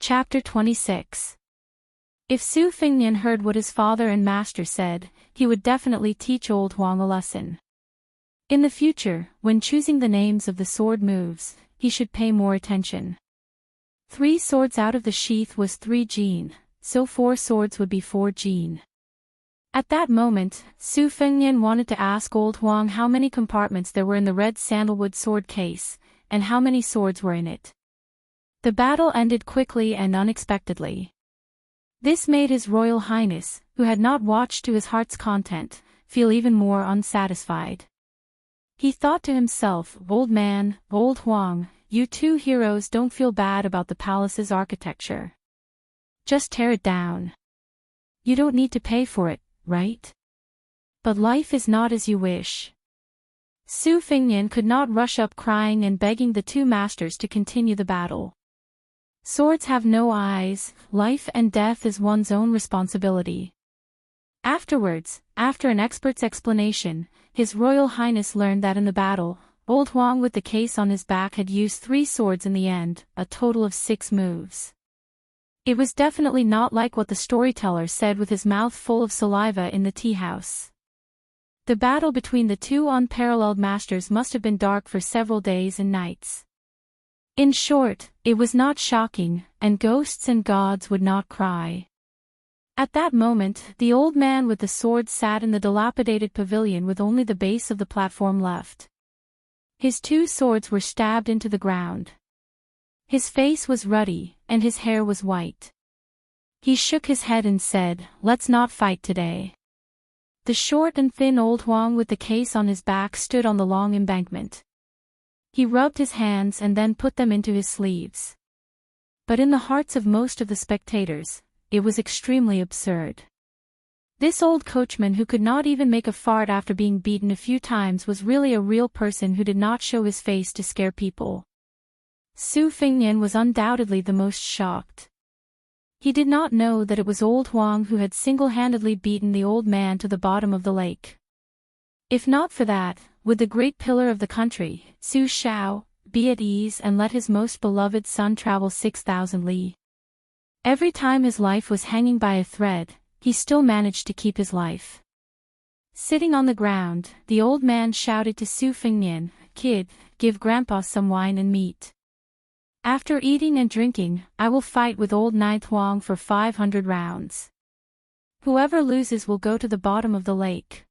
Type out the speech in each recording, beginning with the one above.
Chapter 26. If Su Fengnian heard what his father and master said, he would definitely teach old Huang a lesson. In the future, when choosing the names of the sword moves, he should pay more attention. 3 swords out of the sheath was 3 jin, so 4 swords would be 4 jin. At that moment, Su Fengnian wanted to ask old Huang how many compartments there were in the red sandalwood sword case, and how many swords were in it. The battle ended quickly and unexpectedly. This made His Royal Highness, who had not watched to his heart's content, feel even more unsatisfied. He thought to himself, "Old man, old Huang, you 2 heroes don't feel bad about the palace's architecture. Just tear it down. You don't need to pay for it, right? But life is not as you wish." Su Fengnian could not rush up crying and begging the 2 masters to continue the battle. Swords have no eyes, life and death is one's own responsibility. Afterwards, after an expert's explanation, His Royal Highness learned that in the battle, old Huang with the case on his back had used 3 swords in the end, a total of 6 moves. It was definitely not like what the storyteller said with his mouth full of saliva in the tea house. The battle between the 2 unparalleled masters must have been dark for several days and nights. In short, it was not shocking, and ghosts and gods would not cry. At that moment, the old man with the sword sat in the dilapidated pavilion with only the base of the platform left. His 2 swords were stabbed into the ground. His face was ruddy, and his hair was white. He shook his head and said, "Let's not fight today." The short and thin old Huang with the case on his back stood on the long embankment. He rubbed his hands and then put them into his sleeves. But in the hearts of most of the spectators, it was extremely absurd. This old coachman who could not even make a fart after being beaten a few times was really a real person who did not show his face to scare people. Su Fengnian was undoubtedly the most shocked. He did not know that it was old Huang who had single-handedly beaten the old man to the bottom of the lake. If not for that, would the great pillar of the country, Su Shao, be at ease and let his most beloved son travel 6,000 li? Every time his life was hanging by a thread, he still managed to keep his life. Sitting on the ground, the old man shouted to Su Fengnian, "Kid, give grandpa some wine and meat. After eating and drinking, I will fight with old Ninth Huang for 500 rounds. Whoever loses will go to the bottom of the lake."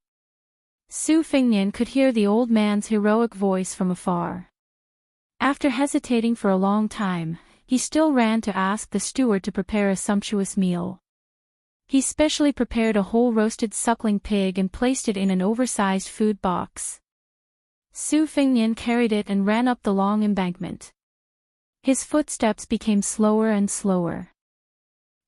Su Fengnian could hear the old man's heroic voice from afar. After hesitating for a long time, he still ran to ask the steward to prepare a sumptuous meal. He specially prepared a whole roasted suckling pig and placed it in an oversized food box. Su Fengnian carried it and ran up the long embankment. His footsteps became slower and slower.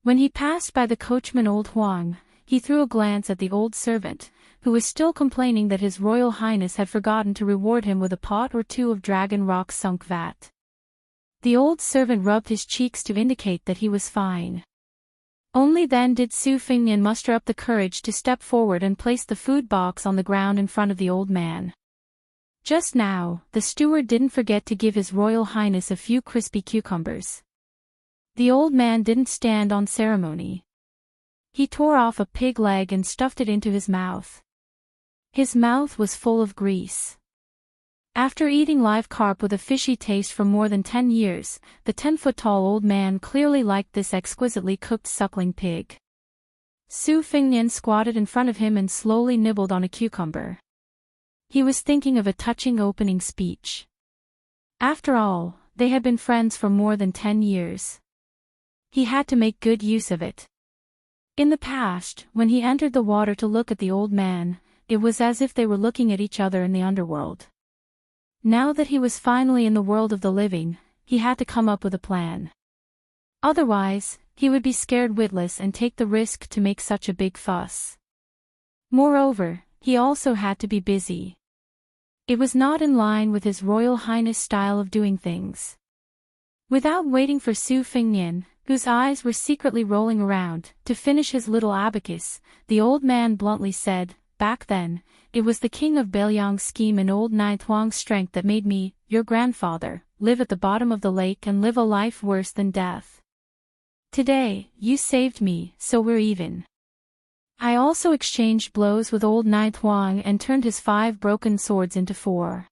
When he passed by the coachman old Huang, he threw a glance at the old servant, who was still complaining that His Royal Highness had forgotten to reward him with a pot or 2 of dragon rock sunk vat. The old servant rubbed his cheeks to indicate that he was fine. Only then did Su Fengnian muster up the courage to step forward and place the food box on the ground in front of the old man. Just now, the steward didn't forget to give His Royal Highness a few crispy cucumbers. The old man didn't stand on ceremony. He tore off a pig leg and stuffed it into his mouth. His mouth was full of grease. After eating live carp with a fishy taste for more than 10 years, the 10-foot-tall old man clearly liked this exquisitely cooked suckling pig. Su Fengnian squatted in front of him and slowly nibbled on a cucumber. He was thinking of a touching opening speech. After all, they had been friends for more than 10 years. He had to make good use of it. In the past, when he entered the water to look at the old man, it was as if they were looking at each other in the underworld. Now that he was finally in the world of the living, he had to come up with a plan. Otherwise, he would be scared witless and take the risk to make such a big fuss. Moreover, he also had to be busy. It was not in line with His Royal Highness' style of doing things. Without waiting for Su Fengnian, whose eyes were secretly rolling around, to finish his little abacus, the old man bluntly said, "Back then, it was the king of Belyang's scheme and old Ninth Huang's strength that made me, your grandfather, live at the bottom of the lake and live a life worse than death. Today, you saved me, so we're even. I also exchanged blows with old Ninth Huang and turned his 5 broken swords into 4.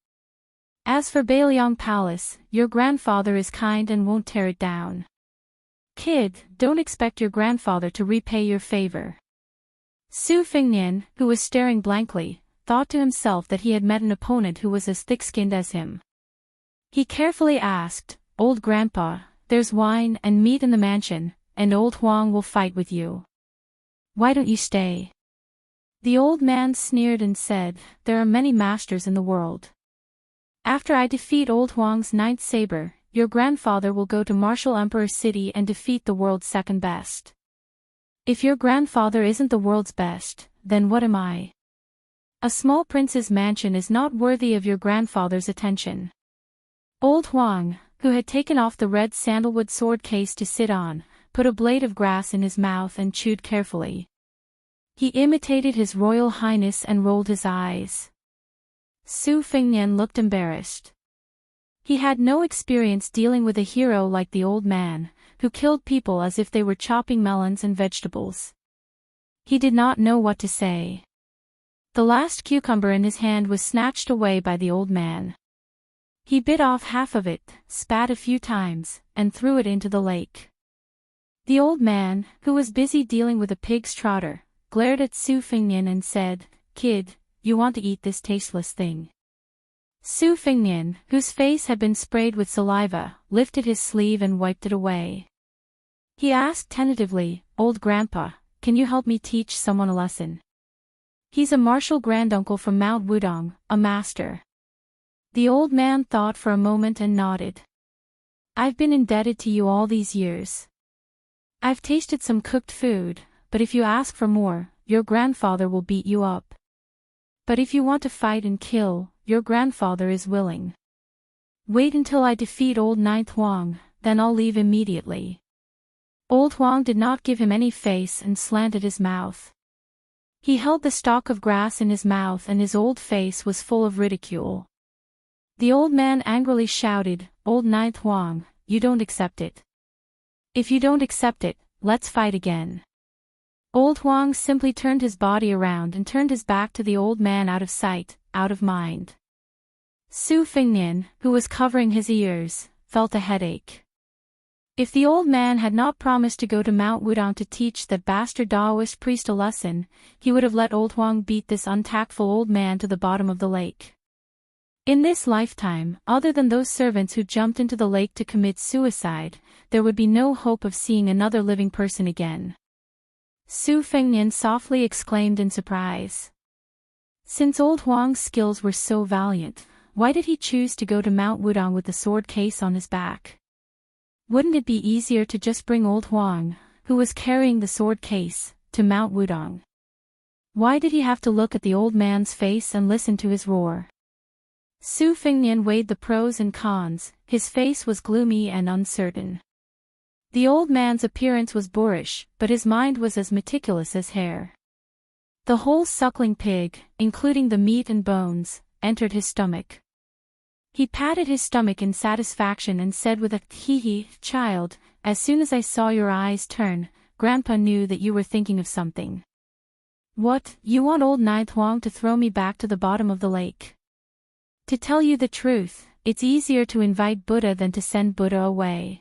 As for Bailiang Palace, your grandfather is kind and won't tear it down. Kid, don't expect your grandfather to repay your favor. Su Fingnian, who was staring blankly, thought to himself that he had met an opponent who was as thick-skinned as him. He carefully asked, Old Grandpa, there's wine and meat in the mansion, and old Huang will fight with you. Why don't you stay? The old man sneered and said, There are many masters in the world. After I defeat old Huang's 9th saber, your grandfather will go to Martial Emperor City and defeat the world's 2nd best. If your grandfather isn't the world's best, then what am I? A small prince's mansion is not worthy of your grandfather's attention. Old Huang, who had taken off the red sandalwood sword case to sit on, put a blade of grass in his mouth and chewed carefully. He imitated his royal highness and rolled his eyes. Su Fingnian looked embarrassed. He had no experience dealing with a hero like the old man, who killed people as if they were chopping melons and vegetables. He did not know what to say. The last cucumber in his hand was snatched away by the old man. He bit off half of it, spat a few times, and threw it into the lake. The old man, who was busy dealing with a pig's trotter, glared at Su Fingnian and said, Kid, you want to eat this tasteless thing. Su Fingnian, whose face had been sprayed with saliva, lifted his sleeve and wiped it away. He asked tentatively, Old Grandpa, can you help me teach someone a lesson? He's a martial granduncle from Mount Wudong, a master. The old man thought for a moment and nodded. I've been indebted to you all these years. I've tasted some cooked food, but if you ask for more, your grandfather will beat you up. But if you want to fight and kill, your grandfather is willing. Wait until I defeat old Ninth Huang, then I'll leave immediately. Old Huang did not give him any face and slanted his mouth. He held the stalk of grass in his mouth and his old face was full of ridicule. The old man angrily shouted, Old Ninth Huang, you don't accept it. If you don't accept it, let's fight again. Old Huang simply turned his body around and turned his back to the old man out of sight, out of mind. Su Fingnian, who was covering his ears, felt a headache. If the old man had not promised to go to Mount Wudong to teach that bastard Taoist priest a lesson, he would have let old Huang beat this untactful old man to the bottom of the lake. In this lifetime, other than those servants who jumped into the lake to commit suicide, there would be no hope of seeing another living person again. Su Fingnian softly exclaimed in surprise. Since old Huang's skills were so valiant, why did he choose to go to Mount Wudong with the sword case on his back? Wouldn't it be easier to just bring old Huang, who was carrying the sword case, to Mount Wudong? Why did he have to look at the old man's face and listen to his roar? Su Fingnian weighed the pros and cons, his face was gloomy and uncertain. The old man's appearance was boorish, but his mind was as meticulous as hair. The whole suckling pig, including the meat and bones, entered his stomach. He patted his stomach in satisfaction and said with a hee-hee, Child, as soon as I saw your eyes turn, Grandpa knew that you were thinking of something. What, you want old Ninth Huang to throw me back to the bottom of the lake? To tell you the truth, it's easier to invite Buddha than to send Buddha away.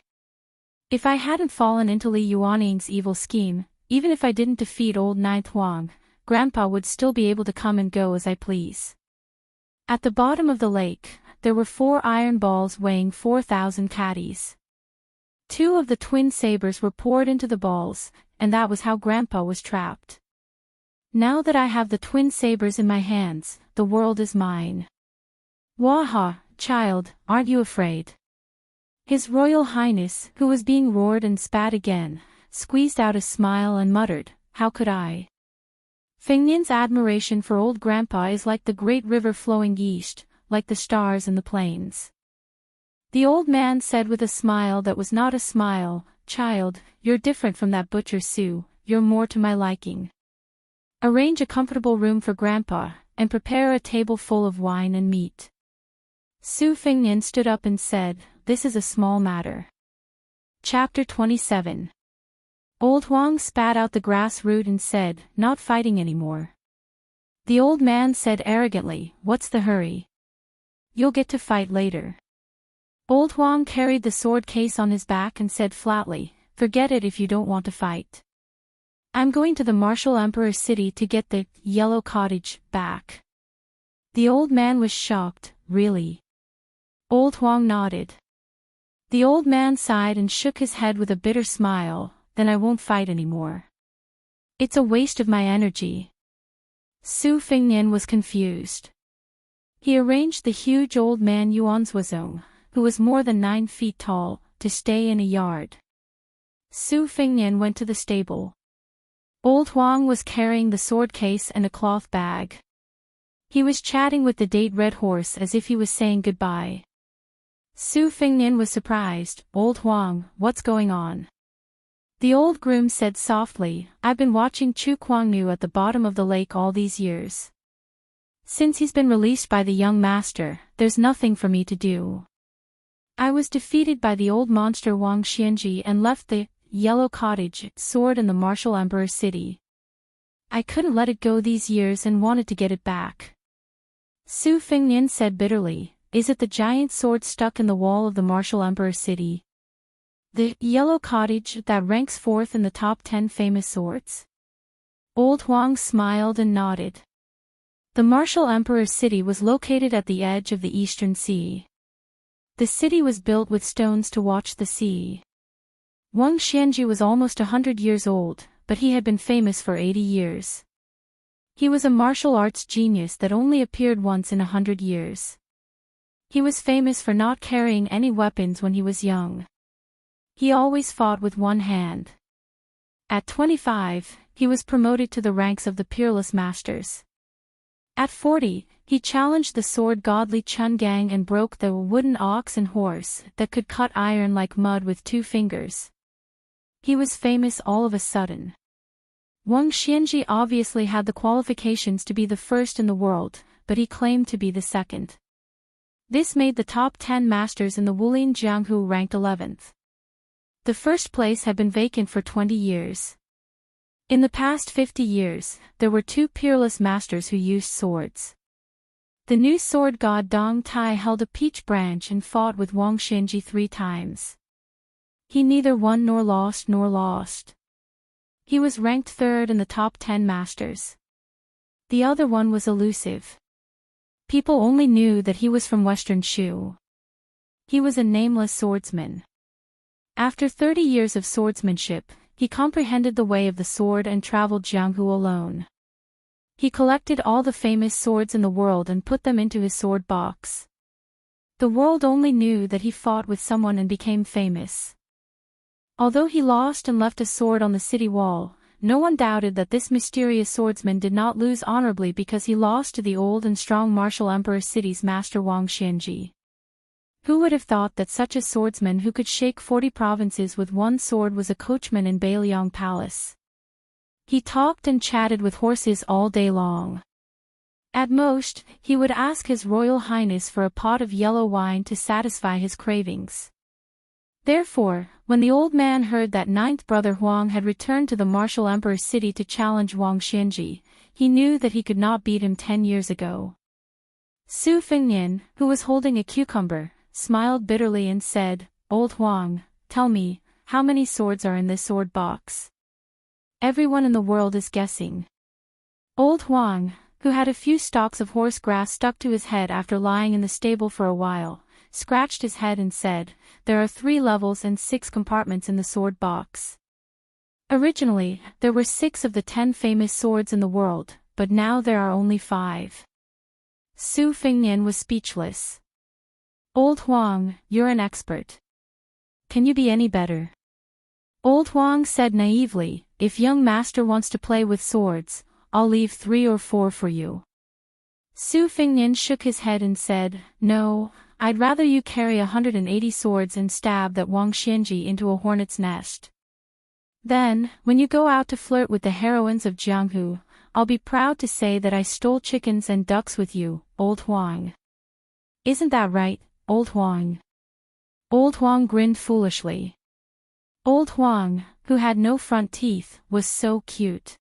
If I hadn't fallen into Li Yuaning's evil scheme, even if I didn't defeat old Ninth Huang, Grandpa would still be able to come and go as I please. At the bottom of the lake, there were 4 iron balls weighing 4,000 catties. 2 of the twin sabers were poured into the balls, and that was how Grandpa was trapped. Now that I have the twin sabers in my hands, the world is mine. Waha, child, aren't you afraid? His Royal Highness, who was being roared and spat again, squeezed out a smile and muttered, How could I? Fingnian's admiration for old Grandpa is like the great river flowing east, like the stars in the plains. The old man said with a smile that was not a smile, Child, you're different from that butcher Su, you're more to my liking. Arrange a comfortable room for Grandpa, and prepare a table full of wine and meat. Su Fingnian stood up and said, This is a small matter. Chapter 27. Old Huang spat out the grass root and said, "Not fighting anymore." The old man said arrogantly, "What's the hurry? You'll get to fight later." Old Huang carried the sword case on his back and said flatly, "Forget it if you don't want to fight. I'm going to the martial emperor's city to get the yellow cottage back." The old man was shocked. "Really?" Old Huang nodded. The old man sighed and shook his head with a bitter smile. "Then I won't fight anymore. It's a waste of my energy." Su Fingnian was confused. He arranged the huge old man Yuan's Wazong, who was more than 9 feet tall, to stay in a yard. Su Fingnian went to the stable. Old Huang was carrying the sword case and a cloth bag. He was chatting with the date red horse as if he was saying goodbye. Su Fingnian was surprised. "Old Huang, what's going on?" The old groom said softly, "I've been watching Chu Kuangnu at the bottom of the lake all these years. Since he's been released by the young master, there's nothing for me to do. I was defeated by the old monster Wang Xianji and left the yellow cottage sword in the martial emperor's city. I couldn't let it go these years and wanted to get it back." Su Fingnian said bitterly, "Is it the giant sword stuck in the wall of the martial emperor's city? The yellow cottage that ranks 4th in the top 10 famous swords?" Old Huang smiled and nodded. The martial emperor's city was located at the edge of the eastern sea. The city was built with stones to watch the sea. Wang Xianji was almost 100 years old, but he had been famous for 80 years. He was a martial arts genius that only appeared once in 100 years. He was famous for not carrying any weapons when he was young. He always fought with one hand. At 25, he was promoted to the ranks of the peerless masters. At 40, he challenged the sword godly Chun Gang and broke the wooden ox and horse that could cut iron like mud with 2 fingers. He was famous all of a sudden. Wang Xianji obviously had the qualifications to be the first in the world, but he claimed to be the second. This made the top 10 masters in the Wulin Jianghu ranked 11th. The first place had been vacant for 20 years. In the past 50 years, there were 2 peerless masters who used swords. The new sword god Dong Tai held a peach branch and fought with Wang Xianji 3 times. He neither won nor lost. He was ranked 3rd in the top 10 masters. The other one was elusive. People only knew that he was from Western Shu. He was a nameless swordsman. After 30 years of swordsmanship, he comprehended the way of the sword and traveled Jianghu alone. He collected all the famous swords in the world and put them into his sword box. The world only knew that he fought with someone and became famous. Although he lost and left a sword on the city wall, no one doubted that this mysterious swordsman did not lose honorably because he lost to the old and strong martial emperor city's master Wang Xianji. Who would have thought that such a swordsman who could shake 40 provinces with one sword was a coachman in Beiliang Palace? He talked and chatted with horses all day long. At most, he would ask His Royal Highness for a pot of yellow wine to satisfy his cravings. Therefore, when the old man heard that 9th brother Huang had returned to the martial emperor's city to challenge Wang Xianji, he knew that he could not beat him 10 years ago. Su Fingnian, who was holding a cucumber, smiled bitterly and said, "Old Huang, tell me, how many swords are in this sword box?" Everyone in the world is guessing. Old Huang, who had a few stalks of horse grass stuck to his head after lying in the stable for a while, scratched his head and said, "There are 3 levels and 6 compartments in the sword box. Originally, there were 6 of the 10 famous swords in the world, but now there are only 5. Su Fingnian was speechless. "Old Huang, you're an expert. Can you be any better?" Old Huang said naively, "If young master wants to play with swords, I'll leave 3 or 4 for you." Su Fingnian shook his head and said, "No, I'd rather you carry 180 swords and stab that Wang Xianji into a hornet's nest. Then, when you go out to flirt with the heroines of Jianghu, I'll be proud to say that I stole chickens and ducks with you, Old Huang. Isn't that right, Old Huang?" Old Huang grinned foolishly. "Old Huang, who had no front teeth, was so cute.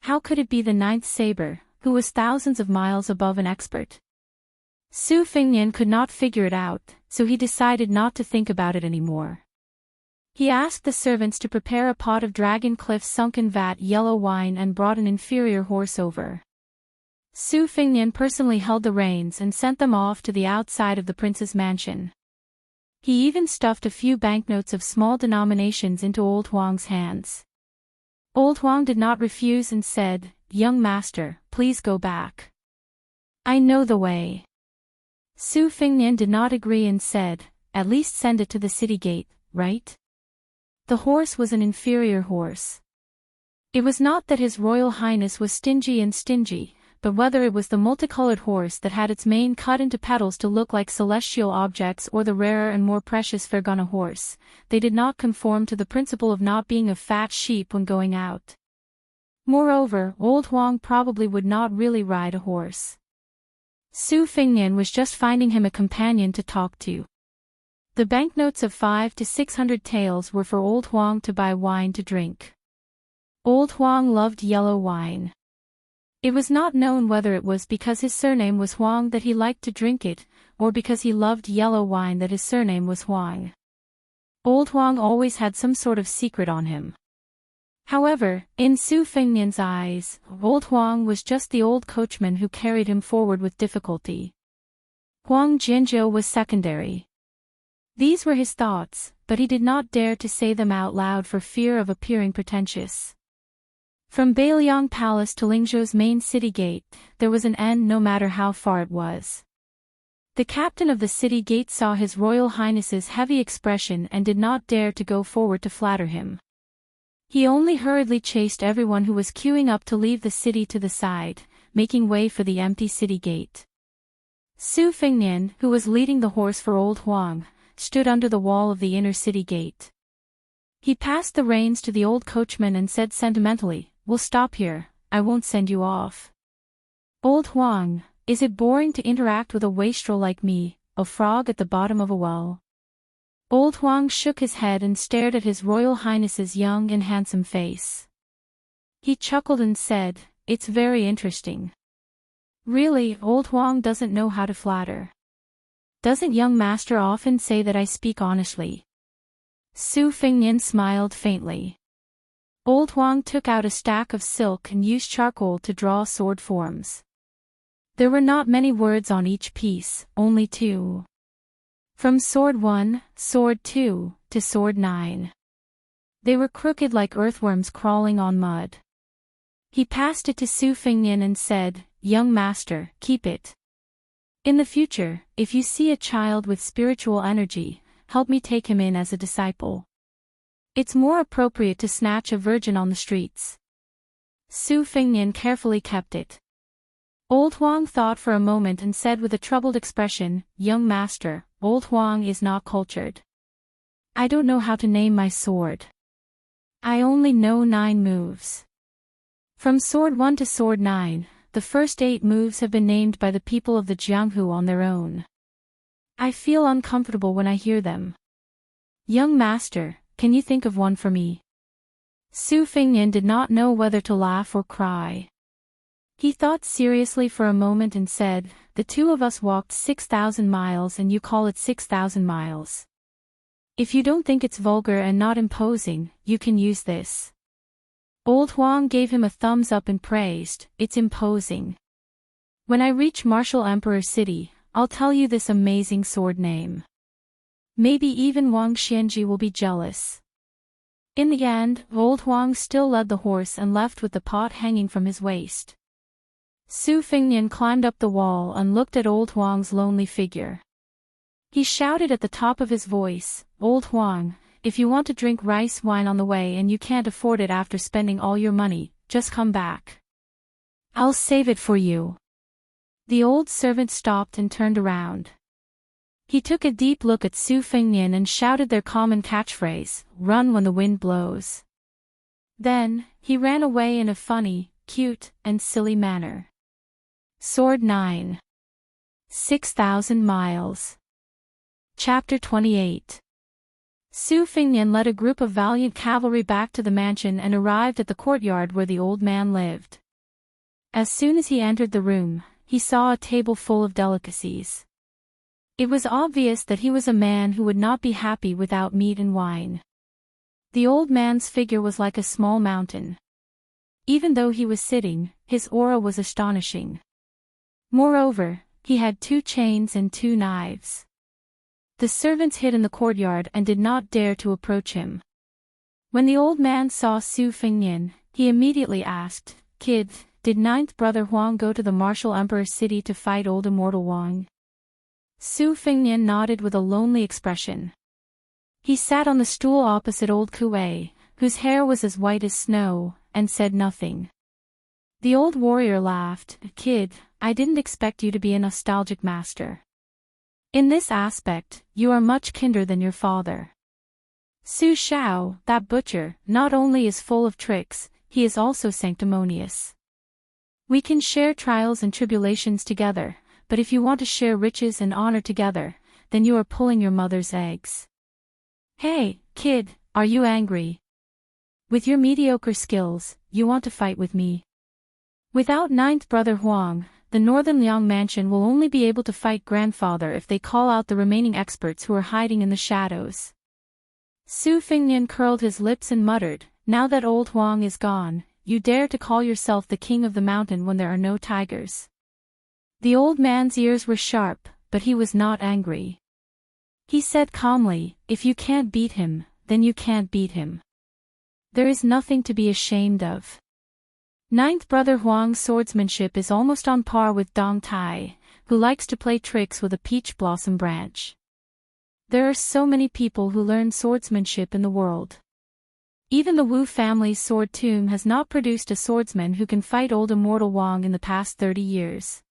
How could it be the ninth saber, who was thousands of miles above an expert? Su Fengnian could not figure it out, so he decided not to think about it anymore. He asked the servants to prepare a pot of Dragon Cliff's sunken vat yellow wine and brought an inferior horse over. Su Fengnian personally held the reins and sent them off to the outside of the prince's mansion. He even stuffed a few banknotes of small denominations into Old Huang's hands. Old Huang did not refuse and said, "Young master, please go back. I know the way." Su Fengnian did not agree and said, "At least send it to the city gate, right?" The horse was an inferior horse. It was not that His Royal Highness was stingy, but whether it was the multicolored horse that had its mane cut into petals to look like celestial objects or the rarer and more precious Fergana horse, they did not conform to the principle of not being a fat sheep when going out. Moreover, Old Huang probably would not really ride a horse. Su Fengnian was just finding him a companion to talk to. The banknotes of 500 to 600 taels were for Old Huang to buy wine to drink. Old Huang loved yellow wine. It was not known whether it was because his surname was Huang that he liked to drink it, or because he loved yellow wine that his surname was Huang. Old Huang always had some sort of secret on him. However, in Su Fengnian's eyes, Old Huang was just the old coachman who carried him forward with difficulty. Huang Jinzhou was secondary. These were his thoughts, but he did not dare to say them out loud for fear of appearing pretentious. From Beiliang Palace to Lingzhou's main city gate, there was an end no matter how far it was. The captain of the city gate saw His Royal Highness's heavy expression and did not dare to go forward to flatter him. He only hurriedly chased everyone who was queuing up to leave the city to the side, making way for the empty city gate. Su Fengnian, who was leading the horse for Old Huang, stood under the wall of the inner city gate. He passed the reins to the old coachman and said sentimentally, "We'll stop here, I won't send you off." "Old Huang, is it boring to interact with a wastrel like me, a frog at the bottom of a well?" Old Huang shook his head and stared at His Royal Highness's young and handsome face. He chuckled and said, "It's very interesting." Really, Old Huang doesn't know how to flatter. Doesn't young master often say that I speak honestly? Su Fengnian smiled faintly. Old Huang took out a stack of silk and used charcoal to draw sword forms. There were not many words on each piece, only 2. From sword 1, sword 2, to sword 9. They were crooked like earthworms crawling on mud. He passed it to Su Fengnian and said, "Young master, keep it. In the future, if you see a child with spiritual energy, help me take him in as a disciple. It's more appropriate to snatch a virgin on the streets." Su Fengnian carefully kept it. Old Huang thought for a moment and said with a troubled expression, "Young master, Old Huang is not cultured. I don't know how to name my sword. I only know 9 moves. From sword 1 to sword 9, the first 8 moves have been named by the people of the Jianghu on their own. I feel uncomfortable when I hear them. Young master, can you think of one for me?" Su Fengnian did not know whether to laugh or cry. He thought seriously for a moment and said, "The two of us walked 6,000 miles and you call it 6,000 miles. If you don't think it's vulgar and not imposing, you can use this." Old Huang gave him a thumbs up and praised, "It's imposing. When I reach Martial Emperor City, I'll tell you this amazing sword name. Maybe even Wang Xianji will be jealous." In the end, Old Huang still led the horse and left with the pot hanging from his waist. Su Fengnian climbed up the wall and looked at Old Huang's lonely figure. He shouted at the top of his voice, "Old Huang, if you want to drink rice wine on the way and you can't afford it after spending all your money, just come back. I'll save it for you." The old servant stopped and turned around. He took a deep look at Su Fengnian and shouted their common catchphrase, "Run when the wind blows." Then, he ran away in a funny, cute, and silly manner. Sword 9. 6,000 miles. Chapter 28. Su Fingnian led a group of valiant cavalry back to the mansion and arrived at the courtyard where the old man lived. As soon as he entered the room, he saw a table full of delicacies. It was obvious that he was a man who would not be happy without meat and wine. The old man's figure was like a small mountain. Even though he was sitting, his aura was astonishing. Moreover, he had 2 chains and 2 knives. The servants hid in the courtyard and did not dare to approach him. When the old man saw Su Fingnian, he immediately asked, "Kid, did ninth brother Huang go to the martial emperor's city to fight old immortal Wang?" Su Fingnian nodded with a lonely expression. He sat on the stool opposite old Kuei, whose hair was as white as snow, and said nothing. The old warrior laughed. "Kid, I didn't expect you to be a nostalgic master. In this aspect, you are much kinder than your father. Su Shao, that butcher, not only is full of tricks, he is also sanctimonious. We can share trials and tribulations together, but if you want to share riches and honor together, then you are pulling your mother's eggs. Hey, kid, are you angry? With your mediocre skills, you want to fight with me? Without ninth brother Huang, the Northern Liang Mansion will only be able to fight grandfather if they call out the remaining experts who are hiding in the shadows." Su Fingnian curled his lips and muttered, "Now that old Huang is gone, you dare to call yourself the king of the mountain when there are no tigers." The old man's ears were sharp, but he was not angry. He said calmly, "If you can't beat him, then you can't beat him. There is nothing to be ashamed of." Ninth brother Huang's swordsmanship is almost on par with Dong Tai, who likes to play tricks with a peach blossom branch. There are so many people who learn swordsmanship in the world. Even the Wu family's sword tomb has not produced a swordsman who can fight old immortal Wang in the past 30 years.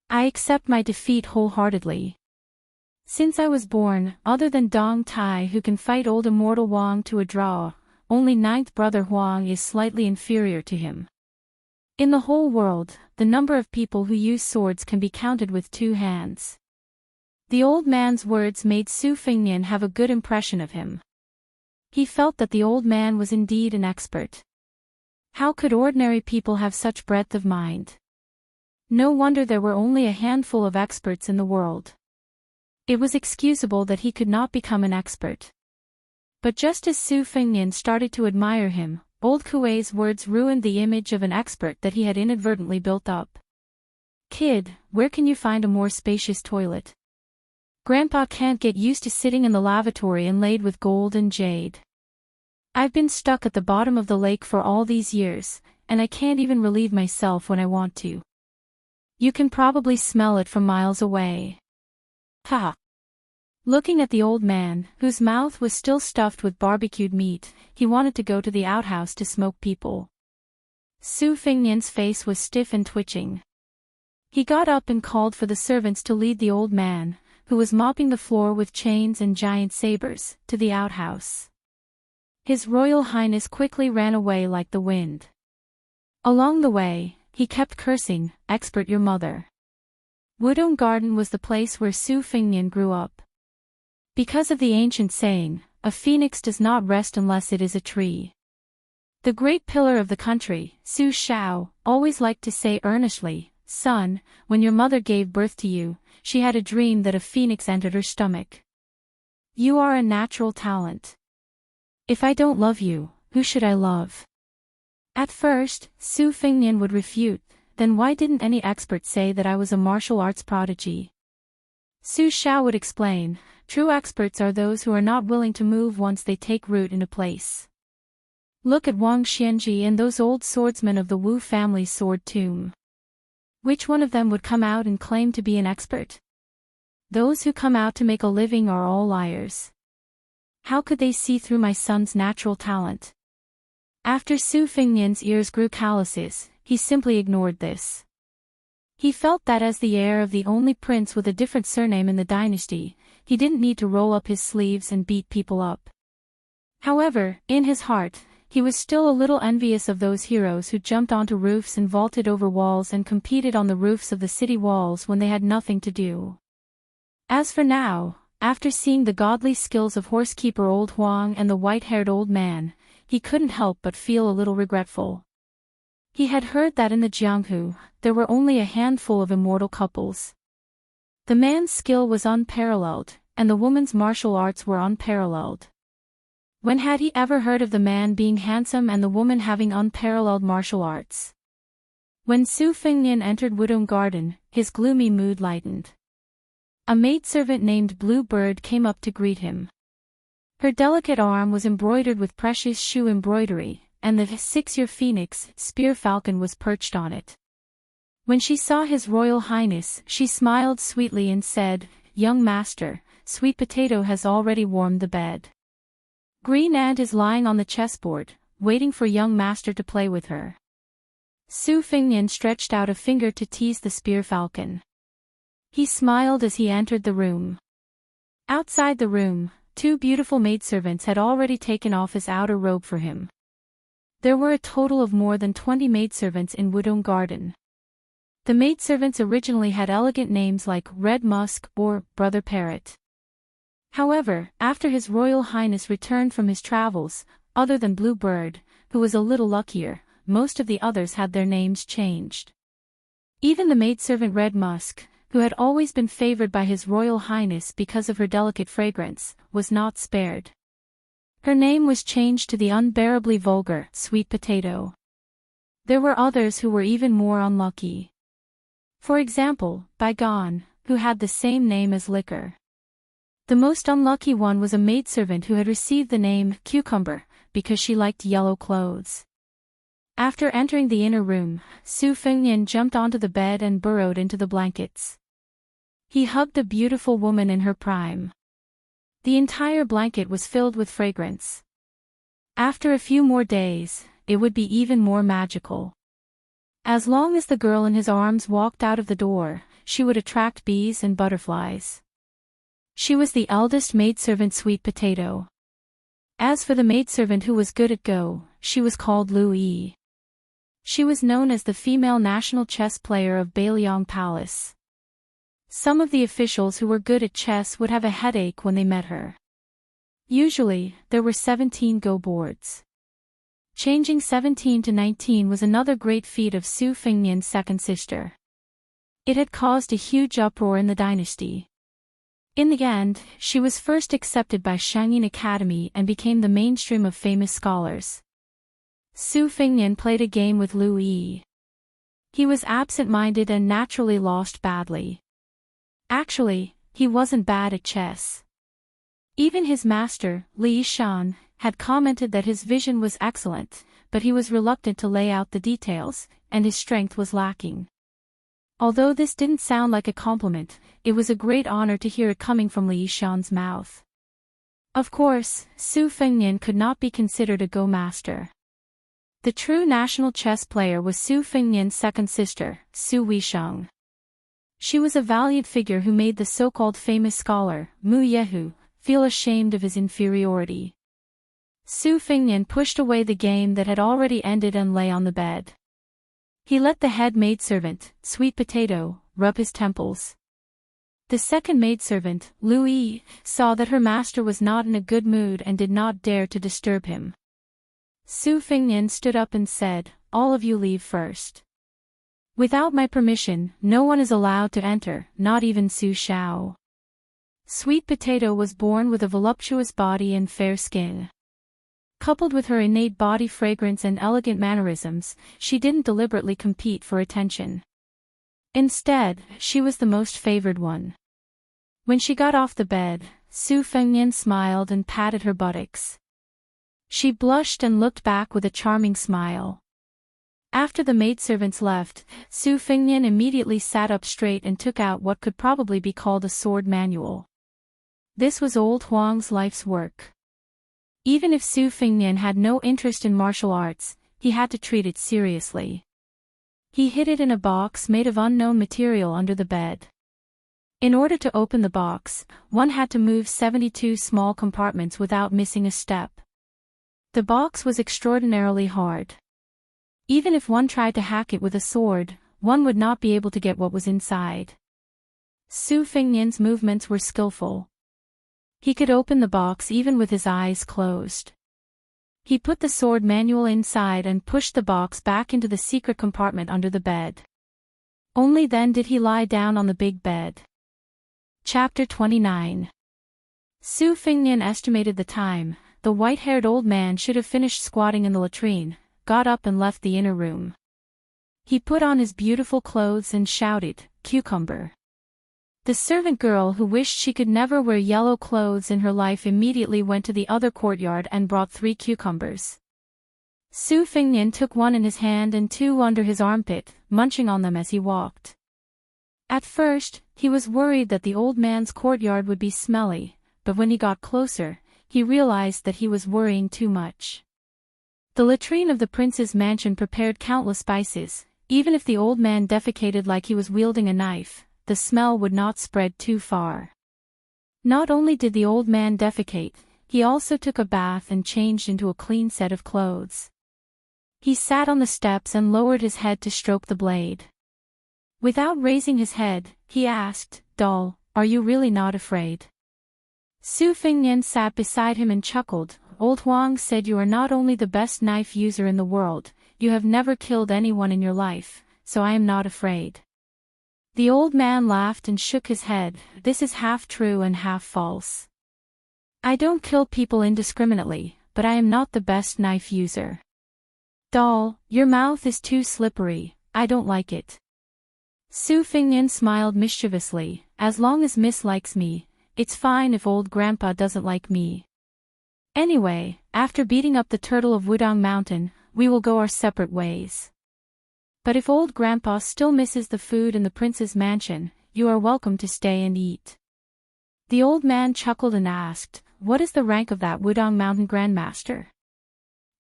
I accept my defeat wholeheartedly. Since I was born, other than Dong Tai who can fight old immortal Wang to a draw, only ninth brother Huang is slightly inferior to him. In the whole world, the number of people who use swords can be counted with 2 hands. The old man's words made Su Fingnian have a good impression of him. He felt that the old man was indeed an expert. How could ordinary people have such breadth of mind? No wonder there were only a handful of experts in the world. It was excusable that he could not become an expert. But just as Su Fingnian started to admire him, old Kuei's words ruined the image of an expert that he had inadvertently built up. "Kid, where can you find a more spacious toilet? Grandpa can't get used to sitting in the lavatory inlaid with gold and jade. I've been stuck at the bottom of the lake for all these years, and I can't even relieve myself when I want to. You can probably smell it from miles away." Ha! Looking at the old man, whose mouth was still stuffed with barbecued meat, he wanted to go to the outhouse to smoke people. Su Fingnian's face was stiff and twitching. He got up and called for the servants to lead the old man, who was mopping the floor with chains and giant sabers, to the outhouse. His Royal Highness quickly ran away like the wind. Along the way, he kept cursing, "Expert your mother." Wudong Garden was the place where Su Fingnian grew up. Because of the ancient saying, a phoenix does not rest unless it is a tree. The great pillar of the country, Su Shao, always liked to say earnestly, "Son, when your mother gave birth to you, she had a dream that a phoenix entered her stomach. You are a natural talent. If I don't love you, who should I love?" At first, Su Fingnian would refute, "Then why didn't any expert say that I was a martial arts prodigy?" Su Shao would explain, "True experts are those who are not willing to move once they take root in a place. Look at Wang Xianji and those old swordsmen of the Wu family's sword tomb. Which one of them would come out and claim to be an expert? Those who come out to make a living are all liars. How could they see through my son's natural talent?" After Su Fingnian's ears grew calluses, he simply ignored this. He felt that as the heir of the only prince with a different surname in the dynasty, he didn't need to roll up his sleeves and beat people up. However, in his heart, he was still a little envious of those heroes who jumped onto roofs and vaulted over walls and competed on the roofs of the city walls when they had nothing to do. As for now, after seeing the godly skills of horsekeeper old Huang and the white-haired old man, he couldn't help but feel a little regretful. He had heard that in the Jianghu, there were only a handful of immortal couples. The man's skill was unparalleled, and the woman's martial arts were unparalleled. When had he ever heard of the man being handsome and the woman having unparalleled martial arts? When Su Fengnian entered Wudong Garden, his gloomy mood lightened. A maidservant named Blue Bird came up to greet him. Her delicate arm was embroidered with precious shoe embroidery, and the 6-year phoenix, spear falcon, was perched on it. When she saw His Royal Highness, she smiled sweetly and said, "Young master, Sweet Potato has already warmed the bed. Green Ant is lying on the chessboard, waiting for young master to play with her." Su Fengnian stretched out a finger to tease the spear falcon. He smiled as he entered the room. Outside the room, 2 beautiful maidservants had already taken off his outer robe for him. There were a total of more than 20 maidservants in Wudong Garden. The maidservants originally had elegant names like Red Musk or Brother Parrot. However, after His Royal Highness returned from his travels, other than Blue Bird, who was a little luckier, most of the others had their names changed. Even the maidservant Red Musk, who had always been favored by His Royal Highness because of her delicate fragrance, was not spared. Her name was changed to the unbearably vulgar Sweet Potato. There were others who were even more unlucky. For example, Bygone, who had the same name as Liquor. The most unlucky one was a maidservant who had received the name Cucumber, because she liked yellow clothes. After entering the inner room, Su Fengnian jumped onto the bed and burrowed into the blankets. He hugged a beautiful woman in her prime. The entire blanket was filled with fragrance. After a few more days, it would be even more magical. As long as the girl in his arms walked out of the door, she would attract bees and butterflies. She was the eldest maidservant Sweet Potato. As for the maidservant who was good at Go, she was called Lu Yi. She was known as the female national chess player of Bailiang Palace. Some of the officials who were good at chess would have a headache when they met her. Usually, there were 17 Go boards. Changing 17 to 19 was another great feat of Su Fengnian's second sister. It had caused a huge uproar in the dynasty. In the end, she was first accepted by Shangyin Academy and became the mainstream of famous scholars. Su Fengnian played a game with Lu Yi. He was absent-minded and naturally lost badly. Actually, he wasn't bad at chess. Even his master, Li Shan, had commented that his vision was excellent, but he was reluctant to lay out the details, and his strength was lacking. Although this didn't sound like a compliment, it was a great honor to hear it coming from Li Shan's mouth. Of course, Su Fengnian could not be considered a Go master. The true national chess player was Su Fengnian's second sister, Su Weisheng. She was a valiant figure who made the so-called famous scholar, Mu Yehu, feel ashamed of his inferiority. Su Fengnian pushed away the game that had already ended and lay on the bed. He let the head maidservant, Sweet Potato, rub his temples. The second maidservant, Lu Yi, saw that her master was not in a good mood and did not dare to disturb him. Su Fengnian stood up and said, "All of you leave first. Without my permission, no one is allowed to enter, not even Su Shao." Sweet Potato was born with a voluptuous body and fair skin. Coupled with her innate body fragrance and elegant mannerisms, she didn't deliberately compete for attention. Instead, she was the most favored one. When she got off the bed, Su Fengnian smiled and patted her buttocks. She blushed and looked back with a charming smile. After the maidservants left, Su Fengnian immediately sat up straight and took out what could probably be called a sword manual. This was old Huang's life's work. Even if Su Fengnian had no interest in martial arts, he had to treat it seriously. He hid it in a box made of unknown material under the bed. In order to open the box, one had to move 72 small compartments without missing a step. The box was extraordinarily hard. Even if one tried to hack it with a sword, one would not be able to get what was inside. Su Fengnian's movements were skillful. He could open the box even with his eyes closed. He put the sword manual inside and pushed the box back into the secret compartment under the bed. Only then did he lie down on the big bed. Chapter 29. Su Fingnian estimated the time. The white-haired old man should have finished squatting in the latrine, got up and left the inner room. He put on his beautiful clothes and shouted, "Cucumber!" The servant girl who wished she could never wear yellow clothes in her life immediately went to the other courtyard and brought 3 cucumbers. Su Fingnian took one in his hand and 2 under his armpit, munching on them as he walked. At first, he was worried that the old man's courtyard would be smelly, but when he got closer, he realized that he was worrying too much. The latrine of the prince's mansion prepared countless spices. Even if the old man defecated like he was wielding a knife, the smell would not spread too far. Not only did the old man defecate, he also took a bath and changed into a clean set of clothes. He sat on the steps and lowered his head to stroke the blade. Without raising his head, he asked, "Doll, are you really not afraid?" Su Fingnian sat beside him and chuckled. "Old Huang said you are not only the best knife user in the world, you have never killed anyone in your life, so I am not afraid." The old man laughed and shook his head. "This is half true and half false. I don't kill people indiscriminately, but I am not the best knife user." "Doll, your mouth is too slippery, I don't like it." Su Fingnian smiled mischievously. "As long as Miss likes me, it's fine if old grandpa doesn't like me. Anyway, after beating up the turtle of Wudang Mountain, we will go our separate ways. But if old grandpa still misses the food in the prince's mansion, you are welcome to stay and eat." The old man chuckled and asked, "What is the rank of that Wudang Mountain Grandmaster?"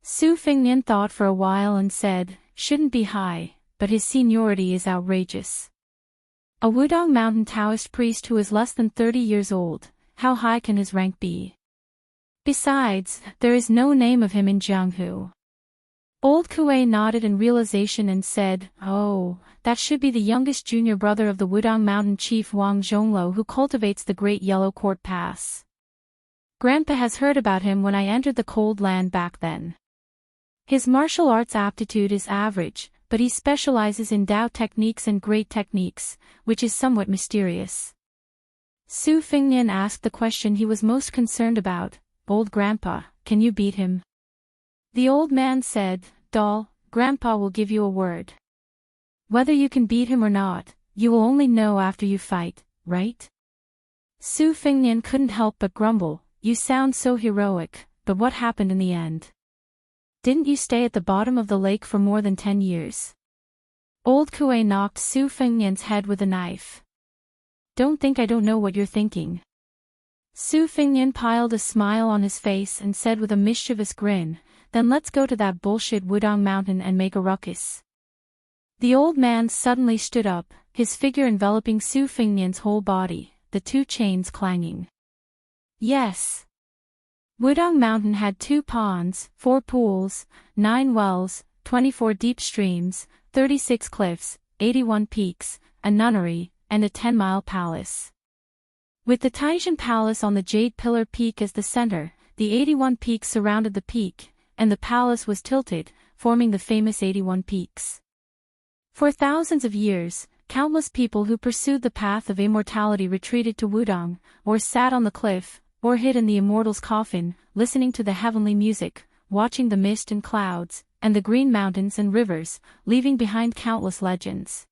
Su Fingnian thought for a while and said, "Shouldn't be high, but his seniority is outrageous. A Wudang Mountain Taoist priest who is less than 30 years old, how high can his rank be? Besides, there is no name of him in Jianghu." Old Kuei nodded in realization and said, "Oh, that should be the youngest junior brother of the Wudang Mountain chief Wang Zhonglo who cultivates the Great Yellow Court Pass. Grandpa has heard about him when I entered the Cold Land back then. His martial arts aptitude is average, but he specializes in Dao techniques and great techniques, which is somewhat mysterious." Su Fingnian asked the question he was most concerned about, "Old Grandpa, can you beat him?" The old man said, "Doll, Grandpa will give you a word. Whether you can beat him or not, you will only know after you fight, right?" Su Fingnian couldn't help but grumble, "You sound so heroic, but what happened in the end? Didn't you stay at the bottom of the lake for more than 10 years? Old Kuei knocked Su Fingnian's head with a knife. "Don't think I don't know what you're thinking." Su Fingnian piled a smile on his face and said with a mischievous grin, "Then let's go to that bullshit Wudang Mountain and make a ruckus." The old man suddenly stood up, his figure enveloping Su Fingnian's whole body, the 2 chains clanging. Yes. Wudang Mountain had 2 ponds, 4 pools, 9 wells, 24 deep streams, 36 cliffs, 81 peaks, a nunnery, and a 10-mile palace. With the Taishan Palace on the Jade Pillar Peak as the center, the 81 peaks surrounded the peak, and the palace was tilted, forming the famous 81 peaks. For thousands of years, countless people who pursued the path of immortality retreated to Wudang, or sat on the cliff, or hid in the immortal's coffin, listening to the heavenly music, watching the mist and clouds, and the green mountains and rivers, leaving behind countless legends.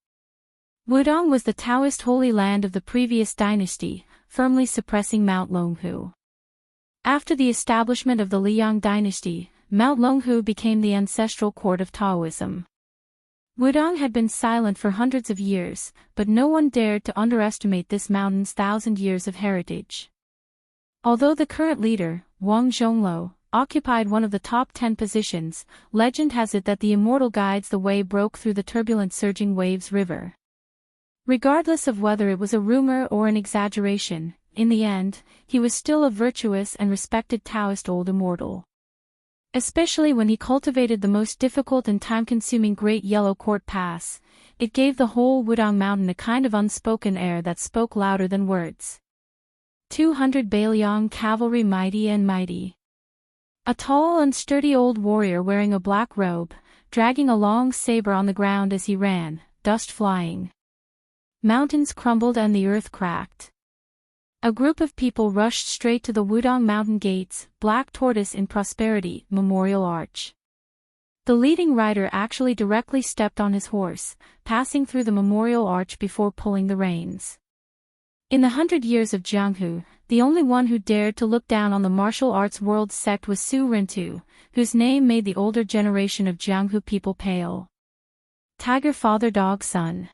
Wudang was the Taoist holy land of the previous dynasty, firmly suppressing Mount Longhu. After the establishment of the Liang dynasty, Mount Longhu became the ancestral court of Taoism. Wudang had been silent for hundreds of years, but no one dared to underestimate this mountain's 1,000 years of heritage. Although the current leader, Wang Zhonglo, occupied one of the top 10 positions, legend has it that the immortal guides the way broke through the turbulent surging waves river. Regardless of whether it was a rumor or an exaggeration, in the end, he was still a virtuous and respected Taoist old immortal. Especially when he cultivated the most difficult and time-consuming Great Yellow Court Pass, it gave the whole Wudang Mountain a kind of unspoken air that spoke louder than words. 200 Bailiang cavalry mighty and mighty. A tall and sturdy old warrior wearing a black robe, dragging a long saber on the ground as he ran, dust flying. Mountains crumbled and the earth cracked. A group of people rushed straight to the Wudang Mountain Gates, Black Tortoise in Prosperity, Memorial Arch. The leading rider actually directly stepped on his horse, passing through the Memorial Arch before pulling the reins. In the 100 years of Jianghu, the only one who dared to look down on the martial arts world sect was Su Rintu, whose name made the older generation of Jianghu people pale. Tiger father dog son.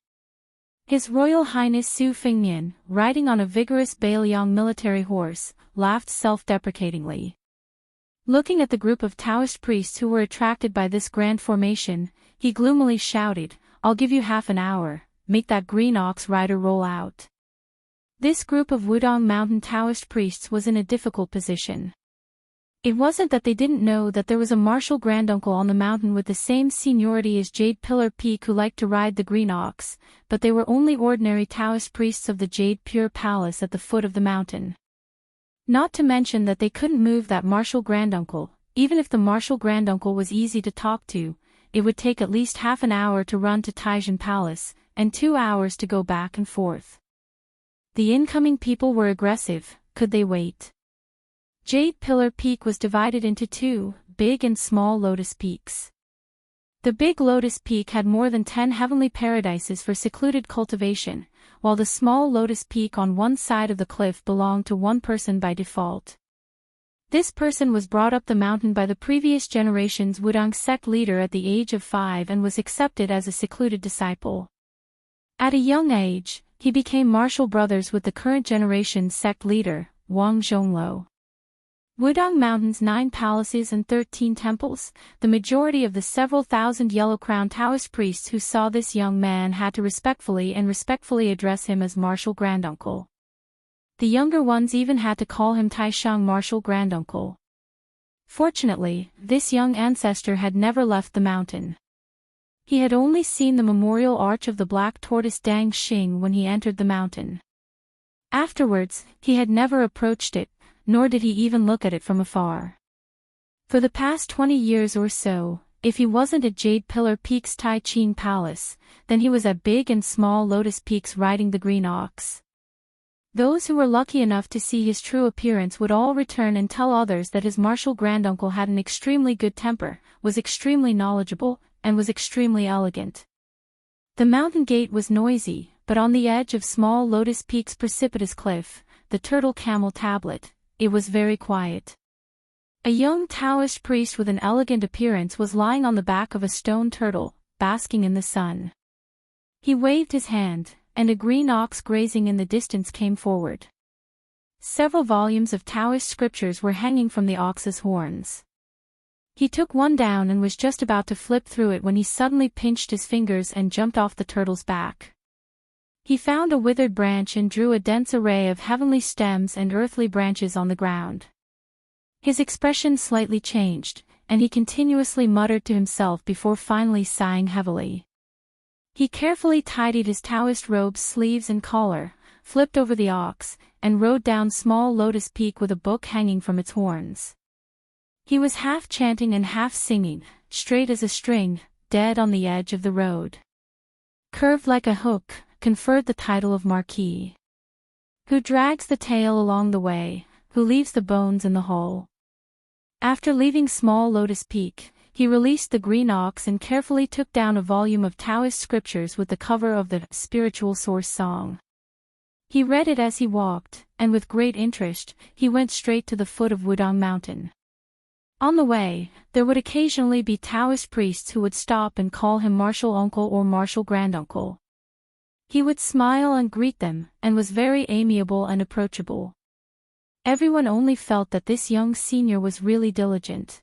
His Royal Highness Su Fingnian, riding on a vigorous Bailiang military horse, laughed self-deprecatingly. Looking at the group of Taoist priests who were attracted by this grand formation, he gloomily shouted, "I'll give you half an hour, make that green ox rider roll out." This group of Wudang Mountain Taoist priests was in a difficult position. It wasn't that they didn't know that there was a martial granduncle on the mountain with the same seniority as Jade Pillar Peak who liked to ride the green ox, but they were only ordinary Taoist priests of the Jade Pure Palace at the foot of the mountain. Not to mention that they couldn't move that martial granduncle. Even if the martial granduncle was easy to talk to, it would take at least half an hour to run to Taishan Palace, and 2 hours to go back and forth. The incoming people were aggressive. Could they wait? Jade Pillar Peak was divided into two, big and small lotus peaks. The big lotus peak had more than 10 heavenly paradises for secluded cultivation, while the small lotus peak on one side of the cliff belonged to one person by default. This person was brought up the mountain by the previous generation's Wudang sect leader at the age of 5 and was accepted as a secluded disciple. At a young age, he became martial brothers with the current generation's sect leader, Wang Zhonglo. Wudang Mountain's 9 palaces and 13 temples, the majority of the several thousand yellow-crowned Taoist priests who saw this young man had to respectfully address him as martial granduncle. The younger ones even had to call him Taishang martial granduncle. Fortunately, this young ancestor had never left the mountain. He had only seen the memorial arch of the Black Tortoise Dang Xing when he entered the mountain. Afterwards, he had never approached it, nor did he even look at it from afar. For the past 20 years or so, if he wasn't at Jade Pillar Peak's Tai Ching Palace, then he was at Big and Small Lotus Peaks riding the green ox. Those who were lucky enough to see his true appearance would all return and tell others that his martial granduncle had an extremely good temper, was extremely knowledgeable, and was extremely elegant. The mountain gate was noisy, but on the edge of Small Lotus Peak's precipitous cliff, the Turtle Camel Tablet, it was very quiet. A young Taoist priest with an elegant appearance was lying on the back of a stone turtle, basking in the sun. He waved his hand, and a green ox grazing in the distance came forward. Several volumes of Taoist scriptures were hanging from the ox's horns. He took one down and was just about to flip through it when he suddenly pinched his fingers and jumped off the turtle's back. He found a withered branch and drew a dense array of heavenly stems and earthly branches on the ground. His expression slightly changed, and he continuously muttered to himself before finally sighing heavily. He carefully tidied his Taoist robe's sleeves and collar, flipped over the ox, and rode down Small Lotus Peak with a book hanging from its horns. He was half chanting and half singing, straight as a string, dead on the edge of the road. Curved like a hook, conferred the title of Marquis. Who drags the tail along the way, who leaves the bones in the hole. After leaving Small Lotus Peak, he released the green ox and carefully took down a volume of Taoist scriptures with the cover of the Spiritual Source Song. He read it as he walked, and with great interest, he went straight to the foot of Wudang Mountain. On the way, there would occasionally be Taoist priests who would stop and call him martial uncle or martial granduncle. He would smile and greet them, and was very amiable and approachable. Everyone only felt that this young senior was really diligent.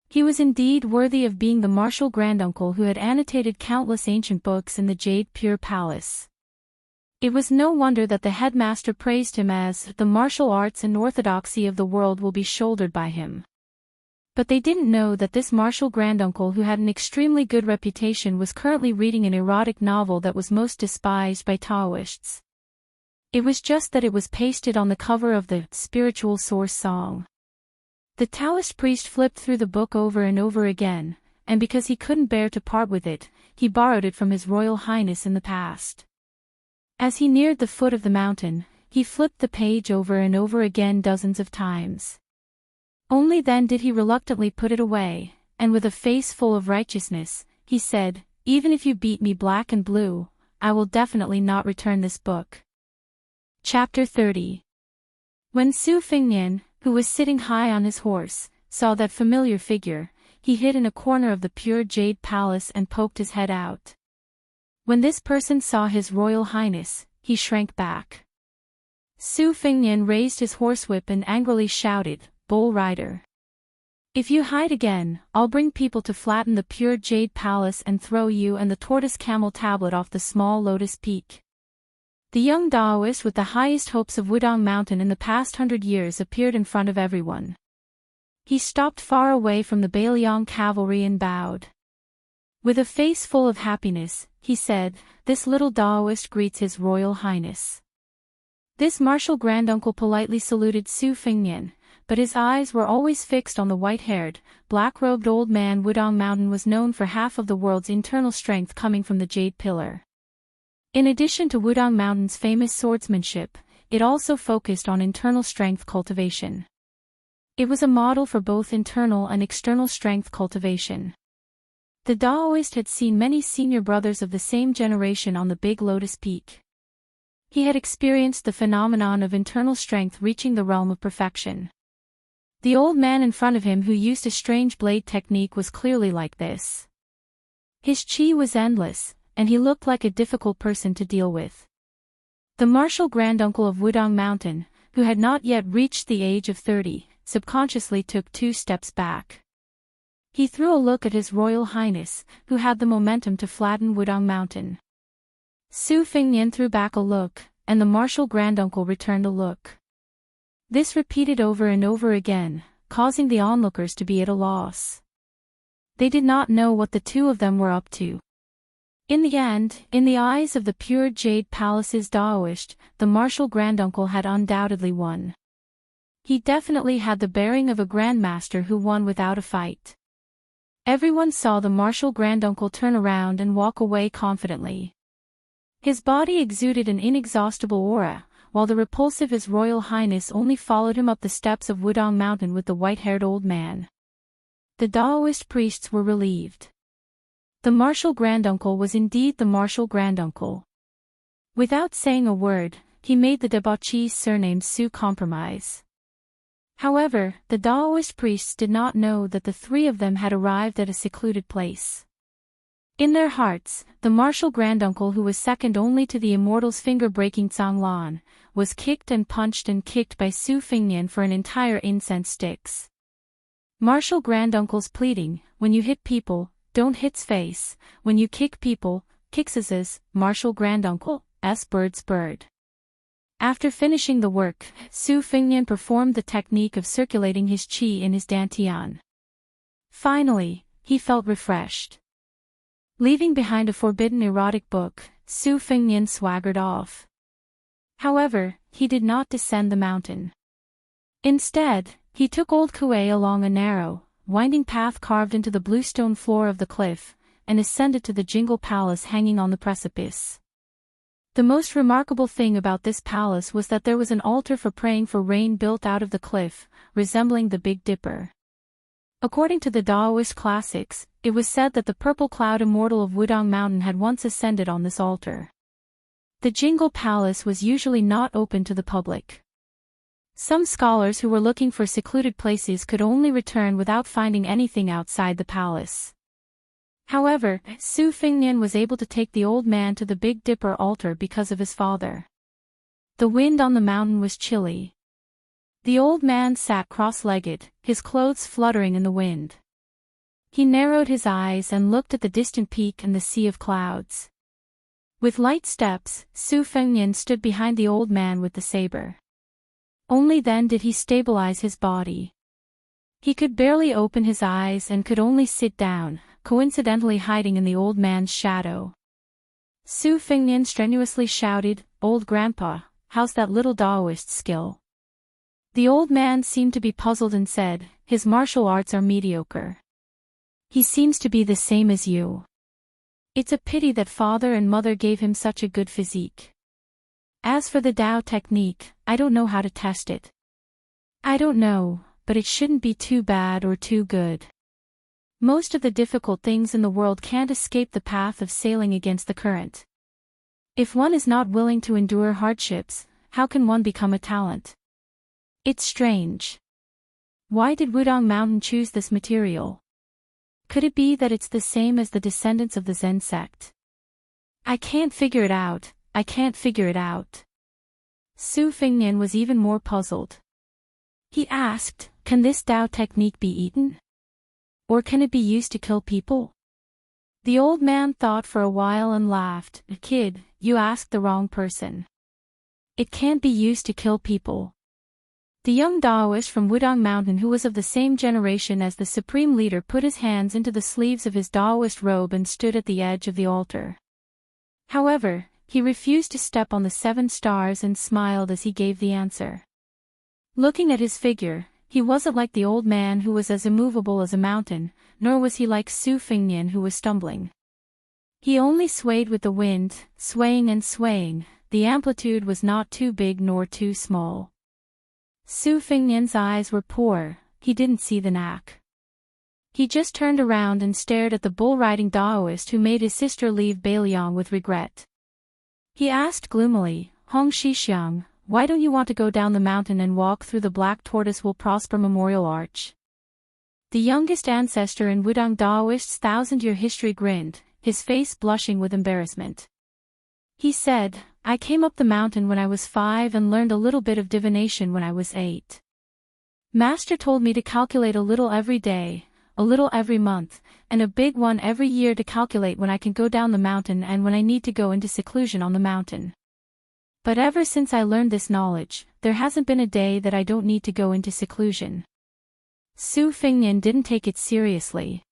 He was indeed worthy of being the martial granduncle who had annotated countless ancient books in the Jade Pure Palace. It was no wonder that the headmaster praised him as, "The martial arts and orthodoxy of the world will be shouldered by him." But they didn't know that this martial granduncle who had an extremely good reputation was currently reading an erotic novel that was most despised by Taoists. It was just that it was pasted on the cover of the Spiritual Source song. The Taoist priest flipped through the book over and over again, and because he couldn't bear to part with it, he borrowed it from His Royal Highness in the past. As he neared the foot of the mountain, he flipped the page over and over again dozens of times. Only then did he reluctantly put it away, and with a face full of righteousness, he said, "Even if you beat me black and blue, I will definitely not return this book." Chapter 30. When Su Fengnian, who was sitting high on his horse, saw that familiar figure, he hid in a corner of the pure jade palace and poked his head out. When this person saw His Royal Highness, he shrank back. Su Fengnian raised his horsewhip and angrily shouted, "Bull rider! If you hide again, I'll bring people to flatten the pure jade palace and throw you and the tortoise camel tablet off the small lotus peak." The young Taoist with the highest hopes of Wudang Mountain in the past 100 years appeared in front of everyone. He stopped far away from the Bailiang cavalry and bowed. With a face full of happiness, he said, "This little Taoist greets His Royal Highness." This martial granduncle politely saluted Su Fengnian, but his eyes were always fixed on the white-haired, black-robed old man. Wudang Mountain was known for half of the world's internal strength coming from the Jade Pillar. In addition to Wudang Mountain's famous swordsmanship, it also focused on internal strength cultivation. It was a model for both internal and external strength cultivation. The Taoist had seen many senior brothers of the same generation on the Big Lotus Peak. He had experienced the phenomenon of internal strength reaching the realm of perfection. The old man in front of him who used a strange blade technique was clearly like this. His chi was endless, and he looked like a difficult person to deal with. The martial granduncle of Wudang Mountain, who had not yet reached the age of 30, subconsciously took 2 steps back. He threw a look at His Royal Highness, who had the momentum to flatten Wudang Mountain. Su Fengnian threw back a look, and the martial granduncle returned a look. This repeated over and over again, causing the onlookers to be at a loss. They did not know what the two of them were up to. In the end, in the eyes of the pure Jade Palace's Taoist, the martial granduncle had undoubtedly won. He definitely had the bearing of a grandmaster who won without a fight. Everyone saw the martial granduncle turn around and walk away confidently. His body exuded an inexhaustible aura, while the repulsive His Royal Highness only followed him up the steps of Wudang Mountain with the white-haired old man. The Taoist priests were relieved. The martial granduncle was indeed the martial granduncle. Without saying a word, he made the debauchee surnamed Su compromise. However, the Taoist priests did not know that the 3 of them had arrived at a secluded place. In their hearts, the martial granduncle, who was second only to the immortal's finger-breaking Zhang Lan, was kicked and punched and kicked by Su Fengnian for an entire incense sticks. Martial granduncle's pleading, "When you hit people, don't hit's face, when you kick people, kicks martial granduncle's bird's bird." After finishing the work, Su Fengnian performed the technique of circulating his qi in his dantian. Finally, he felt refreshed. Leaving behind a forbidden erotic book, Su Fengnian swaggered off. However, he did not descend the mountain. Instead, he took old Kuei along a narrow, winding path carved into the bluestone floor of the cliff, and ascended to the Jingle Palace hanging on the precipice. The most remarkable thing about this palace was that there was an altar for praying for rain built out of the cliff, resembling the Big Dipper. According to the Taoist classics, it was said that the purple cloud immortal of Wudang Mountain had once ascended on this altar. The Jingle Palace was usually not open to the public. Some scholars who were looking for secluded places could only return without finding anything outside the palace. However, Su Fengnian was able to take the old man to the Big Dipper altar because of his father. The wind on the mountain was chilly. The old man sat cross-legged, his clothes fluttering in the wind. He narrowed his eyes and looked at the distant peak and the sea of clouds. With light steps, Su Fengnian stood behind the old man with the saber. Only then did he stabilize his body. He could barely open his eyes and could only sit down, coincidentally hiding in the old man's shadow. Su Fengnian strenuously shouted, "Old grandpa, how's that little Taoist skill? The old man seemed to be puzzled and said, his martial arts are mediocre. He seems to be the same as you. It's a pity that father and mother gave him such a good physique. As for the Tao technique, I don't know how to test it. I don't know, but it shouldn't be too bad or too good. Most of the difficult things in the world can't escape the path of sailing against the current. If one is not willing to endure hardships, how can one become a talent? It's strange. Why did Wudong Mountain choose this material? Could it be that it's the same as the descendants of the Zen sect? I can't figure it out, I can't figure it out. Su Fingnian was even more puzzled. He asked, can this Tao technique be eaten? Or can it be used to kill people? The old man thought for a while and laughed. Kid, you asked the wrong person. It can't be used to kill people. The young Taoist from Wudong Mountain, who was of the same generation as the supreme leader, put his hands into the sleeves of his Taoist robe and stood at the edge of the altar. However, he refused to step on the 7 stars and smiled as he gave the answer. Looking at his figure, he wasn't like the old man who was as immovable as a mountain, nor was he like Su Fingnian who was stumbling. He only swayed with the wind, swaying and swaying. The amplitude was not too big nor too small. Su Fingnian's eyes were poor, he didn't see the knack. He just turned around and stared at the bull-riding Taoist who made his sister leave Bailiang with regret. He asked gloomily, Hong Shixiang, why don't you want to go down the mountain and walk through the Black Tortoise Will Prosper Memorial Arch? The youngest ancestor in Wudong Taoist's 1,000-year history grinned, his face blushing with embarrassment. He said, I came up the mountain when I was 5 and learned a little bit of divination when I was 8. Master told me to calculate a little every day, a little every month, and a big one every year to calculate when I can go down the mountain and when I need to go into seclusion on the mountain. But ever since I learned this knowledge, there hasn't been a day that I don't need to go into seclusion. Su Fingnian didn't take it seriously.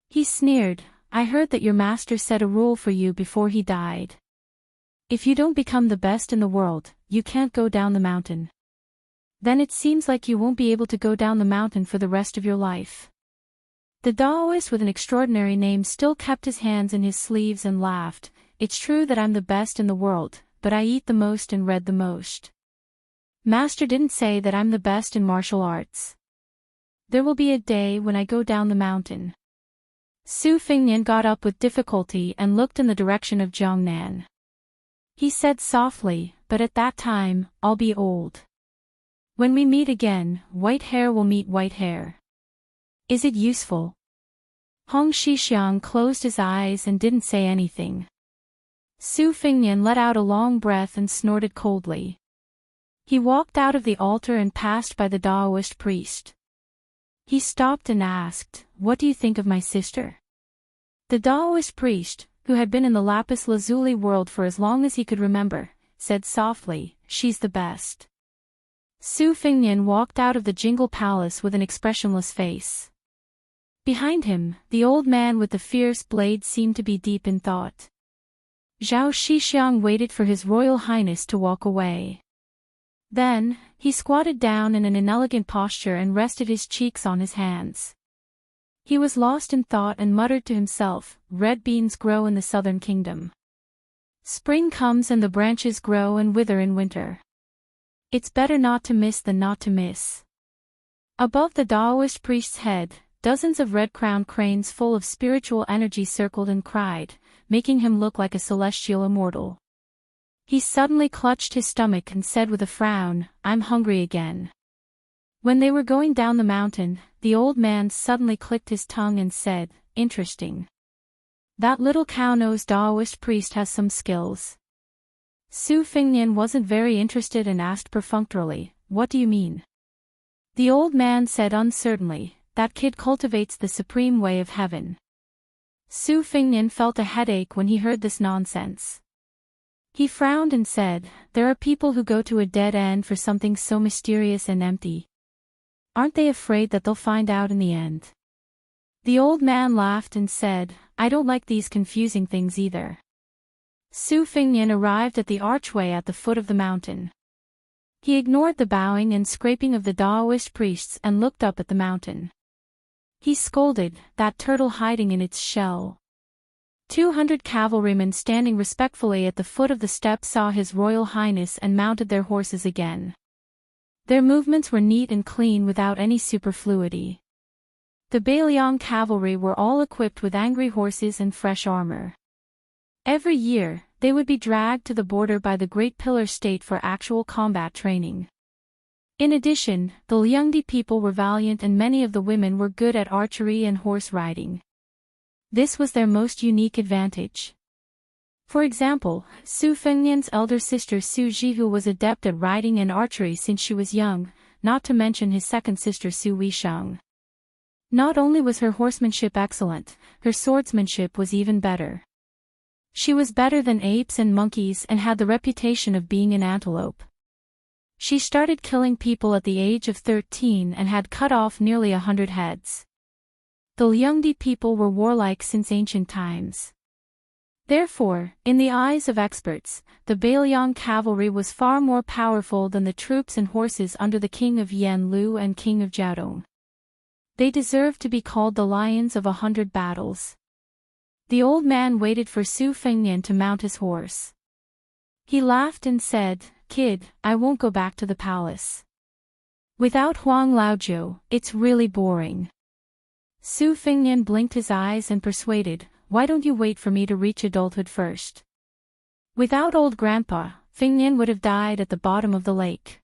He sneered, I heard that your master set a rule for you before he died. If you don't become the best in the world, you can't go down the mountain. Then it seems like you won't be able to go down the mountain for the rest of your life. The Taoist with an extraordinary name still kept his hands in his sleeves and laughed. It's true that I'm the best in the world, but I eat the most and read the most. Master didn't say that I'm the best in martial arts. There will be a day when I go down the mountain. Su Fingnian got up with difficulty and looked in the direction of Jiangnan. He said softly, but at that time, I'll be old. When we meet again, white hair will meet white hair. Is it useful? Hong Shixiang closed his eyes and didn't say anything. Su Fingnian let out a long breath and snorted coldly. He walked out of the altar and passed by the Taoist priest. He stopped and asked, What do you think of my sister? The Taoist priest, who had been in the lapis lazuli world for as long as he could remember, said softly, She's the best. Su Fingnian walked out of the Jingle Palace with an expressionless face. Behind him, the old man with the fierce blade seemed to be deep in thought. Zhao Shixiang waited for His Royal Highness to walk away. Then, he squatted down in an inelegant posture and rested his cheeks on his hands. He was lost in thought and muttered to himself, Red beans grow in the southern kingdom. Spring comes and the branches grow and wither in winter. It's better not to miss than not to miss. Above the Taoist priest's head, dozens of red-crowned cranes full of spiritual energy circled and cried, making him look like a celestial immortal. He suddenly clutched his stomach and said with a frown, I'm hungry again. When they were going down the mountain, the old man suddenly clicked his tongue and said, Interesting. That little cow-nosed Taoist priest has some skills. Su Fingnian wasn't very interested and asked perfunctorily, What do you mean? The old man said uncertainly, That kid cultivates the supreme way of heaven. Su Fingnian felt a headache when he heard this nonsense. He frowned and said, There are people who go to a dead end for something so mysterious and empty. Aren't they afraid that they'll find out in the end? The old man laughed and said, I don't like these confusing things either. Su Fengnian arrived at the archway at the foot of the mountain. He ignored the bowing and scraping of the Taoist priests and looked up at the mountain. He scolded, "That turtle hiding in its shell." 200 cavalrymen standing respectfully at the foot of the steps saw His Royal Highness and mounted their horses again. Their movements were neat and clean without any superfluity. The Bailiang cavalry were all equipped with angry horses and fresh armor. Every year, they would be dragged to the border by the Great Pillar State for actual combat training. In addition, the Liangdi people were valiant and many of the women were good at archery and horse riding. This was their most unique advantage. For example, Su Fengnian's elder sister Su Jihu was adept at riding and archery since she was young, not to mention his second sister Su Weisheng. Not only was her horsemanship excellent, her swordsmanship was even better. She was better than apes and monkeys and had the reputation of being an antelope. She started killing people at the age of 13 and had cut off nearly 100 heads. The Liangdi people were warlike since ancient times. Therefore, in the eyes of experts, the Bailiang cavalry was far more powerful than the troops and horses under the king of Yanlu and king of Jiaodong. They deserved to be called the lions of 100 battles. The old man waited for Su Fengnian to mount his horse. He laughed and said, "Kid, I won't go back to the palace. Without Huang Laojiu, it's really boring." Su Fengnian blinked his eyes and persuaded, "Why don't you wait for me to reach adulthood first?" Without old grandpa, Fengnian would have died at the bottom of the lake.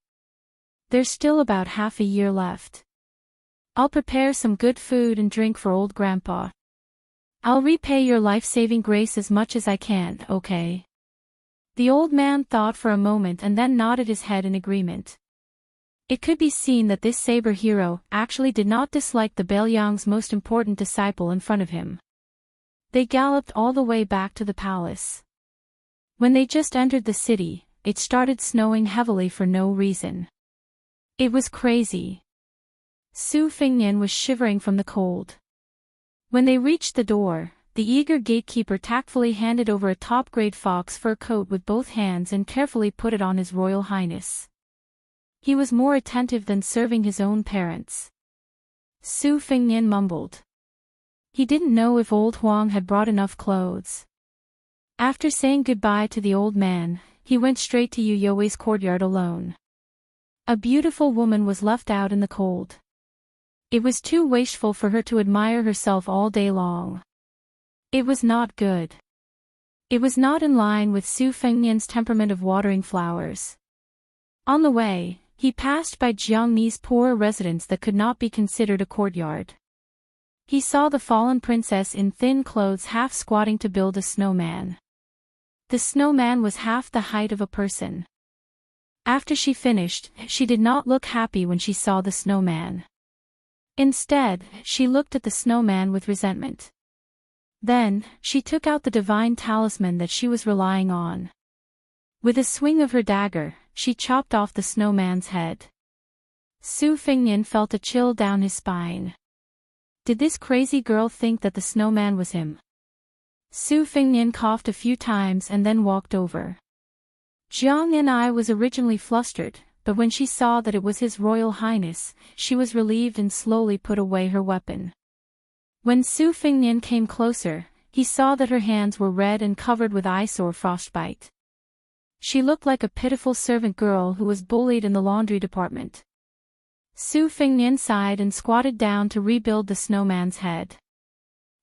There's still about half a year left. I'll prepare some good food and drink for old grandpa. I'll repay your life-saving grace as much as I can, okay? The old man thought for a moment and then nodded his head in agreement. It could be seen that this saber hero actually did not dislike the Bailiang's most important disciple in front of him. They galloped all the way back to the palace. When they just entered the city, it started snowing heavily for no reason. It was crazy. Su Fengnian was shivering from the cold. When they reached the door, the eager gatekeeper tactfully handed over a top-grade fox fur coat with both hands and carefully put it on His Royal Highness. He was more attentive than serving his own parents. Su Fengnian mumbled. He didn't know if old Huang had brought enough clothes. After saying goodbye to the old man, he went straight to Yu Youwei's courtyard alone. A beautiful woman was left out in the cold. It was too wasteful for her to admire herself all day long. It was not good. It was not in line with Su Fengnian's temperament of watering flowers. On the way, he passed by Jiangni's poorer residence that could not be considered a courtyard. He saw the fallen princess in thin clothes half squatting to build a snowman. The snowman was half the height of a person. After she finished, she did not look happy when she saw the snowman. Instead, she looked at the snowman with resentment. Then, she took out the divine talisman that she was relying on. With a swing of her dagger, she chopped off the snowman's head. Su Fengnian felt a chill down his spine. Did this crazy girl think that the snowman was him? Su Fengnian coughed a few times and then walked over. Jiang Ni was originally flustered, but when she saw that it was His Royal Highness, she was relieved and slowly put away her weapon. When Su Fengnian came closer, he saw that her hands were red and covered with eyesore frostbite. She looked like a pitiful servant girl who was bullied in the laundry department. Su Fengnian sighed and squatted down to rebuild the snowman's head.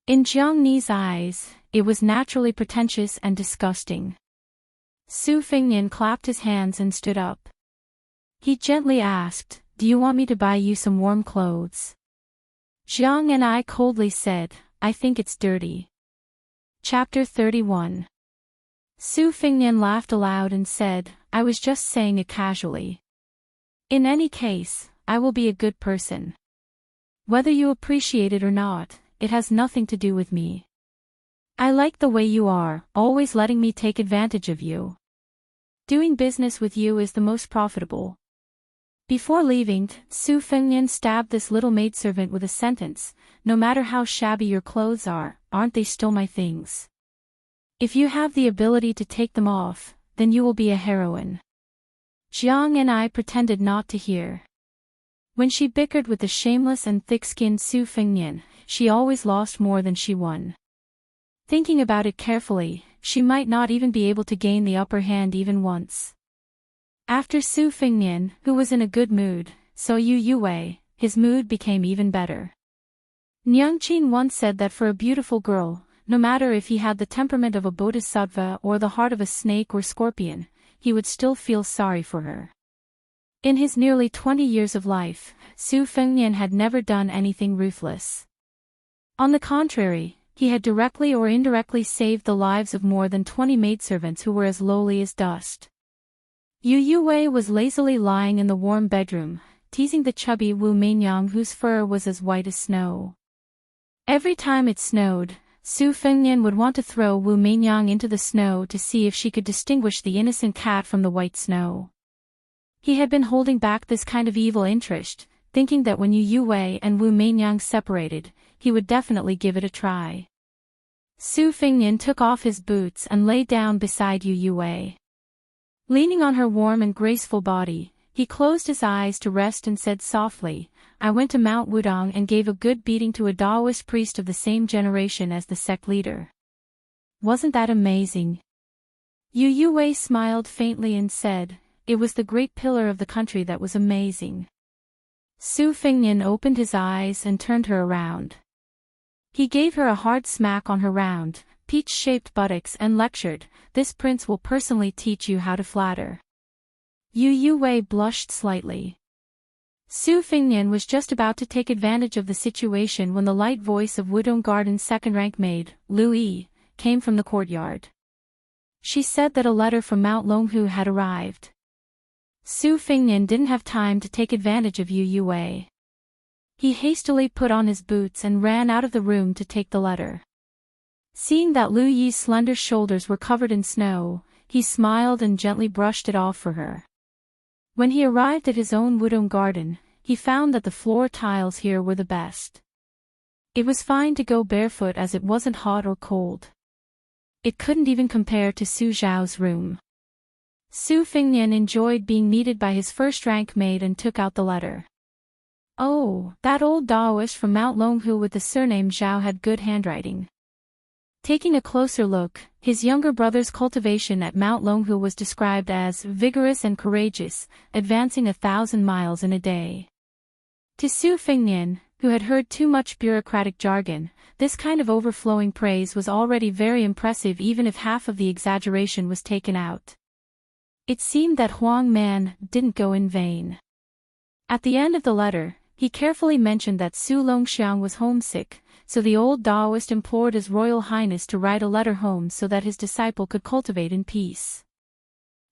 In Jiang Ni's eyes, it was naturally pretentious and disgusting. Su Fengnian clapped his hands and stood up. He gently asked, "Do you want me to buy you some warm clothes?" Jiang Ni coldly said, "I think it's dirty." Chapter 31. Su Fengnian laughed aloud and said, "I was just saying it casually. In any case, I will be a good person. Whether you appreciate it or not, it has nothing to do with me. I like the way you are, always letting me take advantage of you. Doing business with you is the most profitable." Before leaving, Su Fengnian stabbed this little maidservant with a sentence, "No matter how shabby your clothes are, aren't they still my things?" If you have the ability to take them off, then you will be a heroine. Jiang and I pretended not to hear. When she bickered with the shameless and thick-skinned Su Fengnian, she always lost more than she won. Thinking about it carefully, she might not even be able to gain the upper hand even once. After Su Fengnian, who was in a good mood, saw Yu Yue, his mood became even better. Nyang Qin once said that for a beautiful girl, no matter if he had the temperament of a bodhisattva or the heart of a snake or scorpion, he would still feel sorry for her. In his nearly 20 years of life, Su Fengnian had never done anything ruthless. On the contrary, he had directly or indirectly saved the lives of more than 20 maidservants who were as lowly as dust. Yu Yue was lazily lying in the warm bedroom, teasing the chubby Wu Meinyang whose fur was as white as snow. Every time it snowed, Su Fengnian would want to throw Wu Meinyang into the snow to see if she could distinguish the innocent cat from the white snow. He had been holding back this kind of evil interest, thinking that when Yu Yue and Wu Meinyang separated, he would definitely give it a try. Su Fengnian took off his boots and lay down beside Yu Yue. Leaning on her warm and graceful body, he closed his eyes to rest and said softly, "I went to Mount Wudong and gave a good beating to a Taoist priest of the same generation as the sect leader. Wasn't that amazing?" Yu Yue smiled faintly and said, "It was the great pillar of the country that was amazing." Su Fengnian opened his eyes and turned her around. He gave her a hard smack on her round, peach-shaped buttocks and lectured, "This prince will personally teach you how to flatter." Yu Yue blushed slightly. Su Fengnian was just about to take advantage of the situation when the light voice of Wudong Garden's second-rank maid, Lu Yi, came from the courtyard. She said that a letter from Mount Longhu had arrived. Su Fengnian didn't have time to take advantage of Yu Yue. He hastily put on his boots and ran out of the room to take the letter. Seeing that Lu Yi's slender shoulders were covered in snow, he smiled and gently brushed it off for her. When he arrived at his own Wudong Garden, he found that the floor tiles here were the best. It was fine to go barefoot as it wasn't hot or cold. It couldn't even compare to Su Zhao's room. Su Fengnian enjoyed being needed by his first-rank maid and took out the letter. Oh, that old Taoist from Mount Longhu with the surname Zhao had good handwriting. Taking a closer look, his younger brother's cultivation at Mount Longhu was described as vigorous and courageous, advancing 1,000 miles in a day. To Su Fengnian, who had heard too much bureaucratic jargon, this kind of overflowing praise was already very impressive even if half of the exaggeration was taken out. It seemed that Huang Man didn't go in vain. At the end of the letter, he carefully mentioned that Su Longxiang was homesick, so the old Taoist implored His Royal Highness to write a letter home so that his disciple could cultivate in peace.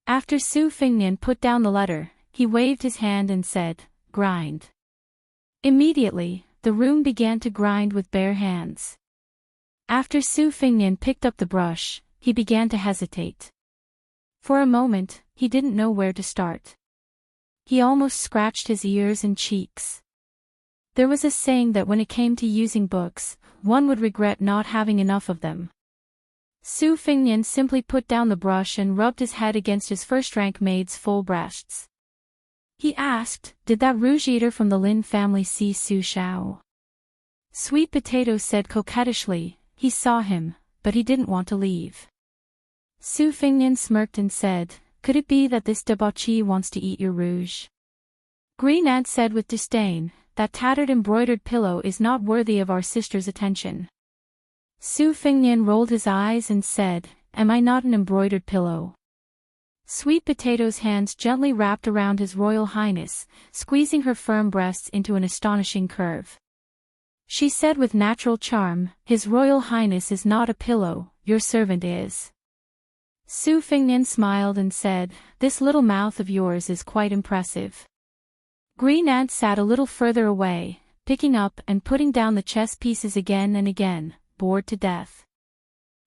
After Su Fengnian put down the letter, he waved his hand and said, "Grind." Immediately, the room began to grind with bare hands. After Su Fengnian picked up the brush, he began to hesitate. For a moment, he didn't know where to start. He almost scratched his ears and cheeks. There was a saying that when it came to using books, one would regret not having enough of them. Su Fengnian simply put down the brush and rubbed his head against his first-rank maid's full breasts. He asked, "Did that rouge eater from the Lin family see Su Xiao?" Sweet Potato said coquettishly, "He saw him, but he didn't want to leave." Su Fengnian smirked and said, "Could it be that this debauchee wants to eat your rouge?" Green Ant said with disdain, "That tattered embroidered pillow is not worthy of our sister's attention." Su Fengnian rolled his eyes and said, "Am I not an embroidered pillow?" Sweet Potato's hands gently wrapped around His Royal Highness, squeezing her firm breasts into an astonishing curve. She said with natural charm, "His Royal Highness is not a pillow, your servant is." Su Fengnian smiled and said, "This little mouth of yours is quite impressive." Green Ant sat a little further away, picking up and putting down the chess pieces again and again, bored to death.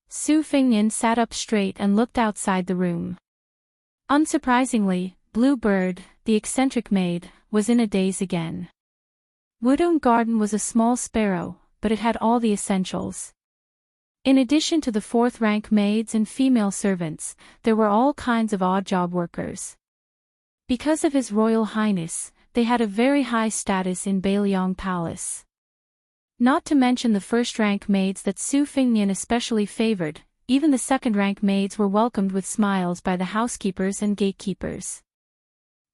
Su Fengnian sat up straight and looked outside the room. Unsurprisingly, Blue Bird, the eccentric maid, was in a daze again. Wudong Garden was a small sparrow, but it had all the essentials. In addition to the fourth-rank maids and female servants, there were all kinds of odd job workers. Because of His Royal Highness, they had a very high status in Bailiang Palace. Not to mention the first-rank maids that Su Fingnian especially favored, even the second-rank maids were welcomed with smiles by the housekeepers and gatekeepers.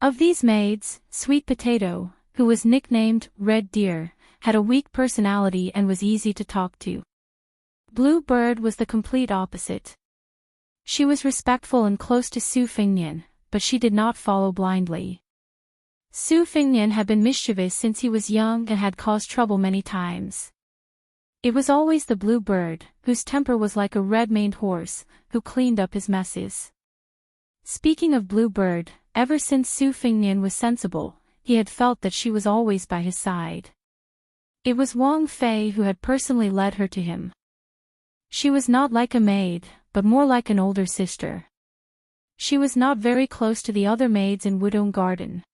Of these maids, Sweet Potato, who was nicknamed Red Deer, had a weak personality and was easy to talk to. Blue Bird was the complete opposite. She was respectful and close to Su Fingnian, but she did not follow blindly. Su Fingnian had been mischievous since he was young and had caused trouble many times. It was always the Blue Bird, whose temper was like a red-maned horse, who cleaned up his messes. Speaking of Blue Bird, ever since Su Fingnian was sensible, he had felt that she was always by his side. It was Wang Fei who had personally led her to him. She was not like a maid, but more like an older sister. She was not very close to the other maids in Wudong Garden.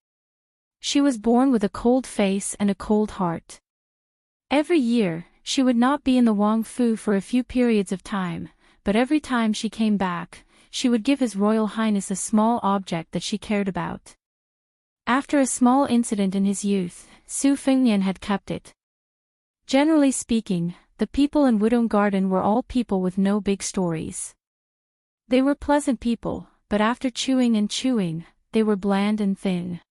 She was born with a cold face and a cold heart. Every year, she would not be in the Wang Fu for a few periods of time, but every time she came back, she would give His Royal Highness a small object that she cared about. After a small incident in his youth, Su Fingnian had kept it. Generally speaking, the people in Wudong Garden were all people with no big stories. They were pleasant people, but after chewing and chewing, they were bland and thin.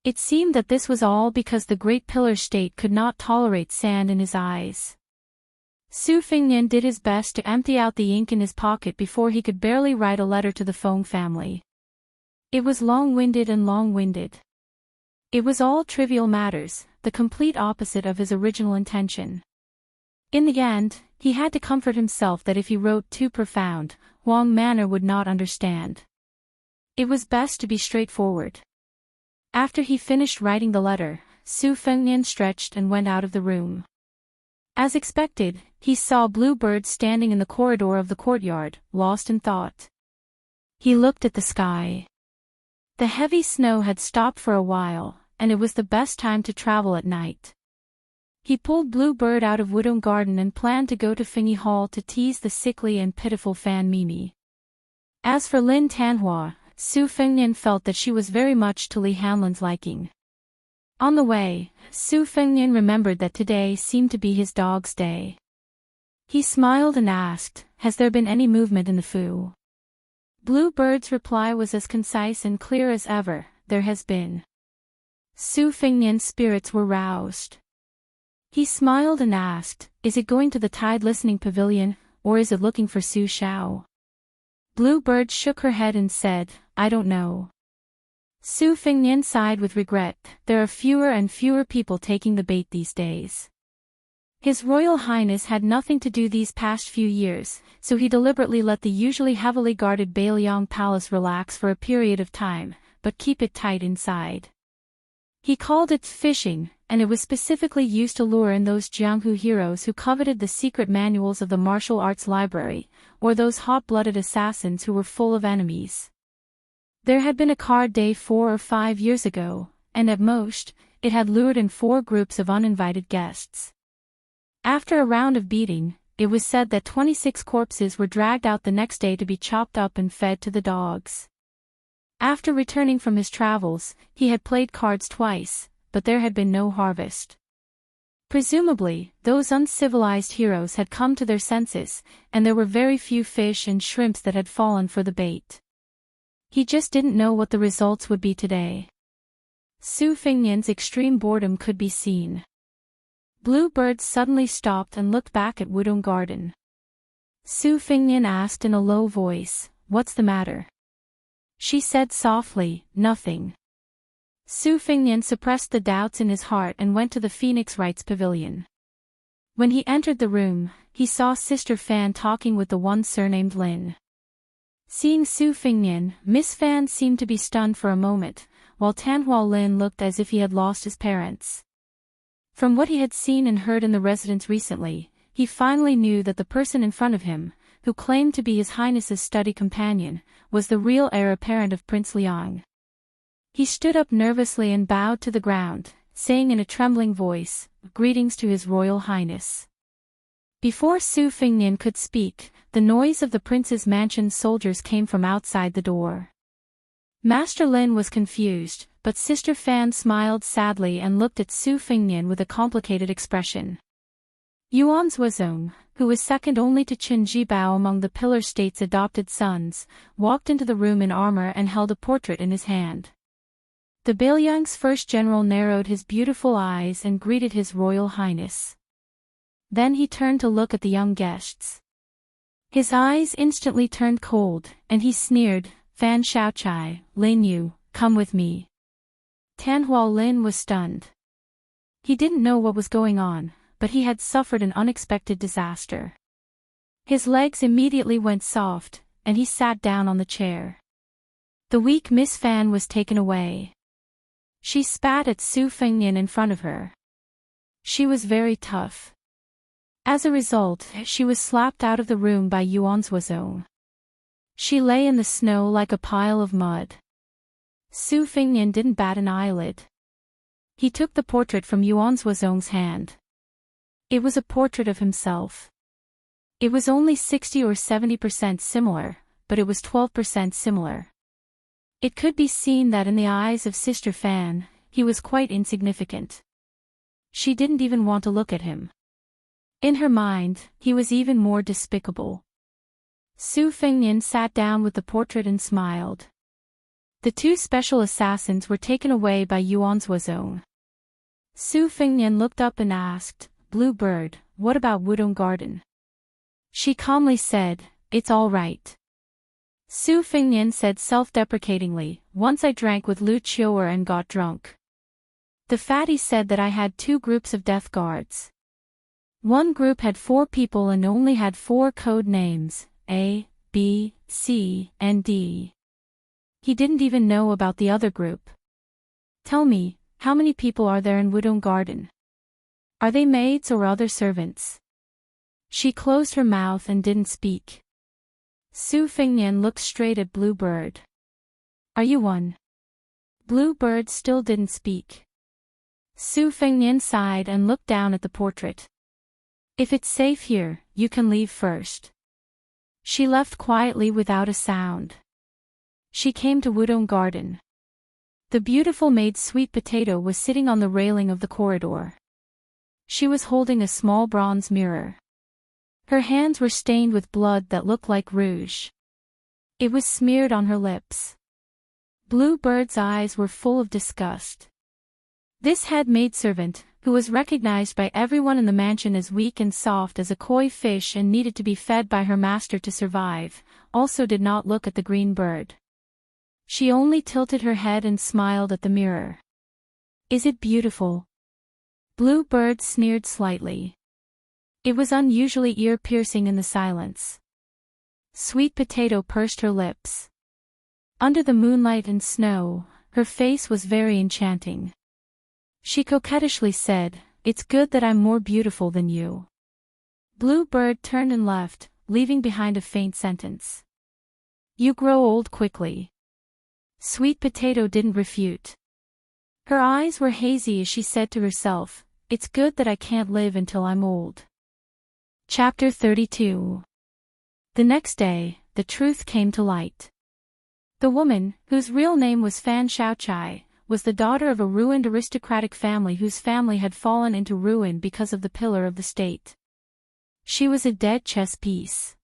It seemed that this was all because the great pillar state could not tolerate sand in his eyes. Su Fingnian did his best to empty out the ink in his pocket before he could barely write a letter to the Feng family. It was long-winded and long-winded. It was all trivial matters, the complete opposite of his original intention. In the end, he had to comfort himself that if he wrote too profound, Wang Manor would not understand. It was best to be straightforward. After he finished writing the letter, Su Fengnian stretched and went out of the room. As expected, he saw Blue Bird standing in the corridor of the courtyard, lost in thought. He looked at the sky. The heavy snow had stopped for a while, and it was the best time to travel at night. He pulled Blue Bird out of Wudong Garden and planned to go to Fingy Hall to tease the sickly and pitiful Fan Mimi. As for Lin Tanhua, Su Fengnian felt that she was very much to Li Hanlin's liking. On the way, Su Fengnian remembered that today seemed to be his dog's day. He smiled and asked, "Has there been any movement in the Fu?" Blue Bird's reply was as concise and clear as ever, "There has been." Su Fengnian's spirits were roused. He smiled and asked, "Is it going to the Tide Listening Pavilion, or is it looking for Su Shao?" Blue Bird shook her head and said, "I don't know." Su Fengnian sighed with regret. There are fewer and fewer people taking the bait these days. His Royal Highness had nothing to do these past few years, so he deliberately let the usually heavily guarded Bailiang Palace relax for a period of time, but keep it tight inside. He called it fishing, and it was specifically used to lure in those Jianghu heroes who coveted the secret manuals of the martial arts library, or those hot-blooded assassins who were full of enemies. There had been a card day 4 or 5 years ago, and at most, it had lured in 4 groups of uninvited guests. After a round of beating, it was said that 26 corpses were dragged out the next day to be chopped up and fed to the dogs. After returning from his travels, he had played cards twice, but there had been no harvest. Presumably, those uncivilized heroes had come to their senses, and there were very few fish and shrimps that had fallen for the bait. He just didn't know what the results would be today. Su Fengnian's extreme boredom could be seen. Blue Bird suddenly stopped and looked back at Wudong Garden. Su Fengnian asked in a low voice, "What's the matter?" She said softly, "Nothing." Su Fengnian suppressed the doubts in his heart and went to the Phoenix Rites Pavilion. When he entered the room, he saw Sister Fan talking with the one surnamed Lin. Seeing Su Fengnian, Miss Fan seemed to be stunned for a moment, while Tanhua Lin looked as if he had lost his parents. From what he had seen and heard in the residence recently, he finally knew that the person in front of him, who claimed to be His Highness's study companion, was the real heir apparent of Prince Liang. He stood up nervously and bowed to the ground, saying in a trembling voice, "Greetings to His Royal Highness." Before Su Fingnian could speak, the noise of the prince's mansion's soldiers came from outside the door. Master Lin was confused, but Sister Fan smiled sadly and looked at Su Fingnian with a complicated expression. Yuan Zuozong, who was second only to Qin Jibao among the Pillar State's adopted sons, walked into the room in armor and held a portrait in his hand. The Beilyang's first general narrowed his beautiful eyes and greeted His Royal Highness. Then he turned to look at the young guests. His eyes instantly turned cold, and he sneered, "Fan Shaochai, Lin Yu, come with me." Tanhua Lin was stunned. He didn't know what was going on, but he had suffered an unexpected disaster. His legs immediately went soft, and he sat down on the chair. The weak Miss Fan was taken away. She spat at Su Fingnian in front of her. She was very tough. As a result, she was slapped out of the room by Yuan Zuozong. She lay in the snow like a pile of mud. Su Fingnian didn't bat an eyelid. He took the portrait from Yuan Zuozong's hand. It was a portrait of himself. It was only 60 or 70% similar, but it was 12% similar. It could be seen that in the eyes of Sister Fan, he was quite insignificant. She didn't even want to look at him. In her mind, he was even more despicable. Su Fingnian sat down with the portrait and smiled. The two special assassins were taken away by Yuan Zuozong. Su Fingnian looked up and asked, "Blue Bird, what about Wudong Garden?" She calmly said, "It's all right." Su Fingnian said self-deprecatingly, "Once I drank with Lu Qiuer and got drunk. The fatty said that I had two groups of death guards. One group had 4 people and only had 4 code names, A, B, C, and D. He didn't even know about the other group. Tell me, how many people are there in Wudong Garden? Are they maids or other servants?" She closed her mouth and didn't speak. Su Fingnian looked straight at Blue Bird. "Are you one?" Blue Bird still didn't speak. Su Fingnian sighed and looked down at the portrait. "If it's safe here, you can leave first." She left quietly without a sound. She came to Wudong Garden. The beautiful maid Sweet Potato was sitting on the railing of the corridor. She was holding a small bronze mirror. Her hands were stained with blood that looked like rouge. It was smeared on her lips. Blue Bird's eyes were full of disgust. This head maidservant, who was recognized by everyone in the mansion as weak and soft as a koi fish and needed to be fed by her master to survive, also did not look at the green bird. She only tilted her head and smiled at the mirror. "Is it beautiful?" Blue Bird sneered slightly. It was unusually ear-piercing in the silence. Sweet Potato pursed her lips. Under the moonlight and snow, her face was very enchanting. She coquettishly said, "It's good that I'm more beautiful than you." Blue Bird turned and left, leaving behind a faint sentence. "You grow old quickly." Sweet Potato didn't refute. Her eyes were hazy as she said to herself, "It's good that I can't live until I'm old." Chapter 32. The next day, the truth came to light. The woman, whose real name was Fan Shaochai, was the daughter of a ruined aristocratic family whose family had fallen into ruin because of the pillar of the state. She was a dead chess piece.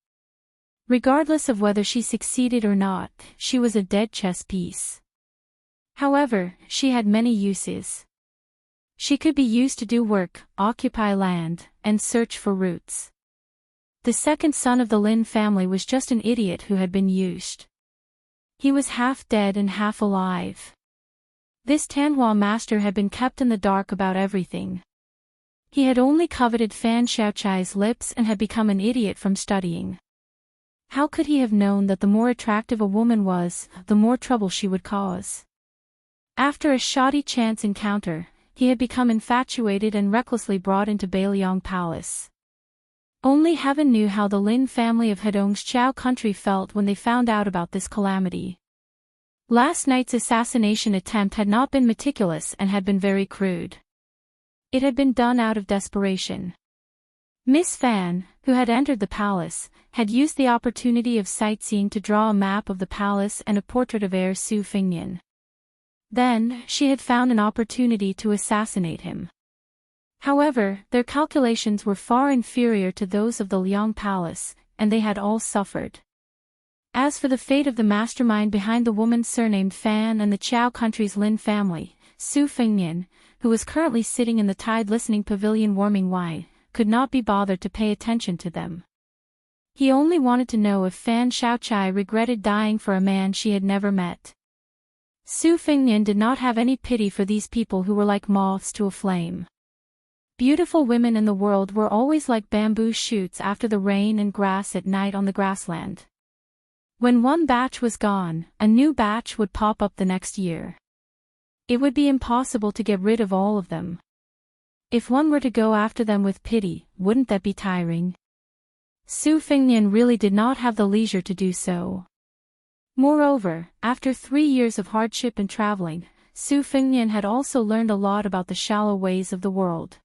Regardless of whether she succeeded or not, she was a dead chess piece. However, she had many uses. She could be used to do work, occupy land, and search for roots. The second son of the Lin family was just an idiot who had been used. He was half dead and half alive. This Tanhua master had been kept in the dark about everything. He had only coveted Fan Shaochai's lips and had become an idiot from studying. How could he have known that the more attractive a woman was, the more trouble she would cause? After a shoddy chance encounter, he had become infatuated and recklessly brought into Beilyong Palace. Only heaven knew how the Lin family of Hedong's Chao country felt when they found out about this calamity. Last night's assassination attempt had not been meticulous and had been very crude. It had been done out of desperation. Miss Fan, who had entered the palace, had used the opportunity of sightseeing to draw a map of the palace and a portrait of heir Su Fengnian. Then, she had found an opportunity to assassinate him. However, their calculations were far inferior to those of the Liang Palace, and they had all suffered. As for the fate of the mastermind behind the woman surnamed Fan and the Qiao country's Lin family, Su Fengnian, who was currently sitting in the Tide listening pavilion warming wine, could not be bothered to pay attention to them. He only wanted to know if Fan Shaochai regretted dying for a man she had never met. Su Fengnian did not have any pity for these people who were like moths to a flame. Beautiful women in the world were always like bamboo shoots after the rain and grass at night on the grassland. When one batch was gone, a new batch would pop up the next year. It would be impossible to get rid of all of them. If one were to go after them with pity, wouldn't that be tiring? Su Fengnian really did not have the leisure to do so. Moreover, after 3 years of hardship and traveling, Su Fengnian had also learned a lot about the shallow ways of the world.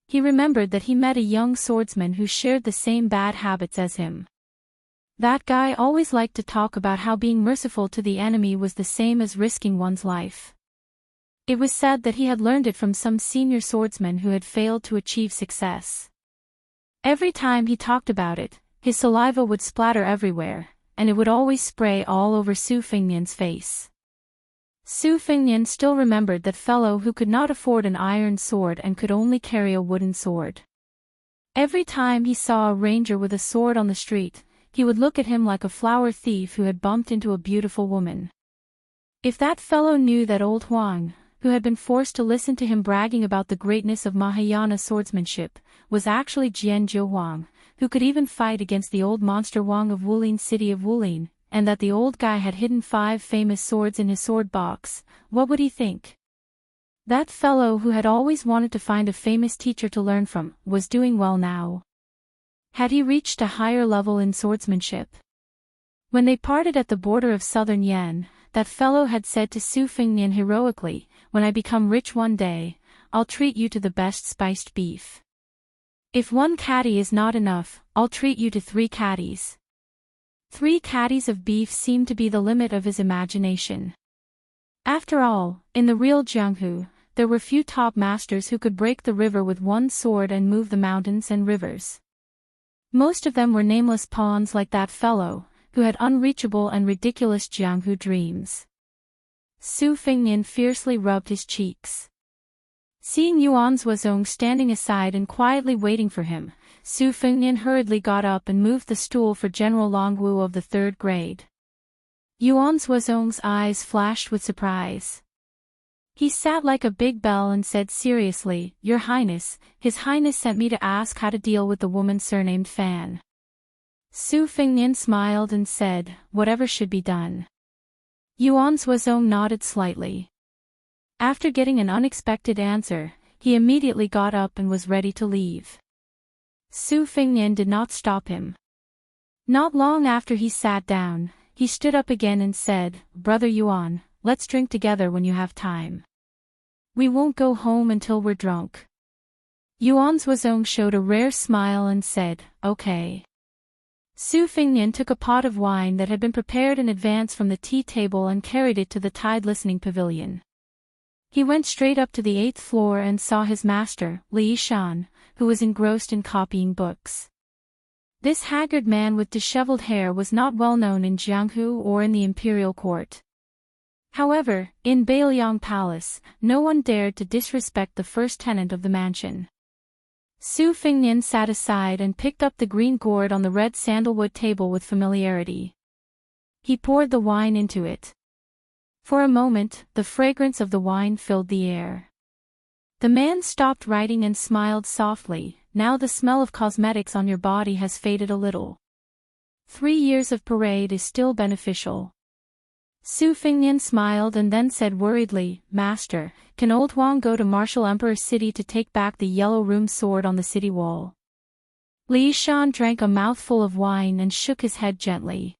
He remembered that he met a young swordsman who shared the same bad habits as him. That guy always liked to talk about how being merciful to the enemy was the same as risking one's life. It was said that he had learned it from some senior swordsman who had failed to achieve success. Every time he talked about it, his saliva would splatter everywhere, and it would always spray all over Su Fengnian's face. Su Fengnian still remembered that fellow who could not afford an iron sword and could only carry a wooden sword. Every time he saw a ranger with a sword on the street, he would look at him like a flower thief who had bumped into a beautiful woman. If that fellow knew that old Huang, who had been forced to listen to him bragging about the greatness of Mahayana swordsmanship, was actually Jian Jiu Huang, who could even fight against the old monster Huang of Wulin city of Wulin, and that the old guy had hidden 5 famous swords in his sword box, what would he think? That fellow who had always wanted to find a famous teacher to learn from, was doing well now. Had he reached a higher level in swordsmanship? When they parted at the border of southern Yan, that fellow had said to Su Fengnian heroically, "When I become rich one day, I'll treat you to the best spiced beef. If 1 caddy is not enough, I'll treat you to 3 caddies." 3 caddies of beef seemed to be the limit of his imagination. After all, in the real Jianghu, there were few top masters who could break the river with 1 sword and move the mountains and rivers. Most of them were nameless pawns like that fellow, who had unreachable and ridiculous Jianghu dreams. Su Fengnian fiercely rubbed his cheeks. Seeing Yuan Zuozong standing aside and quietly waiting for him, Su Fengnian hurriedly got up and moved the stool for General Longwu of the 3rd grade. Yuan Zuozong's eyes flashed with surprise. He sat like a big bell and said seriously, "Your Highness, His Highness sent me to ask how to deal with the woman surnamed Fan." Su Fengnian smiled and said, "Whatever should be done." Yuan Zuozong nodded slightly. After getting an unexpected answer, he immediately got up and was ready to leave. Su Fengnian did not stop him. Not long after he sat down, he stood up again and said, "Brother Yuan, let's drink together when you have time. We won't go home until we're drunk." Yuan Zuozong showed a rare smile and said, "Okay." Su Fengnian took a pot of wine that had been prepared in advance from the tea table and carried it to the Tide listening pavilion. He went straight up to the 8th floor and saw his master, Li Yishan, who was engrossed in copying books. This haggard man with disheveled hair was not well known in Jianghu or in the imperial court. However, in Beiliang Palace, no one dared to disrespect the first tenant of the mansion. Su Fengnian sat aside and picked up the green gourd on the red sandalwood table with familiarity. He poured the wine into it. For a moment, the fragrance of the wine filled the air. The man stopped writing and smiled softly. "Now the smell of cosmetics on your body has faded a little. 3 years of parade is still beneficial." Su Fengnian smiled and then said worriedly, "Master, can old Huang go to Martial Emperor City to take back the yellow room sword on the city wall?" Li Yishan drank a mouthful of wine and shook his head gently.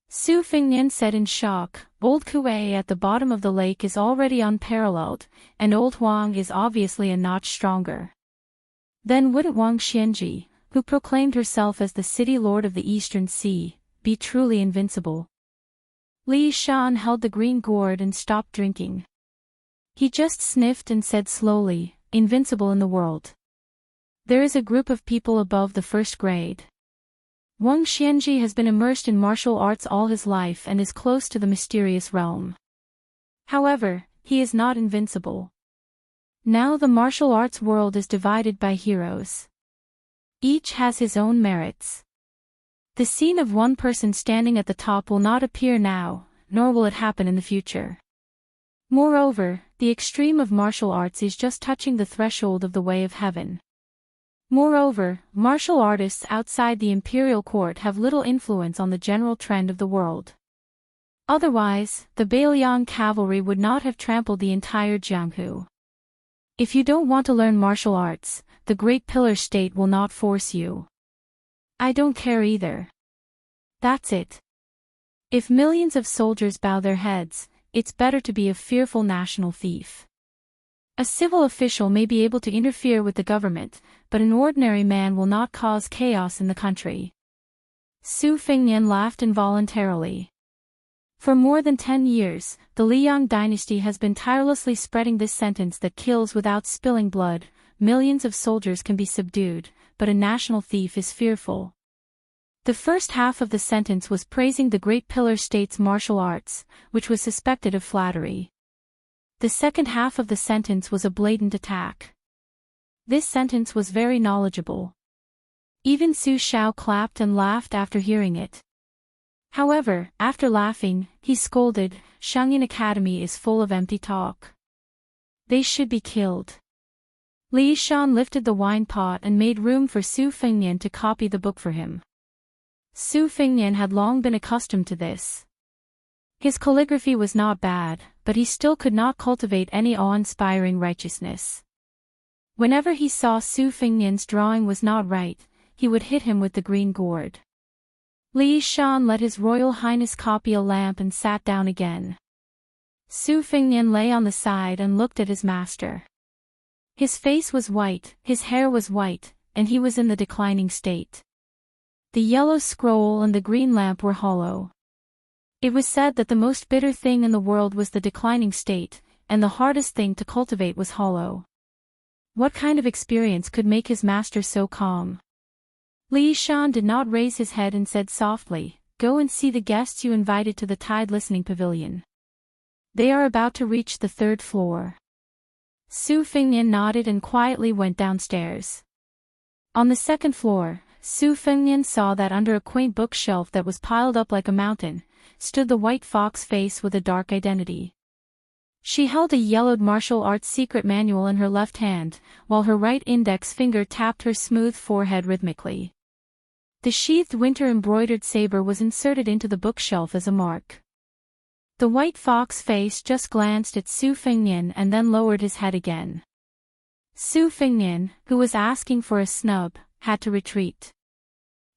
Su Fengnian said in shock, "Old Kuei at the bottom of the lake is already unparalleled, and old Huang is obviously a notch stronger." Then wouldn't Wang Xianji, who proclaimed herself as the city lord of the Eastern Sea, be truly invincible? Li Shan held the green gourd and stopped drinking. He just sniffed and said slowly, invincible in the world. There is a group of people above the first grade. Wang Xianji has been immersed in martial arts all his life and is close to the mysterious realm. However, he is not invincible. Now the martial arts world is divided by heroes. Each has his own merits. The scene of one person standing at the top will not appear now, nor will it happen in the future. Moreover, the extreme of martial arts is just touching the threshold of the way of heaven. Moreover, martial artists outside the imperial court have little influence on the general trend of the world. Otherwise, the Bailiang cavalry would not have trampled the entire Jianghu. If you don't want to learn martial arts, the Great Pillar State will not force you. I don't care either. That's it. If millions of soldiers bow their heads, it's better to be a fearful national thief. A civil official may be able to interfere with the government, but an ordinary man will not cause chaos in the country. Su Fengnian laughed involuntarily. For more than 10 years, the Liang dynasty has been tirelessly spreading this sentence that kills without spilling blood. Millions of soldiers can be subdued, but a national thief is fearful. The first half of the sentence was praising the Great Pillar State's martial arts, which was suspected of flattery. The second half of the sentence was a blatant attack. This sentence was very knowledgeable. Even Su Shao clapped and laughed after hearing it. However, after laughing, he scolded, Shangyin Academy is full of empty talk. They should be killed. Li Shan lifted the wine pot and made room for Su Fengnian to copy the book for him. Su Fengnian had long been accustomed to this. His calligraphy was not bad, but he still could not cultivate any awe-inspiring righteousness. Whenever he saw Su Fengnian's drawing was not right, he would hit him with the green gourd. Li Shan let His Royal Highness copy a lamp and sat down again. Su Fengnian lay on the side and looked at his master. His face was white, his hair was white, and he was in the declining state. The yellow scroll and the green lamp were hollow. It was said that the most bitter thing in the world was the declining state, and the hardest thing to cultivate was hollow. What kind of experience could make his master so calm? Li Shan did not raise his head and said softly, "Go and see the guests you invited to the Tide Listening Pavilion. They are about to reach the 3rd floor." Su Fengnian nodded and quietly went downstairs. On the 2nd floor, Su Fengnian saw that under a quaint bookshelf that was piled up like a mountain, stood the white fox face with a dark identity. She held a yellowed martial arts secret manual in her left hand, while her right index finger tapped her smooth forehead rhythmically. The sheathed winter-embroidered saber was inserted into the bookshelf as a mark. The white fox face just glanced at Su Fengnian and then lowered his head again. Su Fengnian, who was asking for a snub, had to retreat.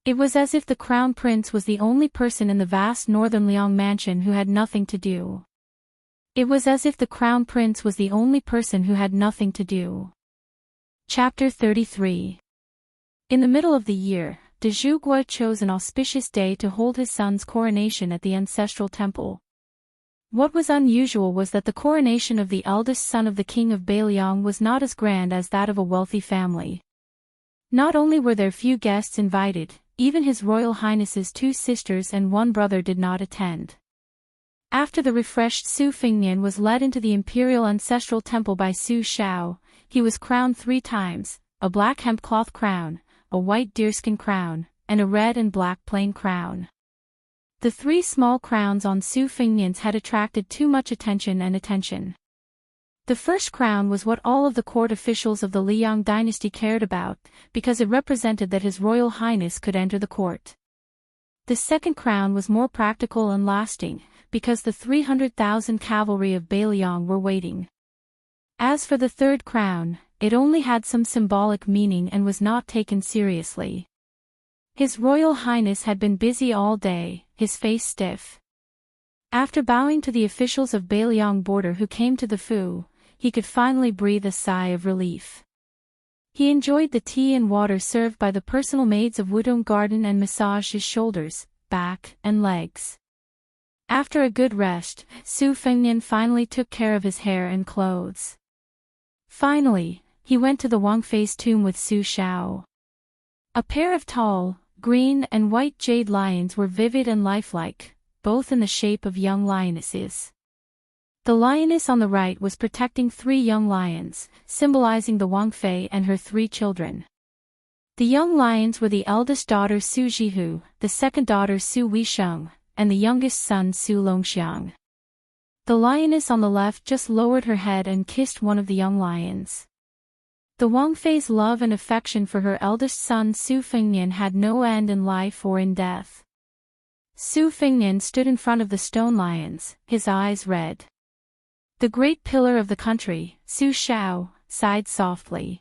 It was as if the crown prince was the only person in the vast northern Liang mansion who had nothing to do. It was as if the crown prince was the only person who had nothing to do. Chapter 33. In the middle of the year, de Zhuguo chose an auspicious day to hold his son's coronation at the ancestral temple. What was unusual was that the coronation of the eldest son of the king of Bailiang was not as grand as that of a wealthy family. Not only were there few guests invited, even His Royal Highness's 2 sisters and 1 brother did not attend. After the refreshed Su Fengnian was led into the imperial ancestral temple by Su Shao, he was crowned 3 times, a black hemp cloth crown, a white deerskin crown, and a red and black plain crown. The 3 small crowns on Su Fengnian's head attracted too much attention. The first crown was what all of the court officials of the Liang dynasty cared about, because it represented that His Royal Highness could enter the court. The second crown was more practical and lasting, because the 300,000 cavalry of Bailiang were waiting. As for the third crown, it only had some symbolic meaning and was not taken seriously. His Royal Highness had been busy all day, his face stiff. After bowing to the officials of Bailiang border who came to the Fu, he could finally breathe a sigh of relief. He enjoyed the tea and water served by the personal maids of Wudong Garden and massaged his shoulders, back, and legs. After a good rest, Su Fengnian finally took care of his hair and clothes. Finally, he went to the Wang Fei's tomb with Su Xiao. A pair of tall, green and white jade lions were vivid and lifelike, both in the shape of young lionesses. The lioness on the right was protecting 3 young lions, symbolizing the Wang Fei and her 3 children. The young lions were the eldest daughter Su Jihu, the second daughter Su Weisheng, and the youngest son Su Longxiang. The lioness on the left just lowered her head and kissed one of the young lions. The Wang Fei's love and affection for her eldest son Su Fengnian had no end in life or in death. Su Fengnian stood in front of the stone lions, his eyes red. The great pillar of the country, Su Xiao, sighed softly.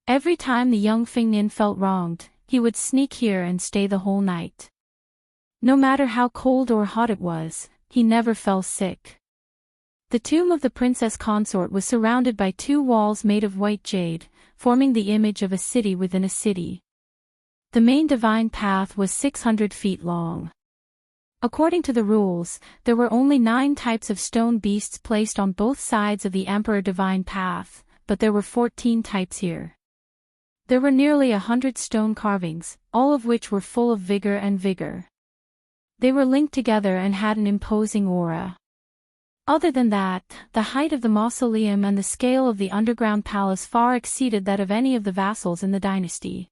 Every time the young Fengnian felt wronged, he would sneak here and stay the whole night. No matter how cold or hot it was, he never fell sick. The tomb of the princess consort was surrounded by 2 walls made of white jade, forming the image of a city within a city. The main divine path was 600 feet long. According to the rules, there were only 9 types of stone beasts placed on both sides of the Emperor Divine Path, but there were 14 types here. There were nearly 100 stone carvings, all of which were full of vigor. They were linked together and had an imposing aura. Other than that, the height of the mausoleum and the scale of the underground palace far exceeded that of any of the vassals in the dynasty.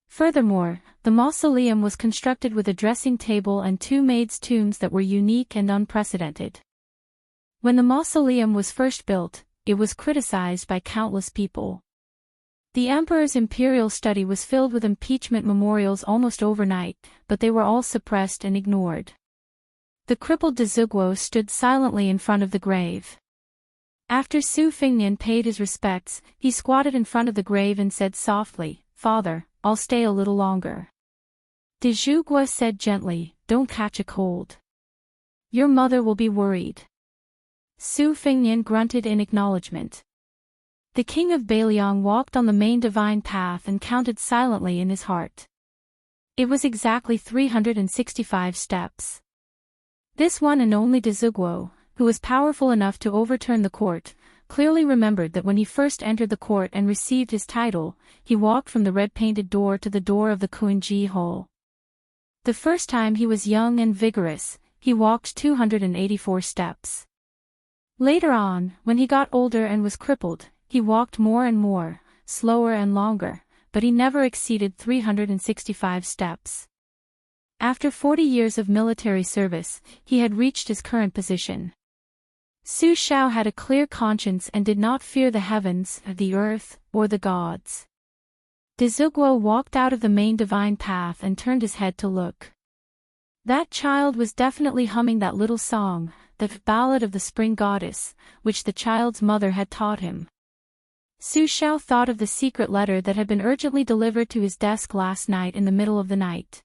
Furthermore, the mausoleum was constructed with a dressing table and 2 maids' tombs that were unique and unprecedented. When the mausoleum was first built, it was criticized by countless people. The emperor's imperial study was filled with impeachment memorials almost overnight, but they were all suppressed and ignored. The crippled Deziguo stood silently in front of the grave. After Su Fengnian paid his respects, he squatted in front of the grave and said softly, "Father, I'll stay a little longer." Deziguo said gently, "Don't catch a cold. Your mother will be worried." Su Fengnian grunted in acknowledgement. The king of Beiliang walked on the main divine path and counted silently in his heart. It was exactly 365 steps. This one and only Deziguo, who was powerful enough to overturn the court, clearly remembered that when he first entered the court and received his title, he walked from the red-painted door to the door of the Kuinji Hall. The first time he was young and vigorous, he walked 284 steps. Later on, when he got older and was crippled, he walked more and more, slower and longer, but he never exceeded 365 steps. After 40 years of military service, he had reached his current position. Su Xiao had a clear conscience and did not fear the heavens, the earth, or the gods. Deziguo walked out of the main divine path and turned his head to look. That child was definitely humming that little song, the ballad of the spring goddess, which the child's mother had taught him. Su Xiao thought of the secret letter that had been urgently delivered to his desk last night in the middle of the night.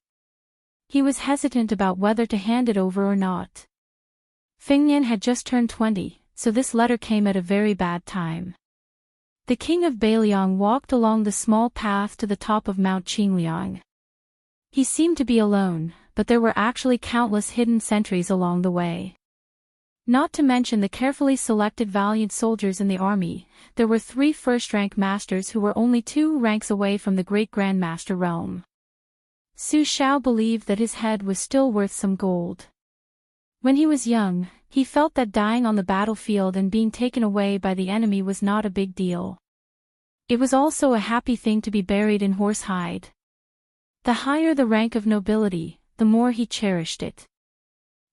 He was hesitant about whether to hand it over or not. Fengnian had just turned 20, so this letter came at a very bad time. The king of Beiliang walked along the small path to the top of Mount Qingliang. He seemed to be alone, but there were actually countless hidden sentries along the way. Not to mention the carefully selected valiant soldiers in the army, there were 3 first-rank masters who were only 2 ranks away from the great Grand Master realm. Su Xiao believed that his head was still worth some gold. When he was young, he felt that dying on the battlefield and being taken away by the enemy was not a big deal. It was also a happy thing to be buried in horsehide. The higher the rank of nobility, the more he cherished it.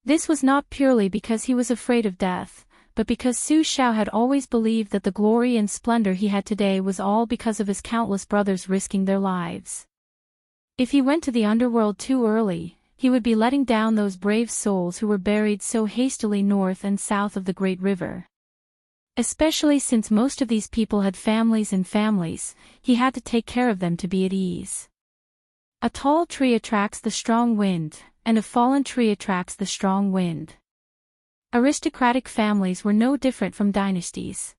This was not purely because he was afraid of death, but because Su Xiao had always believed that the glory and splendor he had today was all because of his countless brothers risking their lives. If he went to the underworld too early, he would be letting down those brave souls who were buried so hastily north and south of the great river. Especially since most of these people had families and families, he had to take care of them to be at ease. A tall tree attracts the strong wind, and a fallen tree attracts the strong wind. Aristocratic families were no different from dynasties.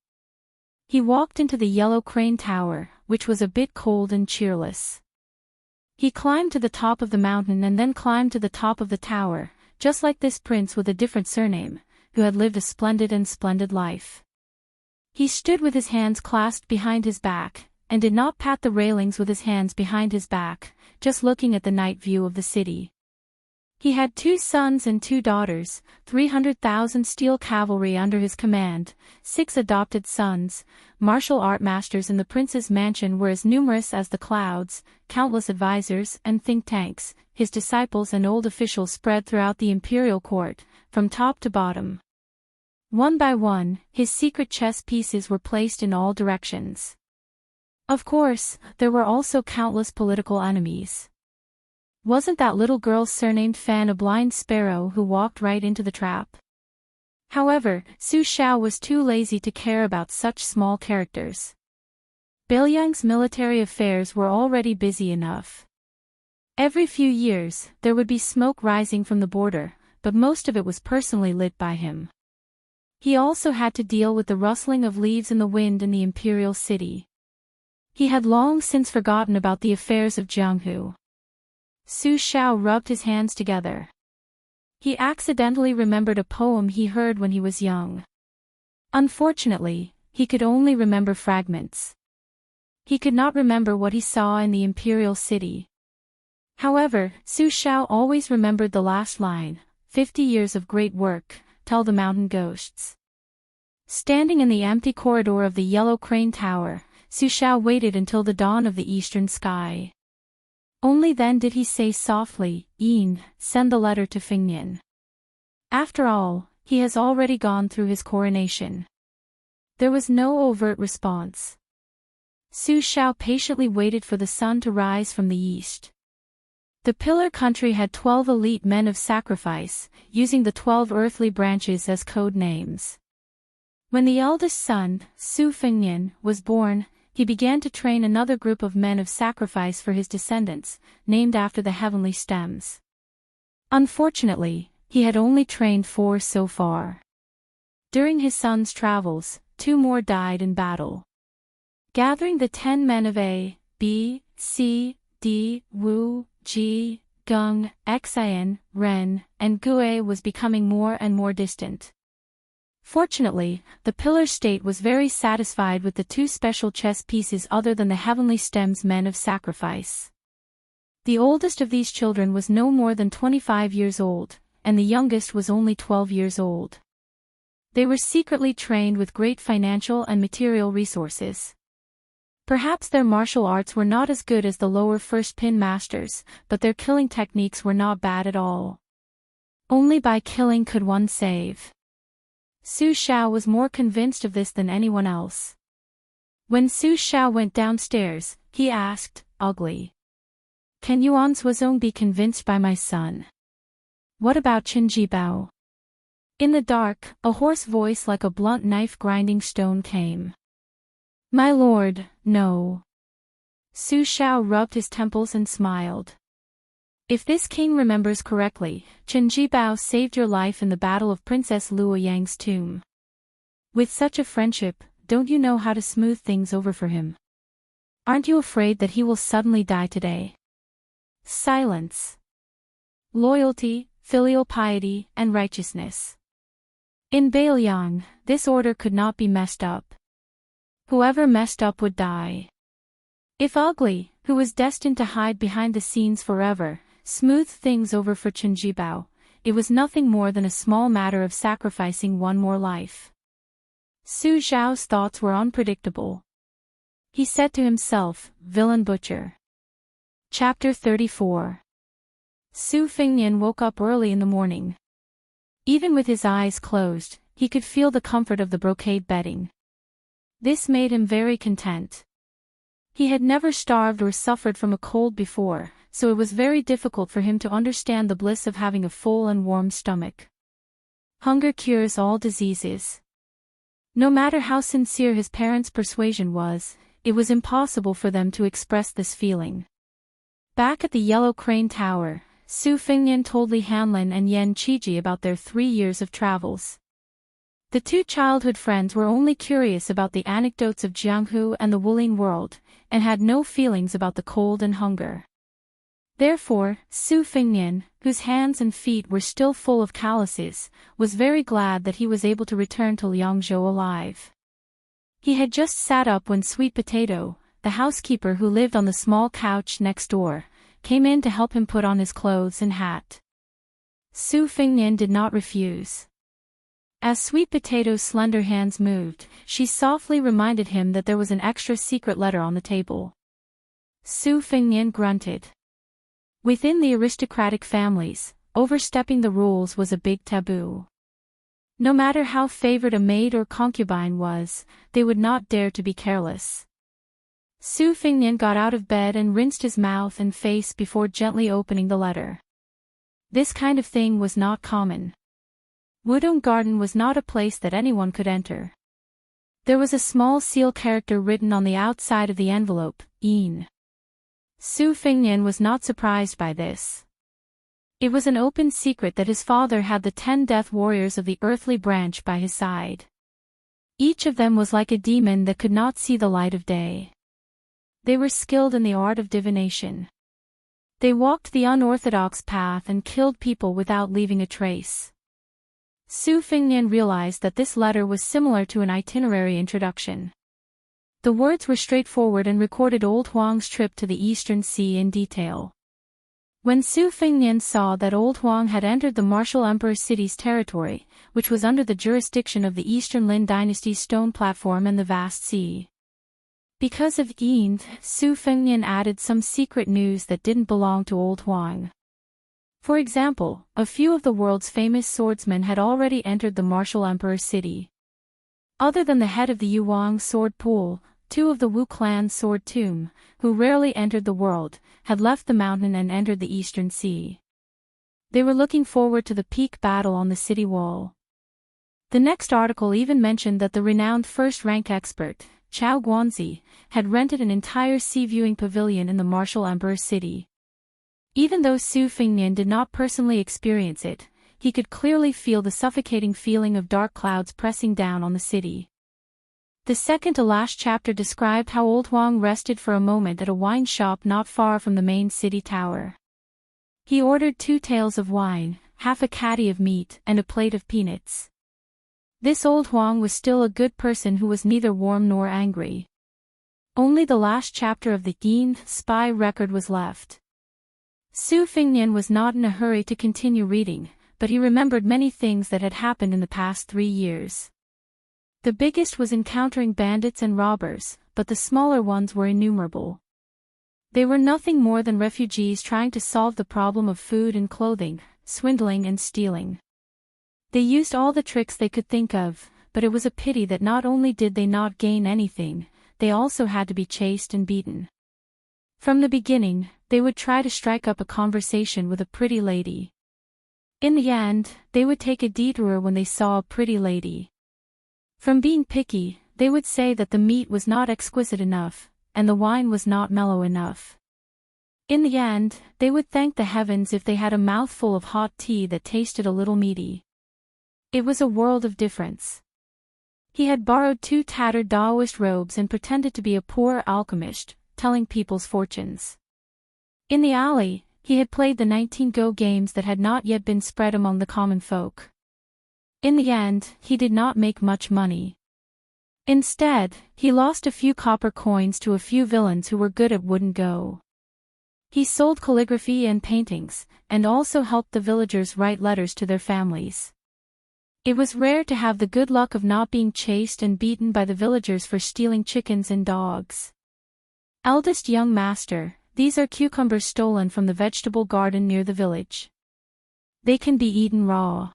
He walked into the Yellow Crane Tower, which was a bit cold and cheerless. He climbed to the top of the mountain and then climbed to the top of the tower, just like this prince with a different surname, who had lived a splendid life. He stood with his hands clasped behind his back, and did not pat the railings with his hands behind his back, just looking at the night view of the city. He had 2 sons and 2 daughters, 300,000 steel cavalry under his command, 6 adopted sons, martial art masters in the prince's mansion were as numerous as the clouds, countless advisors and think tanks, his disciples and old officials spread throughout the imperial court, from top to bottom. One by one, his secret chess pieces were placed in all directions. Of course, there were also countless political enemies. Wasn't that little girl's surnamed Fan a blind sparrow who walked right into the trap? However, Su Xiao was too lazy to care about such small characters. Beiliang's military affairs were already busy enough. Every few years, there would be smoke rising from the border, but most of it was personally lit by him. He also had to deal with the rustling of leaves in the wind in the imperial city. He had long since forgotten about the affairs of Jianghu. Su Xiao rubbed his hands together. He accidentally remembered a poem he heard when he was young. Unfortunately, he could only remember fragments. He could not remember what he saw in the imperial city. However, Su Xiao always remembered the last line, 50 years of great work, tell the mountain ghosts. Standing in the empty corridor of the Yellow Crane Tower, Su Xiao waited until the dawn of the eastern sky. Only then did he say softly, "Yin, send the letter to Fingnian. After all, he has already gone through his coronation." There was no overt response. Su Xiao patiently waited for the sun to rise from the east. The Pillar Country had 12 elite men of sacrifice, using the 12 earthly branches as code names. When the eldest son, Su Fingnian, was born, he began to train another group of men of sacrifice for his descendants, named after the heavenly stems. Unfortunately, he had only trained 4 so far. During his son's travels, 2 more died in battle. Gathering the 10 men of A, B, C, D, Wu, Ji, Gung, Xian, Ren, and Gue was becoming more and more distant. Fortunately, the Pillar State was very satisfied with the 2 special chess pieces other than the heavenly stems men of sacrifice. The oldest of these children was no more than 25 years old, and the youngest was only 12 years old. They were secretly trained with great financial and material resources. Perhaps their martial arts were not as good as the lower first pin masters, but their killing techniques were not bad at all. Only by killing could one save. Su Xiao was more convinced of this than anyone else. When Su Xiao went downstairs, he asked, "Ugly. Can Yuan Suozong be convinced by my son? What about Qin Jibao?" In the dark, a hoarse voice like a blunt knife grinding stone came. "My lord, no." Su Xiao rubbed his temples and smiled. "If this king remembers correctly, Qin Jibao saved your life in the battle of Princess Luoyang's tomb. With such a friendship, don't you know how to smooth things over for him? Aren't you afraid that he will suddenly die today?" Silence. Loyalty, filial piety, and righteousness. In Beiliang, this order could not be messed up. Whoever messed up would die. If Ugly, who was destined to hide behind the scenes forever, smoothed things over for Qin Jibao, it was nothing more than a small matter of sacrificing one more life. Su Xiao's thoughts were unpredictable. He said to himself, "Villain butcher." Chapter 34. Su Fingnian woke up early in the morning. Even with his eyes closed, he could feel the comfort of the brocade bedding. This made him very content. He had never starved or suffered from a cold before, so it was very difficult for him to understand the bliss of having a full and warm stomach. Hunger cures all diseases. No matter how sincere his parents' persuasion was, it was impossible for them to express this feeling. Back at the Yellow Crane Tower, Su Fingnian told Li Hanlin and Yan Qiji about their 3 years of travels. The 2 childhood friends were only curious about the anecdotes of Jianghu and the Wulin world, and had no feelings about the cold and hunger. Therefore, Su Fingnian, whose hands and feet were still full of calluses, was very glad that he was able to return to Liangzhou alive. He had just sat up when Sweet Potato, the housekeeper who lived on the small couch next door, came in to help him put on his clothes and hat. Su Fingnian did not refuse. As Sweet Potato's slender hands moved, she softly reminded him that there was an extra secret letter on the table. Su Fingnian grunted. Within the aristocratic families, overstepping the rules was a big taboo. No matter how favored a maid or concubine was, they would not dare to be careless. Su Fingnian got out of bed and rinsed his mouth and face before gently opening the letter. This kind of thing was not common. Wudong Garden was not a place that anyone could enter. There was a small seal character written on the outside of the envelope, Yin. Su Fingnian was not surprised by this. It was an open secret that his father had the 10 death warriors of the earthly branch by his side. Each of them was like a demon that could not see the light of day. They were skilled in the art of divination. They walked the unorthodox path and killed people without leaving a trace. Su Fingnian realized that this letter was similar to an itinerary introduction. The words were straightforward and recorded Old Huang's trip to the Eastern Sea in detail. When Su Fingnian saw that Old Huang had entered the Martial Emperor city's territory, which was under the jurisdiction of the Eastern Lin Dynasty's stone platform and the vast sea. Because of Yin, Su Fingnian added some secret news that didn't belong to Old Huang. For example, a few of the world's famous swordsmen had already entered the Martial Emperor city. Other than the head of the Yuang sword pool, 2 of the Wu clan sword tomb, who rarely entered the world, had left the mountain and entered the Eastern Sea. They were looking forward to the peak battle on the city wall. The next article even mentioned that the renowned first-rank expert, Chao Guanzi, had rented an entire sea-viewing pavilion in the Martial Emperor city. Even though Su Fingnian did not personally experience it, he could clearly feel the suffocating feeling of dark clouds pressing down on the city. The second-to-last chapter described how Old Huang rested for a moment at a wine shop not far from the main city tower. He ordered 2 taels of wine, half a caddy of meat, and a plate of peanuts. This Old Huang was still a good person who was neither warm nor angry. Only the last chapter of the Yin spy record was left. Su Fingnian was not in a hurry to continue reading, but he remembered many things that had happened in the past 3 years. The biggest was encountering bandits and robbers, but the smaller ones were innumerable. They were nothing more than refugees trying to solve the problem of food and clothing, swindling and stealing. They used all the tricks they could think of, but it was a pity that not only did they not gain anything, they also had to be chased and beaten. From the beginning, they would try to strike up a conversation with a pretty lady. In the end, they would take a detour when they saw a pretty lady. From being picky, they would say that the meat was not exquisite enough, and the wine was not mellow enough. In the end, they would thank the heavens if they had a mouthful of hot tea that tasted a little meaty. It was a world of difference. He had borrowed 2 tattered Taoist robes and pretended to be a poor alchemist, telling people's fortunes. In the alley, he had played the 19 Go games that had not yet been spread among the common folk. In the end, he did not make much money. Instead, he lost a few copper coins to a few villains who were good at wooden go. He sold calligraphy and paintings, and also helped the villagers write letters to their families. It was rare to have the good luck of not being chased and beaten by the villagers for stealing chickens and dogs. Eldest young master, these are cucumbers stolen from the vegetable garden near the village. They can be eaten raw.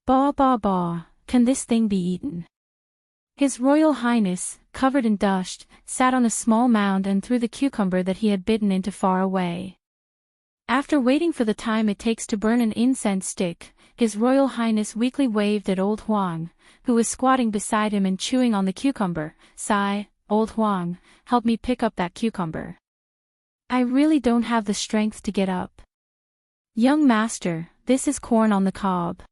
Ba ba ba, can this thing be eaten? His Royal Highness, covered in dust, sat on a small mound and threw the cucumber that he had bitten into far away. After waiting for the time it takes to burn an incense stick, His Royal Highness weakly waved at Old Huang, who was squatting beside him and chewing on the cucumber. Sigh, Old Huang, help me pick up that cucumber. I really don't have the strength to get up. Young master, this is corn on the cob.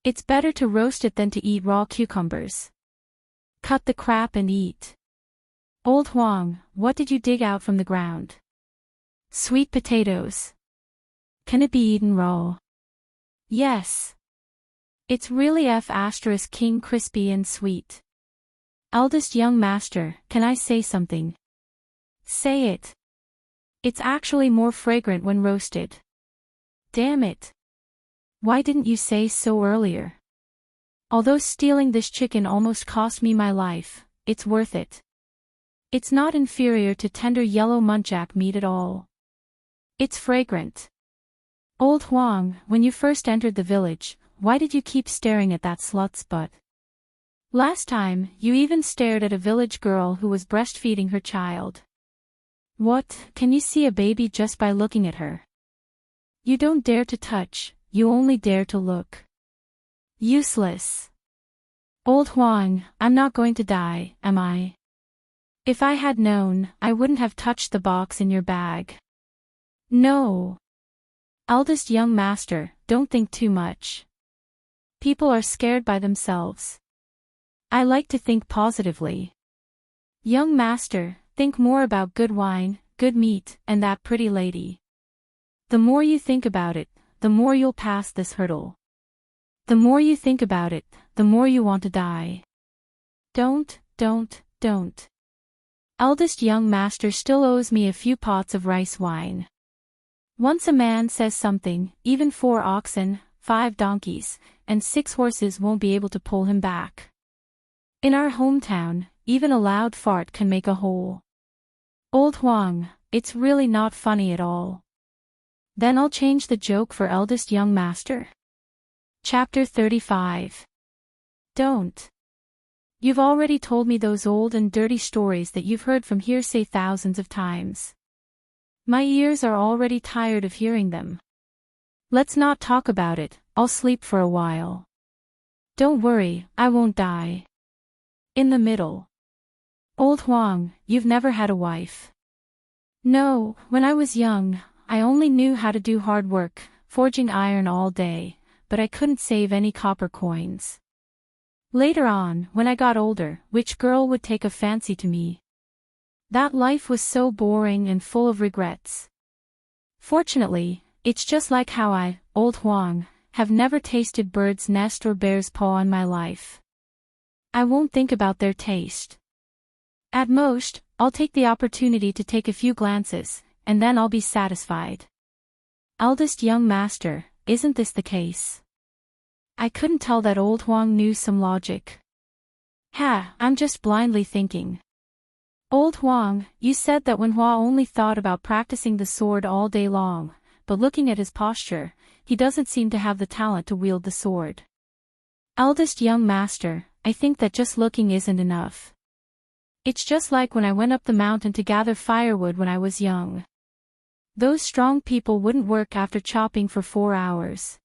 It's better to roast it than to eat raw cucumbers. Cut the crap and eat. Old Huang, what did you dig out from the ground? Sweet potatoes. Can it be eaten raw? Yes. It's really F***king crispy and sweet. Eldest young master, can I say something? Say it. It's actually more fragrant when roasted. Damn it. Why didn't you say so earlier? Although stealing this chicken almost cost me my life, it's worth it. It's not inferior to tender yellow muntjac meat at all. It's fragrant. Old Huang, when you first entered the village, why did you keep staring at that slut's butt? Last time, you even stared at a village girl who was breastfeeding her child. What, can you see a baby just by looking at her? You don't dare to touch, you only dare to look. Useless. Old Huang, I'm not going to die, am I? If I had known, I wouldn't have touched the box in your bag. No. Eldest young master, don't think too much. People are scared by themselves. I like to think positively. Young master, think more about good wine, good meat, and that pretty lady. The more you think about it, the more you'll pass this hurdle. The more you think about it, the more you want to die. Don't. Eldest young master still owes me a few pots of rice wine. Once a man says something, even 4 oxen, 5 donkeys, and 6 horses won't be able to pull him back. In our hometown, even a loud fart can make a hole. Old Huang, it's really not funny at all. Then I'll change the joke for eldest young master. Chapter 35. Don't. You've already told me those old and dirty stories that you've heard from hearsay thousands of times. My ears are already tired of hearing them. Let's not talk about it, I'll sleep for a while. Don't worry, I won't die. In the middle. Old Huang, you've never had a wife. No, when I was young, I only knew how to do hard work, forging iron all day, but I couldn't save any copper coins. Later on, when I got older, which girl would take a fancy to me? That life was so boring and full of regrets. Fortunately, it's just like how I, Old Huang, have never tasted bird's nest or bear's paw in my life. I won't think about their taste. At most, I'll take the opportunity to take a few glances, and then I'll be satisfied. Eldest young master, isn't this the case? I couldn't tell that Old Huang knew some logic. I'm just blindly thinking. Old Huang, you said that when Hua only thought about practicing the sword all day long, but looking at his posture, he doesn't seem to have the talent to wield the sword. Eldest young master, I think that just looking isn't enough. It's just like when I went up the mountain to gather firewood when I was young. Those strong people wouldn't work after chopping for 4 hours.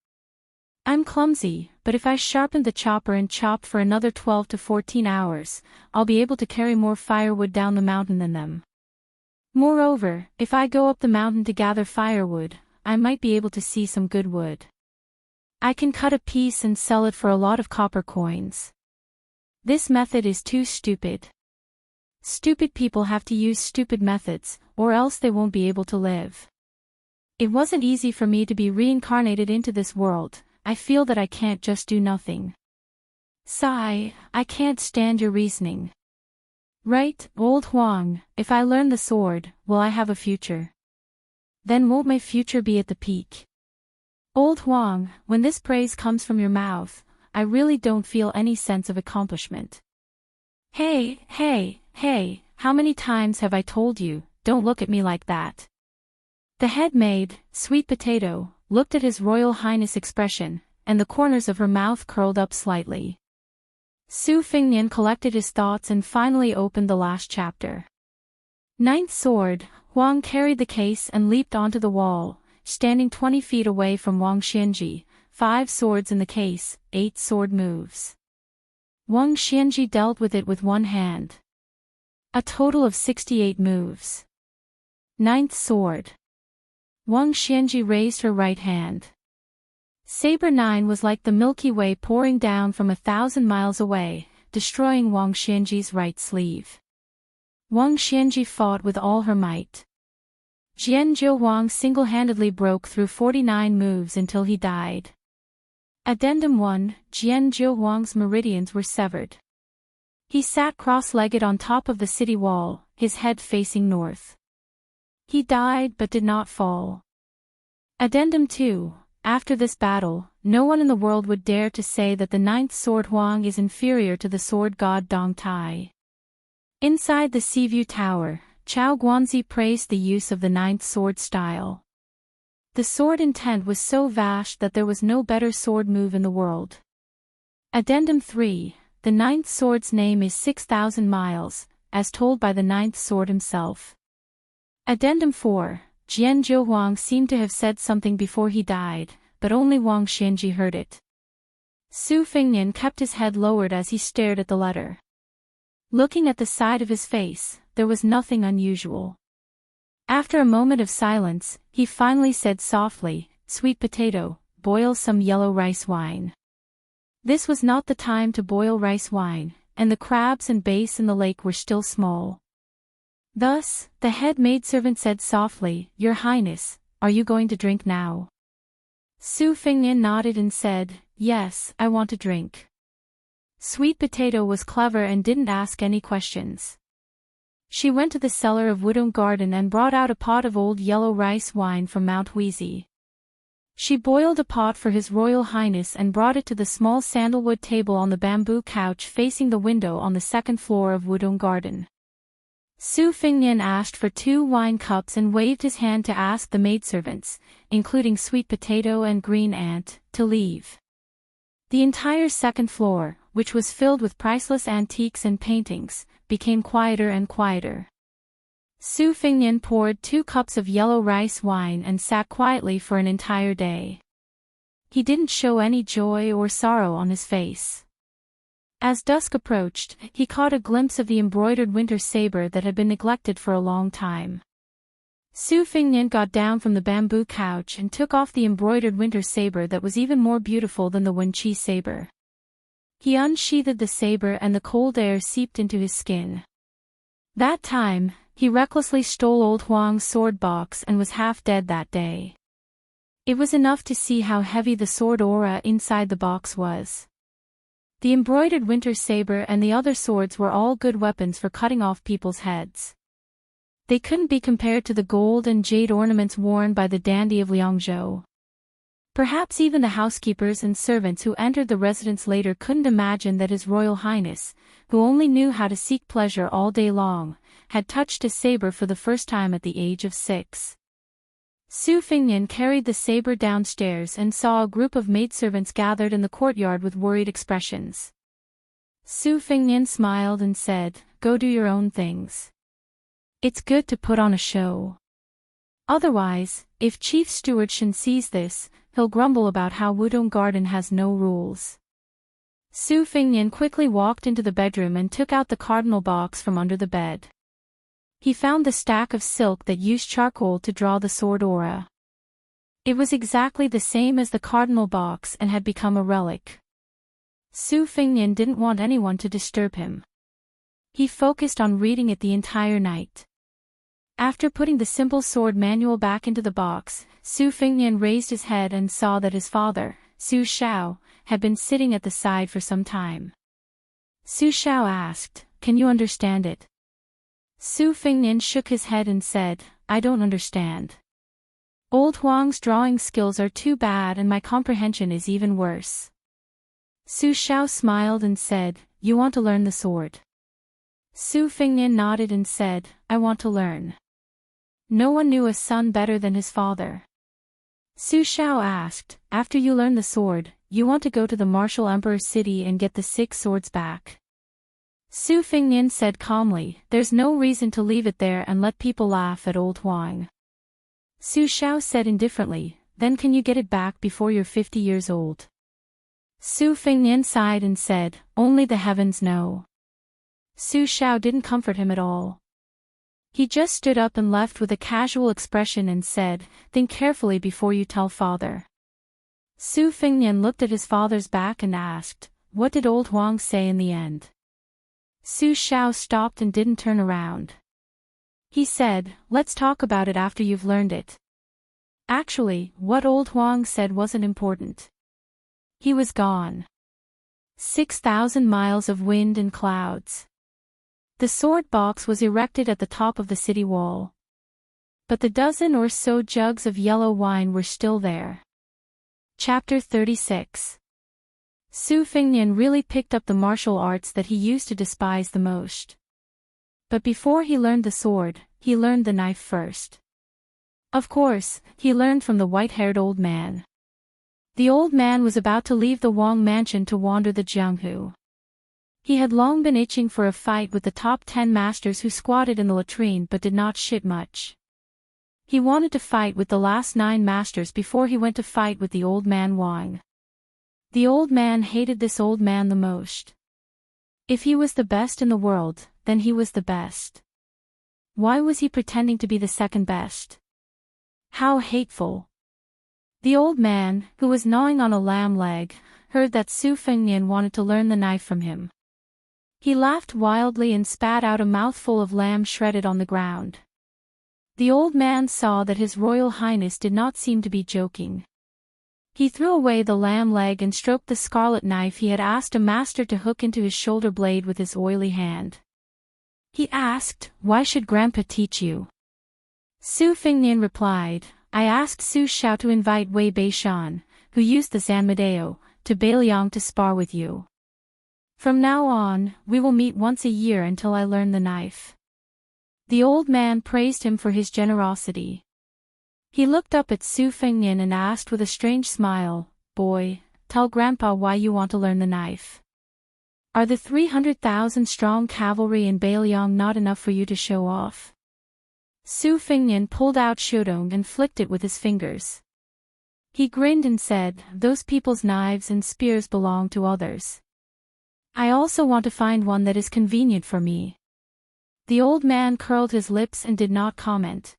I'm clumsy, but if I sharpen the chopper and chop for another 12 to 14 hours, I'll be able to carry more firewood down the mountain than them. Moreover, if I go up the mountain to gather firewood, I might be able to see some good wood. I can cut a piece and sell it for a lot of copper coins. This method is too stupid. Stupid people have to use stupid methods, or else they won't be able to live. It wasn't easy for me to be reincarnated into this world. I feel that I can't just do nothing. Sigh, I can't stand your reasoning. Right, Old Huang, if I learn the sword, will I have a future? Then won't my future be at the peak? Old Huang, when this praise comes from your mouth, I really don't feel any sense of accomplishment. Hey, how many times have I told you, don't look at me like that? The head maid, Sweet Potato, looked at His Royal Highness' expression, and the corners of her mouth curled up slightly. Su Fingnian collected his thoughts and finally opened the last chapter. Ninth sword, Huang carried the case and leaped onto the wall, standing 20 feet away from Wang Xianji, 5 swords in the case, 8 sword moves. Wang Xianji dealt with it with one hand. A total of 68 moves. Ninth sword. Wang Xianji raised her right hand. Saber 9 was like the Milky Way pouring down from 1,000 miles away, destroying Wang Xianji's right sleeve. Wang Xianji fought with all her might. Jianzhou Huang single-handedly broke through 49 moves until he died. Addendum 1, Jianzhou Huang's meridians were severed. He sat cross-legged on top of the city wall, his head facing north. He died but did not fall. Addendum 2, after this battle, no one in the world would dare to say that the ninth sword Huang is inferior to the sword god Dong Tai. Inside the Seaview Tower, Chao Guanzi praised the use of the ninth sword style. The sword intent was so vast that there was no better sword move in the world. Addendum 3, the ninth sword's name is 6,000 miles, as told by the ninth sword himself. Addendum 4, Jianzhou Huang seemed to have said something before he died, but only Wang Xianji heard it. Su Fengnian kept his head lowered as he stared at the letter. Looking at the side of his face, there was nothing unusual. After a moment of silence, he finally said softly, "Sweet potato, boil some yellow rice wine." This was not the time to boil rice wine, and the crabs and bass in the lake were still small. Thus, the head maidservant said softly, "Your Highness, are you going to drink now?" Su Fengnian nodded and said, "Yes, I want to drink." Sweet Potato was clever and didn't ask any questions. She went to the cellar of Wudong Garden and brought out a pot of old yellow rice wine from Mount Wheezy. She boiled a pot for His Royal Highness and brought it to the small sandalwood table on the bamboo couch facing the window on the second floor of Wudong Garden. Su Fengnian asked for 2 wine cups and waved his hand to ask the maidservants, including Sweet Potato and Green Ant, to leave. The entire second floor, which was filled with priceless antiques and paintings, became quieter and quieter. Su Fengnian poured 2 cups of yellow rice wine and sat quietly for an entire day. He didn't show any joy or sorrow on his face. As dusk approached, he caught a glimpse of the embroidered winter saber that had been neglected for a long time. Su Fengnian got down from the bamboo couch and took off the embroidered winter saber that was even more beautiful than the Wenqi saber. He unsheathed the saber and the cold air seeped into his skin. That time, he recklessly stole old Huang's sword box and was half dead that day. It was enough to see how heavy the sword aura inside the box was. The embroidered winter saber and the other swords were all good weapons for cutting off people's heads. They couldn't be compared to the gold and jade ornaments worn by the dandy of Liangzhou. Perhaps even the housekeepers and servants who entered the residence later couldn't imagine that His Royal Highness, who only knew how to seek pleasure all day long, had touched a saber for the first time at the age of 6. Su Fengnian carried the saber downstairs and saw a group of maidservants gathered in the courtyard with worried expressions. Su Fengnian smiled and said, "Go do your own things. It's good to put on a show. Otherwise, if Chief Steward Shen sees this, he'll grumble about how Wudong Garden has no rules." Su Fengnian quickly walked into the bedroom and took out the cardinal box from under the bed. He found the stack of silk that used charcoal to draw the sword aura. It was exactly the same as the cardinal box and had become a relic. Su Fengnian didn't want anyone to disturb him. He focused on reading it the entire night. After putting the simple sword manual back into the box, Su Fengnian raised his head and saw that his father, Su Shao, had been sitting at the side for some time. Su Shao asked, "Can you understand it?" Su Fengnian shook his head and said, "I don't understand. Old Huang's drawing skills are too bad and my comprehension is even worse." Su Shao smiled and said, "You want to learn the sword?" Su Fengnian nodded and said, "I want to learn." No one knew a son better than his father. Su Shao asked, "After you learn the sword, you want to go to the martial emperor city and get the 6 swords back?" Su Fengnian said calmly, "There's no reason to leave it there and let people laugh at old Huang." Su Shao said indifferently, "Then can you get it back before you're 50 years old?" Su Fengnian sighed and said, "Only the heavens know." Su Shao didn't comfort him at all. He just stood up and left with a casual expression and said, "Think carefully before you tell father." Su Fengnian looked at his father's back and asked, "What did old Huang say in the end?" Su Shao stopped and didn't turn around. He said, let's talk about it after you've learned it. Actually, what old Huang said wasn't important. He was gone. 6,000 miles of wind and clouds. The sword box was erected at the top of the city wall. But the dozen or so jugs of yellow wine were still there. Chapter 36. Su Fengnian really picked up the martial arts that he used to despise the most. But before he learned the sword, he learned the knife first. Of course, he learned from the white-haired old man. The old man was about to leave the Wang mansion to wander the Jianghu. He had long been itching for a fight with the top 10 masters who squatted in the latrine but did not shit much. He wanted to fight with the last 9 masters before he went to fight with the old man Wang. The old man hated this old man the most. If he was the best in the world, then he was the best. Why was he pretending to be the second best? How hateful. The old man, who was gnawing on a lamb leg, heard that Su Fengnian wanted to learn the knife from him. He laughed wildly and spat out a mouthful of lamb shredded on the ground. The old man saw that His Royal Highness did not seem to be joking. He threw away the lamb leg and stroked the scarlet knife he had asked a master to hook into his shoulder blade with his oily hand. He asked, "Why should Grandpa teach you?" Su Fengnian replied, "I asked Su Xiao to invite Wei Beishan, who used the Zanmadeo, to Beiliang to spar with you. From now on, we will meet once a year until I learn the knife." The old man praised him for his generosity. He looked up at Su Fengnian and asked with a strange smile, "Boy, tell Grandpa why you want to learn the knife. Are the 300,000 strong cavalry in Beiliang not enough for you to show off?" Su Fengnian pulled out Shudong and flicked it with his fingers. He grinned and said, "Those people's knives and spears belong to others. I also want to find one that is convenient for me." The old man curled his lips and did not comment.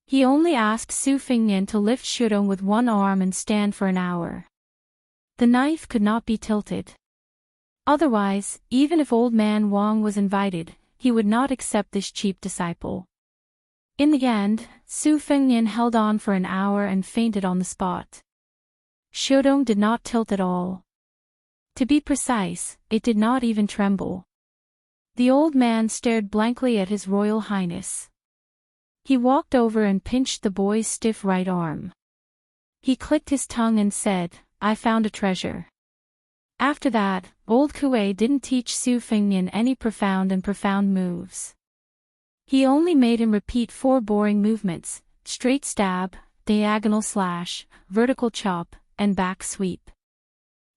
He only asked Su Fengnian to lift Shudong with one arm and stand for an hour. The knife could not be tilted. Otherwise, even if old man Wang was invited, he would not accept this cheap disciple. In the end, Su Fengnian held on for an hour and fainted on the spot. Shudong did not tilt at all. To be precise, it did not even tremble. The old man stared blankly at His Royal Highness. He walked over and pinched the boy's stiff right arm. He clicked his tongue and said, "I found a treasure." After that, old Kuei didn't teach Su Fengnian any profound moves. He only made him repeat 4 boring movements: straight stab, diagonal slash, vertical chop, and back sweep.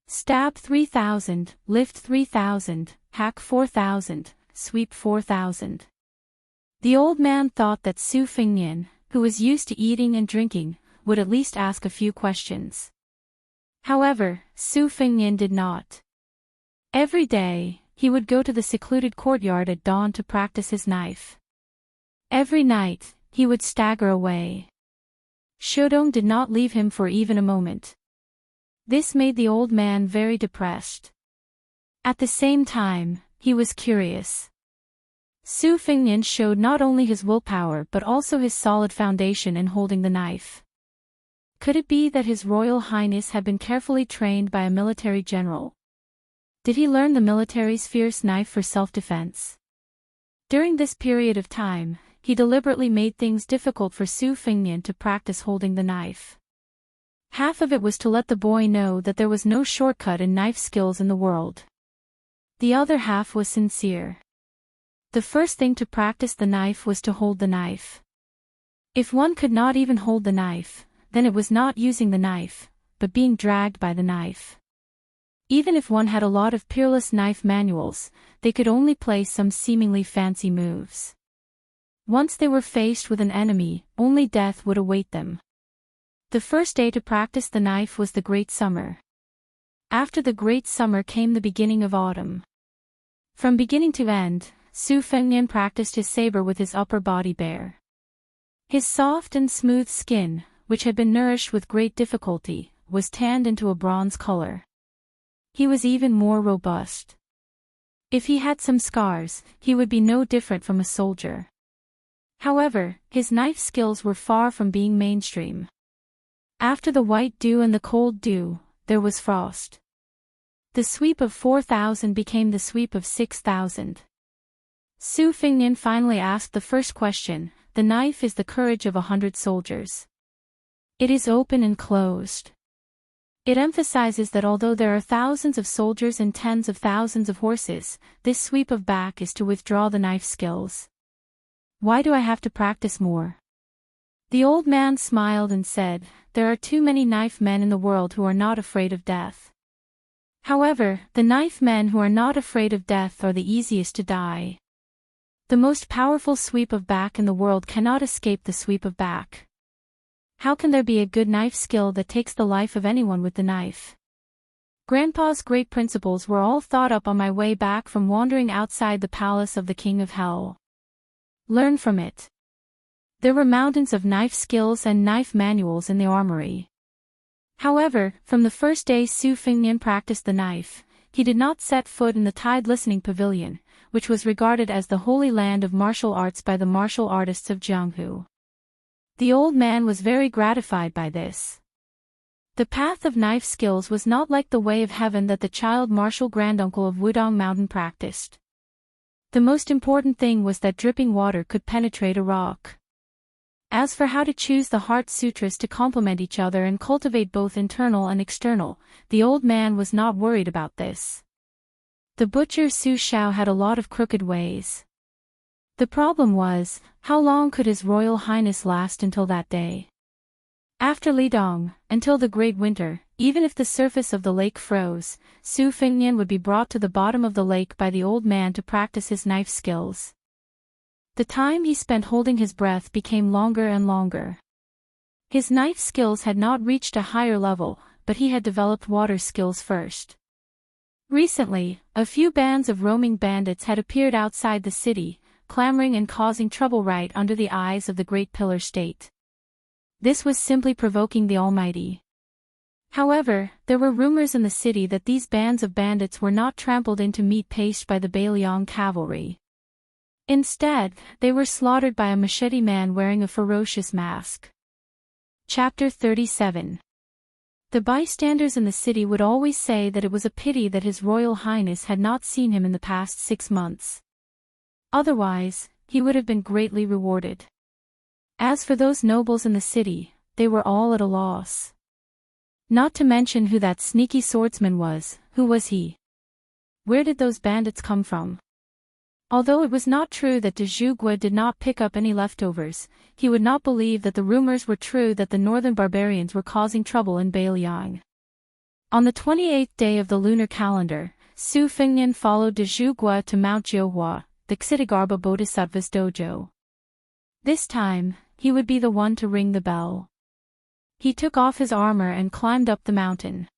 Stab 3,000, lift 3,000, hack 4,000, sweep 4,000. The old man thought that Su Fengnian, who was used to eating and drinking, would at least ask a few questions. However, Su Fengnian did not. Every day, he would go to the secluded courtyard at dawn to practice his knife. Every night, he would stagger away. Shudong did not leave him for even a moment. This made the old man very depressed. At the same time, he was curious. Su Fengnian showed not only his willpower but also his solid foundation in holding the knife. Could it be that His Royal Highness had been carefully trained by a military general? Did he learn the military's fierce knife for self-defense? During this period of time, he deliberately made things difficult for Su Fengnian to practice holding the knife. Half of it was to let the boy know that there was no shortcut in knife skills in the world. The other half was sincere. The first thing to practice the knife was to hold the knife. If one could not even hold the knife, then it was not using the knife, but being dragged by the knife. Even if one had a lot of peerless knife manuals, they could only play some seemingly fancy moves. Once they were faced with an enemy, only death would await them. The first day to practice the knife was the Great Summer. After the Great Summer came the beginning of autumn. From beginning to end, Su Fengnian practiced his saber with his upper body bare. His soft and smooth skin, which had been nourished with great difficulty, was tanned into a bronze color. He was even more robust. If he had some scars, he would be no different from a soldier. However, his knife skills were far from being mainstream. After the white dew and the cold dew, there was frost. The sweep of 4,000 became the sweep of 6,000. Su Fingnian finally asked the first question. The knife is the courage of 100 soldiers. It is open and closed. It emphasizes that although there are thousands of soldiers and tens of thousands of horses, this sweep of back is to withdraw the knife skills. Why do I have to practice more? The old man smiled and said, there are too many knife men in the world who are not afraid of death. However, the knife men who are not afraid of death are the easiest to die. The most powerful sweep of back in the world cannot escape the sweep of back. How can there be a good knife skill that takes the life of anyone with the knife? Grandpa's great principles were all thought up on my way back from wandering outside the palace of the King of Hell. Learn from it. There were mountains of knife skills and knife manuals in the armory. However, from the first day Su Fingnian practiced the knife, he did not set foot in the Tide Listening Pavilion, which was regarded as the holy land of martial arts by the martial artists of Jianghu. The old man was very gratified by this. The path of knife skills was not like the way of heaven that the child martial granduncle of Wudong Mountain practiced. The most important thing was that dripping water could penetrate a rock. As for how to choose the heart sutras to complement each other and cultivate both internal and external, the old man was not worried about this. The butcher Su Shao had a lot of crooked ways. The problem was, how long could His Royal Highness last until that day? After Lidong, until the great winter, even if the surface of the lake froze, Su Fingnian would be brought to the bottom of the lake by the old man to practice his knife skills. The time he spent holding his breath became longer and longer. His knife skills had not reached a higher level, but he had developed water skills first. Recently, a few bands of roaming bandits had appeared outside the city, clamoring and causing trouble right under the eyes of the Great Pillar State. This was simply provoking the Almighty. However, there were rumors in the city that these bands of bandits were not trampled into meat paste by the Bailiang cavalry. Instead, they were slaughtered by a machete man wearing a ferocious mask. Chapter 37. The bystanders in the city would always say that it was a pity that His Royal Highness had not seen him in the past 6 months. Otherwise, he would have been greatly rewarded. As for those nobles in the city, they were all at a loss. Not to mention who that sneaky swordsman was. Who was he? Where did those bandits come from? Although it was not true that de Zhugua did not pick up any leftovers, he would not believe that the rumors were true that the northern barbarians were causing trouble in Bailiang. On the 28th day of the lunar calendar, Su Fingnian followed de Zhugua to Mount Jiuhua, the Ksitigarbha Bodhisattva's dojo. This time, he would be the one to ring the bell. He took off his armor and climbed up the mountain.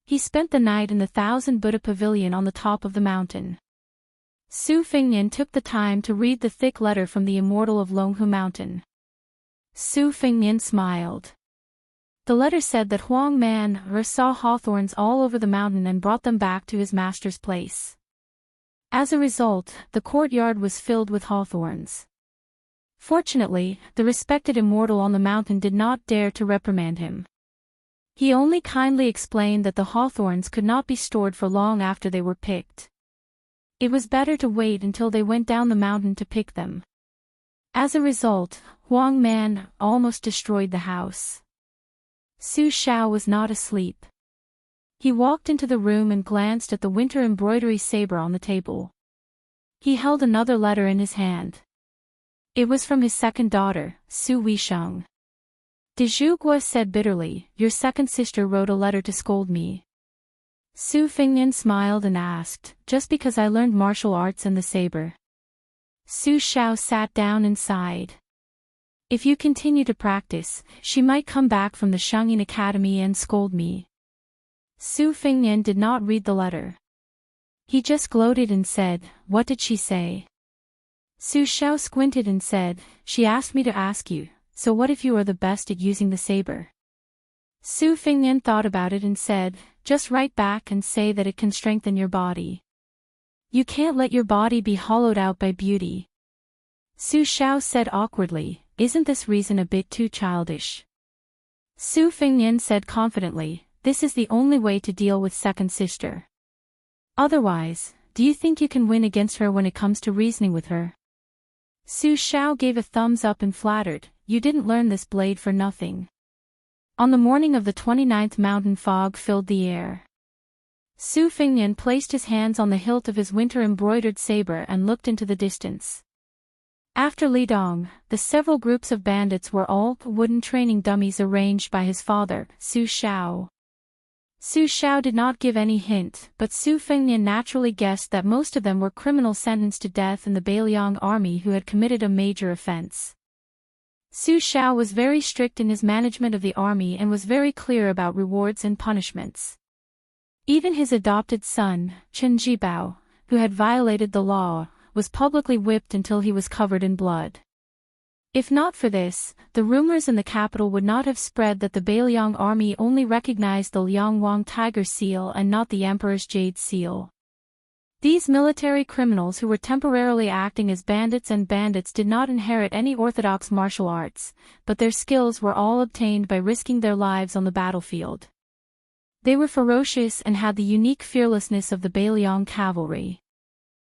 He spent the night in the 1000 Buddha pavilion on the top of the mountain. Su Fingnian took the time to read the thick letter from the immortal of Longhu Mountain. Su Fingnian smiled. The letter said that Huang Man saw hawthorns all over the mountain and brought them back to his master's place. As a result, the courtyard was filled with hawthorns. Fortunately, the respected immortal on the mountain did not dare to reprimand him. He only kindly explained that the hawthorns could not be stored for long after they were picked. It was better to wait until they went down the mountain to pick them. As a result, Huang Man almost destroyed the house. Su Shao was not asleep. He walked into the room and glanced at the winter embroidery saber on the table. He held another letter in his hand. It was from his second daughter, Su Weisheng. De Zhugua said bitterly, "Your second sister wrote a letter to scold me." Su Fingnian smiled and asked, "Just because I learned martial arts and the saber?" Su Shao sat down and sighed. "If you continue to practice, she might come back from the Shangyin Academy and scold me." Su Fingnian did not read the letter. He just gloated and said, "What did she say?" Su Shao squinted and said, "She asked me to ask you, so what if you are the best at using the saber?" Su Fingnian thought about it and said, "Just write back and say that it can strengthen your body. You can't let your body be hollowed out by beauty." Su Xiao said awkwardly, "Isn't this reason a bit too childish?" Su Fengnian said confidently, "This is the only way to deal with second sister. Otherwise, do you think you can win against her when it comes to reasoning with her?" Su Xiao gave a thumbs up and flattered, "You didn't learn this blade for nothing." On the morning of the 29th, mountain fog filled the air. Su Fengnian placed his hands on the hilt of his winter-embroidered saber and looked into the distance. After Li Dong, the several groups of bandits were all wooden training dummies arranged by his father, Su Xiao. Su Xiao did not give any hint, but Su Fengnian naturally guessed that most of them were criminals sentenced to death in the Beiliang army who had committed a major offense. Su Xiao was very strict in his management of the army and was very clear about rewards and punishments. Even his adopted son, Chen Jibao, who had violated the law, was publicly whipped until he was covered in blood. If not for this, the rumors in the capital would not have spread that the Beiliang army only recognized the Liangwang tiger seal and not the emperor's jade seal. These military criminals who were temporarily acting as bandits did not inherit any orthodox martial arts, but their skills were all obtained by risking their lives on the battlefield. They were ferocious and had the unique fearlessness of the Beiliang cavalry.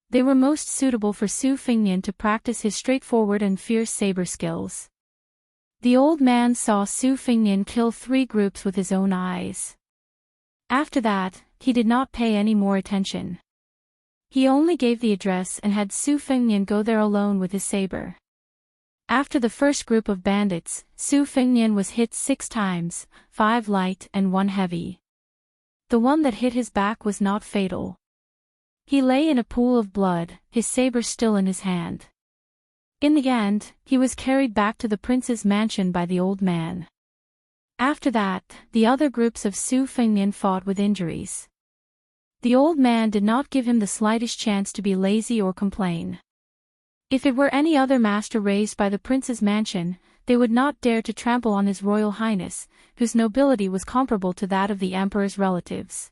They were most suitable for Su Fengnian to practice his straightforward and fierce saber skills. The old man saw Su Fengnian kill 3 groups with his own eyes. After that, he did not pay any more attention. He only gave the address and had Su Fengnian go there alone with his saber. After the first group of bandits, Su Fengnian was hit 6 times, 5 light and 1 heavy. The one that hit his back was not fatal. He lay in a pool of blood, his saber still in his hand. In the end, he was carried back to the prince's mansion by the old man. After that, the other groups of Su Fengnian fought with injuries. The old man did not give him the slightest chance to be lazy or complain. If it were any other master raised by the prince's mansion, they would not dare to trample on his royal highness, whose nobility was comparable to that of the emperor's relatives.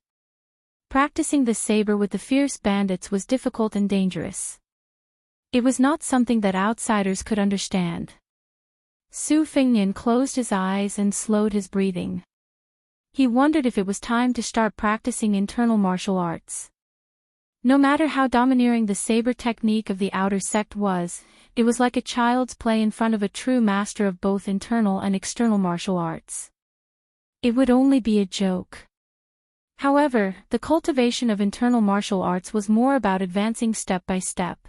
Practicing the saber with the fierce bandits was difficult and dangerous. It was not something that outsiders could understand. Su Fengnian closed his eyes and slowed his breathing. He wondered if it was time to start practicing internal martial arts. No matter how domineering the saber technique of the outer sect was, it was like a child's play in front of a true master of both internal and external martial arts. It would only be a joke. However, the cultivation of internal martial arts was more about advancing step by step.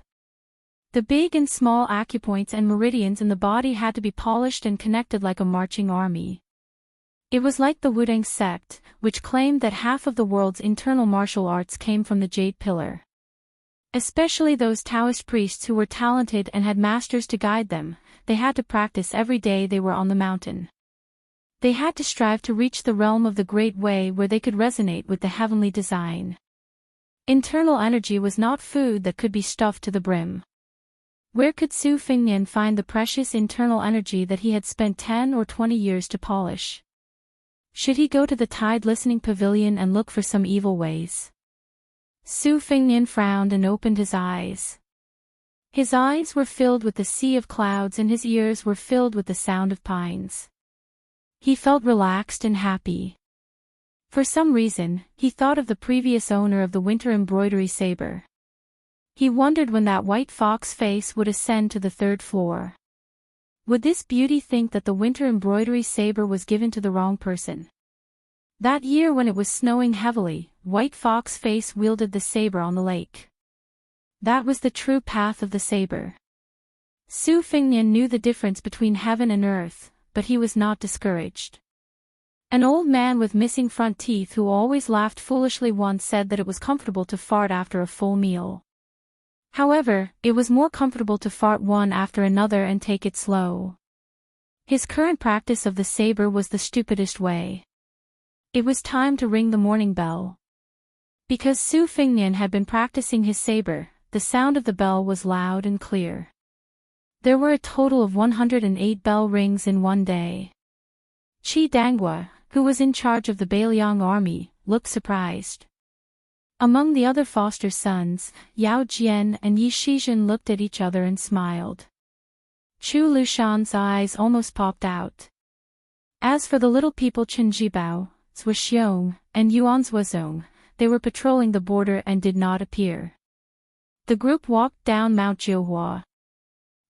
The big and small acupoints and meridians in the body had to be polished and connected like a marching army. It was like the Wudang sect, which claimed that half of the world's internal martial arts came from the Jade Pillar. Especially those Taoist priests who were talented and had masters to guide them, they had to practice every day they were on the mountain. They had to strive to reach the realm of the Great Way where they could resonate with the heavenly design. Internal energy was not food that could be stuffed to the brim. Where could Su Fengnian find the precious internal energy that he had spent 10 or 20 years to polish? Should he go to the Tide Listening Pavilion and look for some evil ways? Su Fengnian frowned and opened his eyes. His eyes were filled with the sea of clouds and his ears were filled with the sound of pines. He felt relaxed and happy. For some reason, he thought of the previous owner of the winter embroidery saber. He wondered when that white fox face would ascend to the 3rd floor. Would this beauty think that the winter embroidery saber was given to the wrong person? That year when it was snowing heavily, White Fox Face wielded the saber on the lake. That was the true path of the saber. Su Fengnian knew the difference between heaven and earth, but he was not discouraged. An old man with missing front teeth who always laughed foolishly once said that it was comfortable to fart after a full meal. However, it was more comfortable to fart one after another and take it slow. His current practice of the saber was the stupidest way. It was time to ring the morning bell. Because Su Fengnian had been practicing his saber, the sound of the bell was loud and clear. There were a total of 108 bell rings in one day. Qi Danghua, who was in charge of the Beiliang army, looked surprised. Among the other foster sons, Yao Jian and Yi Shizhen looked at each other and smiled. Chu Lushan's eyes almost popped out. As for the little people Chenjibao, Zhuxiong, and Yuanzhuazong, they were patrolling the border and did not appear. The group walked down Mount Jiuhua.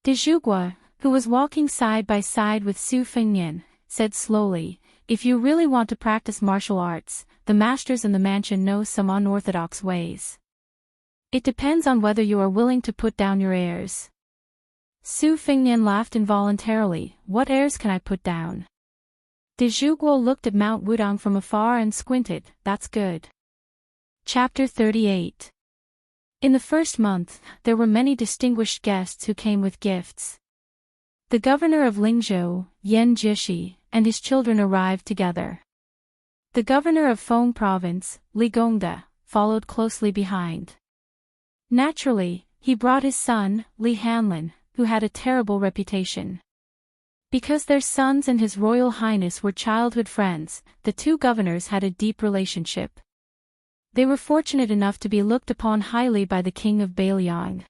De Zhugua, who was walking side by side with Su Fengnian, said slowly, "If you really want to practice martial arts, the masters in the mansion know some unorthodox ways. It depends on whether you are willing to put down your airs." Su Fengnian laughed involuntarily. "What airs can I put down?" De Zhuguo looked at Mount Wudang from afar and squinted. "That's good." Chapter 38. In the first month, there were many distinguished guests who came with gifts. The governor of Lingzhou, Yan Jishi, and his children arrived together. The governor of Feng province, Li Gongda, followed closely behind. Naturally, he brought his son, Li Hanlin, who had a terrible reputation. Because their sons and His Royal Highness were childhood friends, the two governors had a deep relationship. They were fortunate enough to be looked upon highly by the king of Beiliang.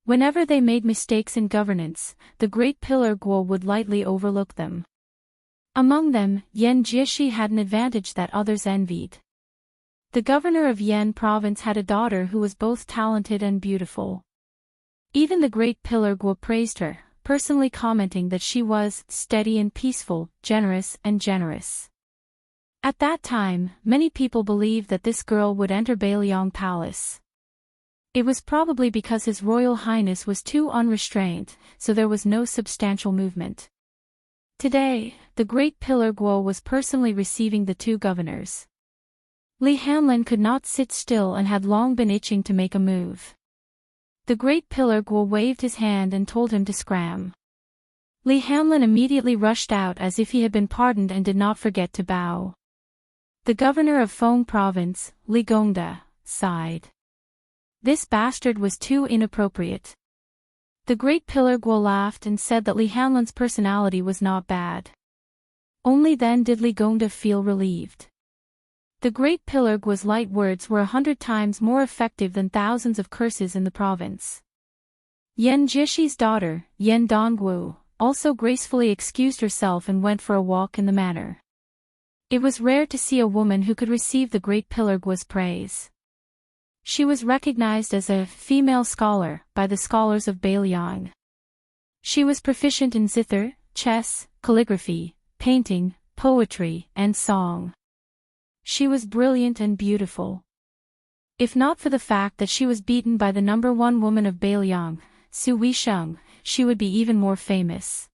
Whenever they made mistakes in governance, the great pillar Guo would lightly overlook them. Among them, Yan Jieshi had an advantage that others envied. The governor of Yan province had a daughter who was both talented and beautiful. Even the great pillar Guo praised her, personally commenting that she was steady and peaceful, generous and generous. At that time, many people believed that this girl would enter Beiliang Palace. It was probably because His Royal Highness was too unrestrained, so there was no substantial movement. Today, the great pillar Guo was personally receiving the two governors. Li Hanlin could not sit still and had long been itching to make a move. The great pillar Guo waved his hand and told him to scram. Li Hanlin immediately rushed out as if he had been pardoned and did not forget to bow. The governor of Feng province, Li Gongda, sighed. This bastard was too inappropriate. The great pillar Guo laughed and said that Li Hanlin's personality was not bad. Only then did Li Gongda feel relieved. The great pillar Guo's light words were 100 times more effective than thousands of curses in the province. Yan Jishi's daughter, Yan Dongwu, also gracefully excused herself and went for a walk in the manor. It was rare to see a woman who could receive the great pillar Guo's praise. She was recognized as a female scholar by the scholars of Beiliang. She was proficient in zither, chess, calligraphy, painting, poetry, and song. She was brilliant and beautiful. If not for the fact that she was beaten by the #1 woman of Beiliang, Su Weisheng, she would be even more famous.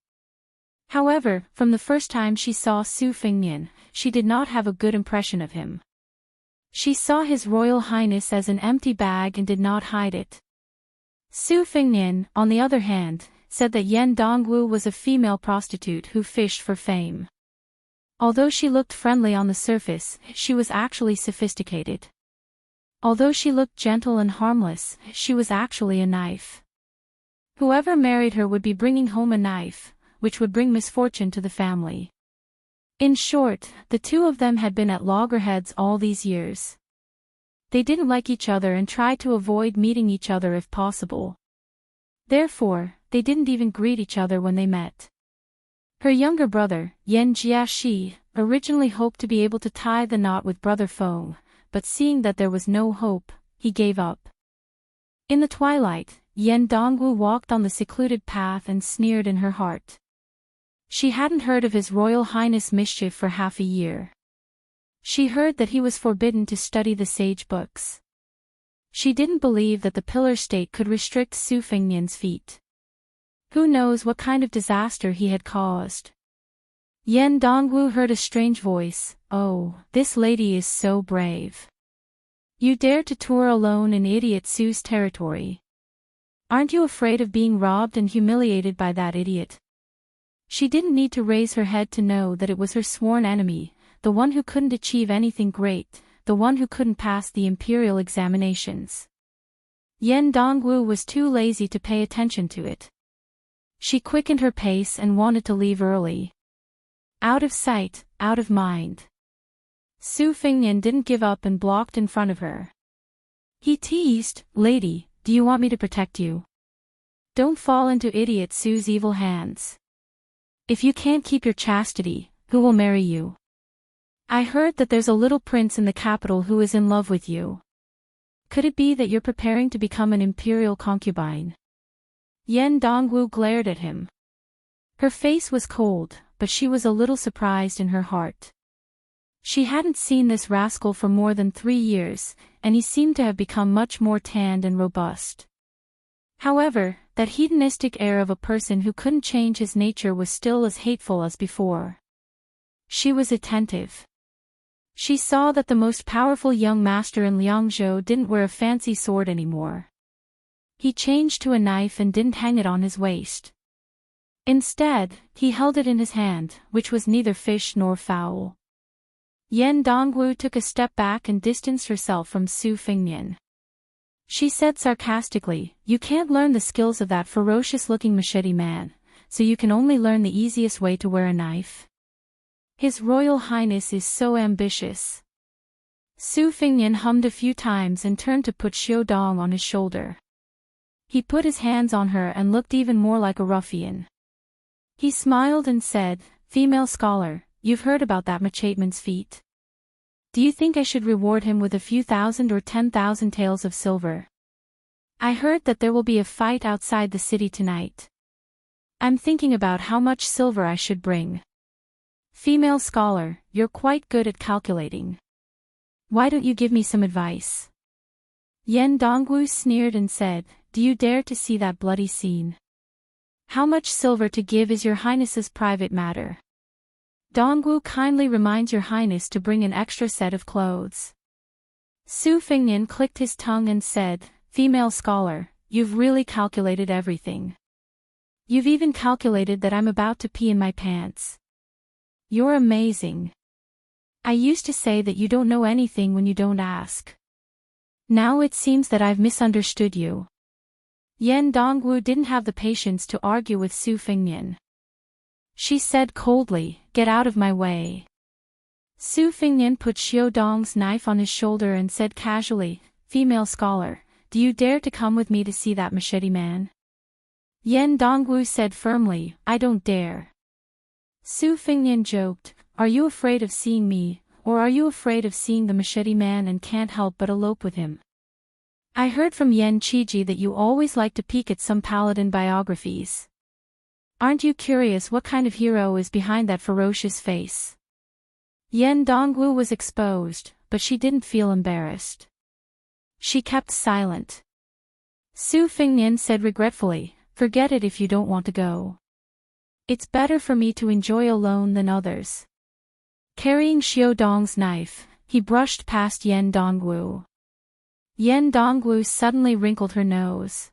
However, from the first time she saw Su Fengnian, she did not have a good impression of him. She saw His Royal Highness as an empty bag and did not hide it. Su Fengnian, on the other hand, said that Yan Dongwu was a female prostitute who fished for fame. Although she looked friendly on the surface, she was actually sophisticated. Although she looked gentle and harmless, she was actually a knife. Whoever married her would be bringing home a knife, which would bring misfortune to the family. In short, the two of them had been at loggerheads all these years. They didn't like each other and tried to avoid meeting each other if possible. Therefore, they didn't even greet each other when they met. Her younger brother, Yan Jiaxi, originally hoped to be able to tie the knot with brother Feng, but seeing that there was no hope, he gave up. In the twilight, Yan Dongwu walked on the secluded path and sneered in her heart. She hadn't heard of His Royal Highness' mischief for half a year. She heard that he was forbidden to study the sage books. She didn't believe that the pillar state could restrict Su Fengnian's feet. Who knows what kind of disaster he had caused? Yan Dongwu heard a strange voice. "Oh, this lady is so brave. You dare to tour alone in idiot Su's territory. Aren't you afraid of being robbed and humiliated by that idiot?" She didn't need to raise her head to know that it was her sworn enemy, the one who couldn't achieve anything great, the one who couldn't pass the imperial examinations. Yan Dongwu was too lazy to pay attention to it. She quickened her pace and wanted to leave early. Out of sight, out of mind. Su Fengnian didn't give up and blocked in front of her. He teased, "Lady, do you want me to protect you?" Don't fall into idiot Sue's evil hands. If you can't keep your chastity, who will marry you? I heard that there's a little prince in the capital who is in love with you. Could it be that you're preparing to become an imperial concubine? Yen Dongwu glared at him. Her face was cold, but she was a little surprised in her heart. She hadn't seen this rascal for more than 3 years, and he seemed to have become much more tanned and robust. However, that hedonistic air of a person who couldn't change his nature was still as hateful as before. She was attentive. She saw that the most powerful young master in Liangzhou didn't wear a fancy sword anymore. He changed to a knife and didn't hang it on his waist. Instead, he held it in his hand, which was neither fish nor fowl. Yen Dongwu took a step back and distanced herself from Su Fingnian. She said sarcastically, "You can't learn the skills of that ferocious-looking machete man, so you can only learn the easiest way to wear a knife. His Royal Highness is so ambitious." Su Fingnian hummed a few times and turned to put Xiaodong on his shoulder. He put his hands on her and looked even more like a ruffian. He smiled and said, "Female scholar, you've heard about that machateman's feat. Do you think I should reward him with a few thousand or 10,000 taels of silver? I heard that there will be a fight outside the city tonight. I'm thinking about how much silver I should bring. Female scholar, you're quite good at calculating. Why don't you give me some advice?" Yen Dongwu sneered and said, "Do you dare to see that bloody scene? How much silver to give is your highness's private matter. Dongwu kindly reminds your highness to bring an extra set of clothes." Su Fingnian clicked his tongue and said, "Female scholar, you've really calculated everything. You've even calculated that I'm about to pee in my pants. You're amazing. I used to say that you don't know anything when you don't ask. Now it seems that I've misunderstood you." Yen Dongwu didn't have the patience to argue with Su Fingnian. She said coldly, "Get out of my way." Su Fingnian put Xiaodong's knife on his shoulder and said casually, "Female scholar, do you dare to come with me to see that machete man?" Yen Dongwu said firmly, "I don't dare." Su Fingnian joked, "Are you afraid of seeing me, or are you afraid of seeing the machete man and can't help but elope with him? I heard from Yen Qiji that you always like to peek at some paladin biographies. Aren't you curious what kind of hero is behind that ferocious face?" Yen Dongwu was exposed, but she didn't feel embarrassed. She kept silent. Su Fingnian said regretfully, "Forget it if you don't want to go. It's better for me to enjoy alone than others." Carrying Xiaodong's knife, he brushed past Yen Dongwu. Yen Dongwu suddenly wrinkled her nose.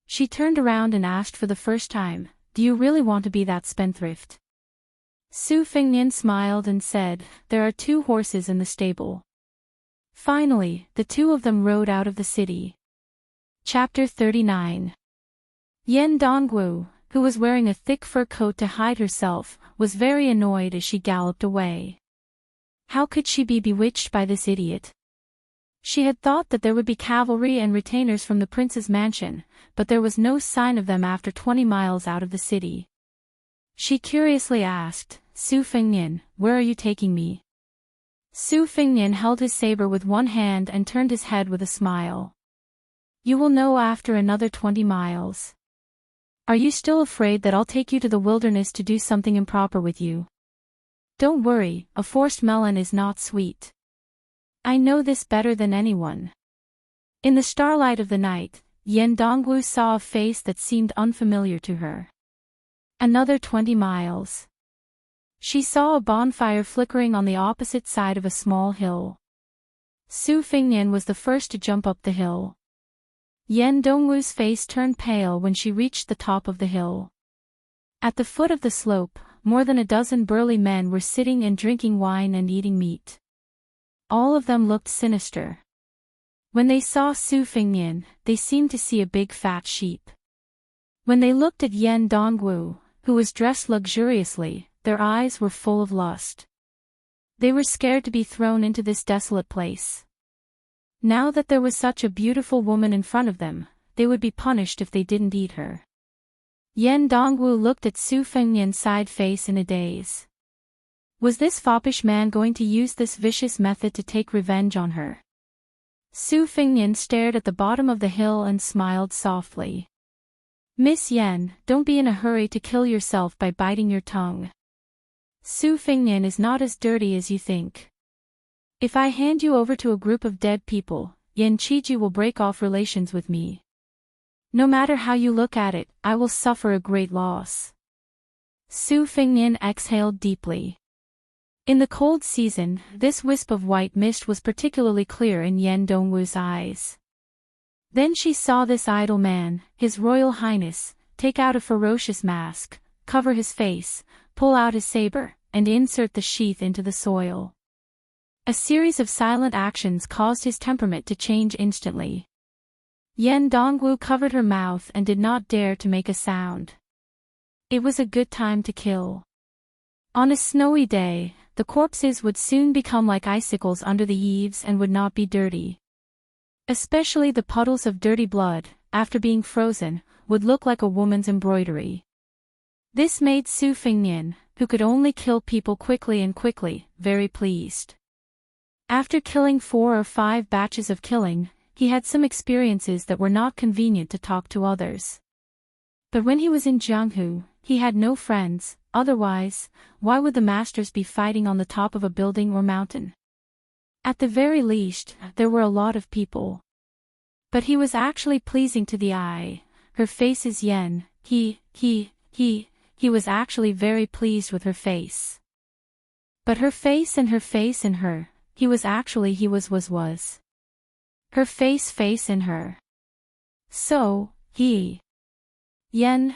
She turned around and asked for the first time, "Do you really want to be that spendthrift?" Su Fingnian smiled and said, "There are 2 horses in the stable." Finally, the 2 of them rode out of the city. Chapter 39. Yen Dongwu, who was wearing a thick fur coat to hide herself, was very annoyed as she galloped away. How could she be bewitched by this idiot? She had thought that there would be cavalry and retainers from the prince's mansion, but there was no sign of them after 20 miles out of the city. She curiously asked, "Su Fingnian, where are you taking me?" Su Fingnian held his saber with one hand and turned his head with a smile. "You will know after another 20 miles. Are you still afraid that I'll take you to the wilderness to do something improper with you? Don't worry, a forced melon is not sweet. I know this better than anyone." In the starlight of the night, Yen Dongwu saw a face that seemed unfamiliar to her. Another 20 miles. She saw a bonfire flickering on the opposite side of a small hill. Su Fingnian was the first to jump up the hill. Yen Dongwu's face turned pale when she reached the top of the hill. At the foot of the slope, more than a dozen burly men were sitting and drinking wine and eating meat. All of them looked sinister. When they saw Su Fingnian, they seemed to see a big fat sheep. When they looked at Yen Dongwu, who was dressed luxuriously, their eyes were full of lust. They were scared to be thrown into this desolate place. Now that there was such a beautiful woman in front of them, they would be punished if they didn't eat her. Yen Dongwu looked at Su Fengnian's side face in a daze. Was this foppish man going to use this vicious method to take revenge on her? Su Fengnian stared at the bottom of the hill and smiled softly. Miss Yen, don't be in a hurry to kill yourself by biting your tongue. Su Fengnian is not as dirty as you think. If I hand you over to a group of dead people, Yen Qiji will break off relations with me. No matter how you look at it, I will suffer a great loss. Su Fengnian exhaled deeply. In the cold season, this wisp of white mist was particularly clear in Yen Dongwu's eyes. Then she saw this idle man, His Royal Highness, take out a ferocious mask, cover his face, pull out his saber, and insert the sheath into the soil. A series of silent actions caused his temperament to change instantly. Yen Dongwu covered her mouth and did not dare to make a sound. It was a good time to kill. On a snowy day, the corpses would soon become like icicles under the eaves and would not be dirty. Especially the puddles of dirty blood, after being frozen, would look like a woman's embroidery. This made Su Fengnian, who could only kill people quickly, very pleased. After killing 4 or 5 batches of killing, he had some experiences that were not convenient to talk to others. But when he was in Jianghu, he had no friends, otherwise, why would the masters be fighting on the top of a building or mountain? At the very least, there were a lot of people. But he was actually pleasing to the eye. Her face is Yen, he was actually very pleased with her face. But her face and her, he was. Her face in her. So, he. Yen,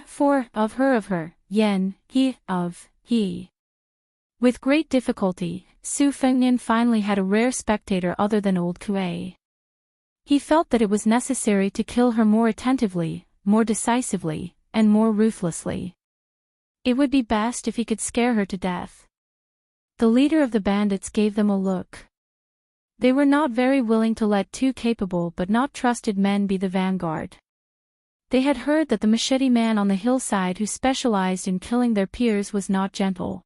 of her, Yen, he. With great difficulty, Su Fengnian finally had a rare spectator other than old Kuei. He felt that it was necessary to kill her more attentively, more decisively, and more ruthlessly. It would be best if he could scare her to death. The leader of the bandits gave them a look. They were not very willing to let 2 capable but not trusted men be the vanguard. They had heard that the machete man on the hillside who specialized in killing their peers was not gentle.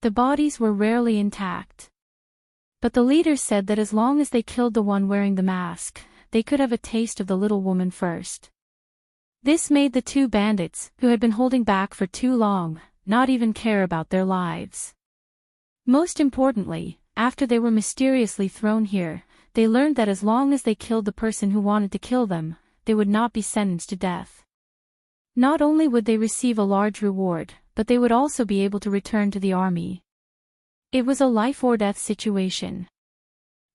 The bodies were rarely intact. But the leader said that as long as they killed the one wearing the mask, they could have a taste of the little woman first. This made the 2 bandits, who had been holding back for too long, not even care about their lives. Most importantly, after they were mysteriously thrown here, they learned that as long as they killed the person who wanted to kill them, they would not be sentenced to death. Not only would they receive a large reward, but they would also be able to return to the army. It was a life-or-death situation.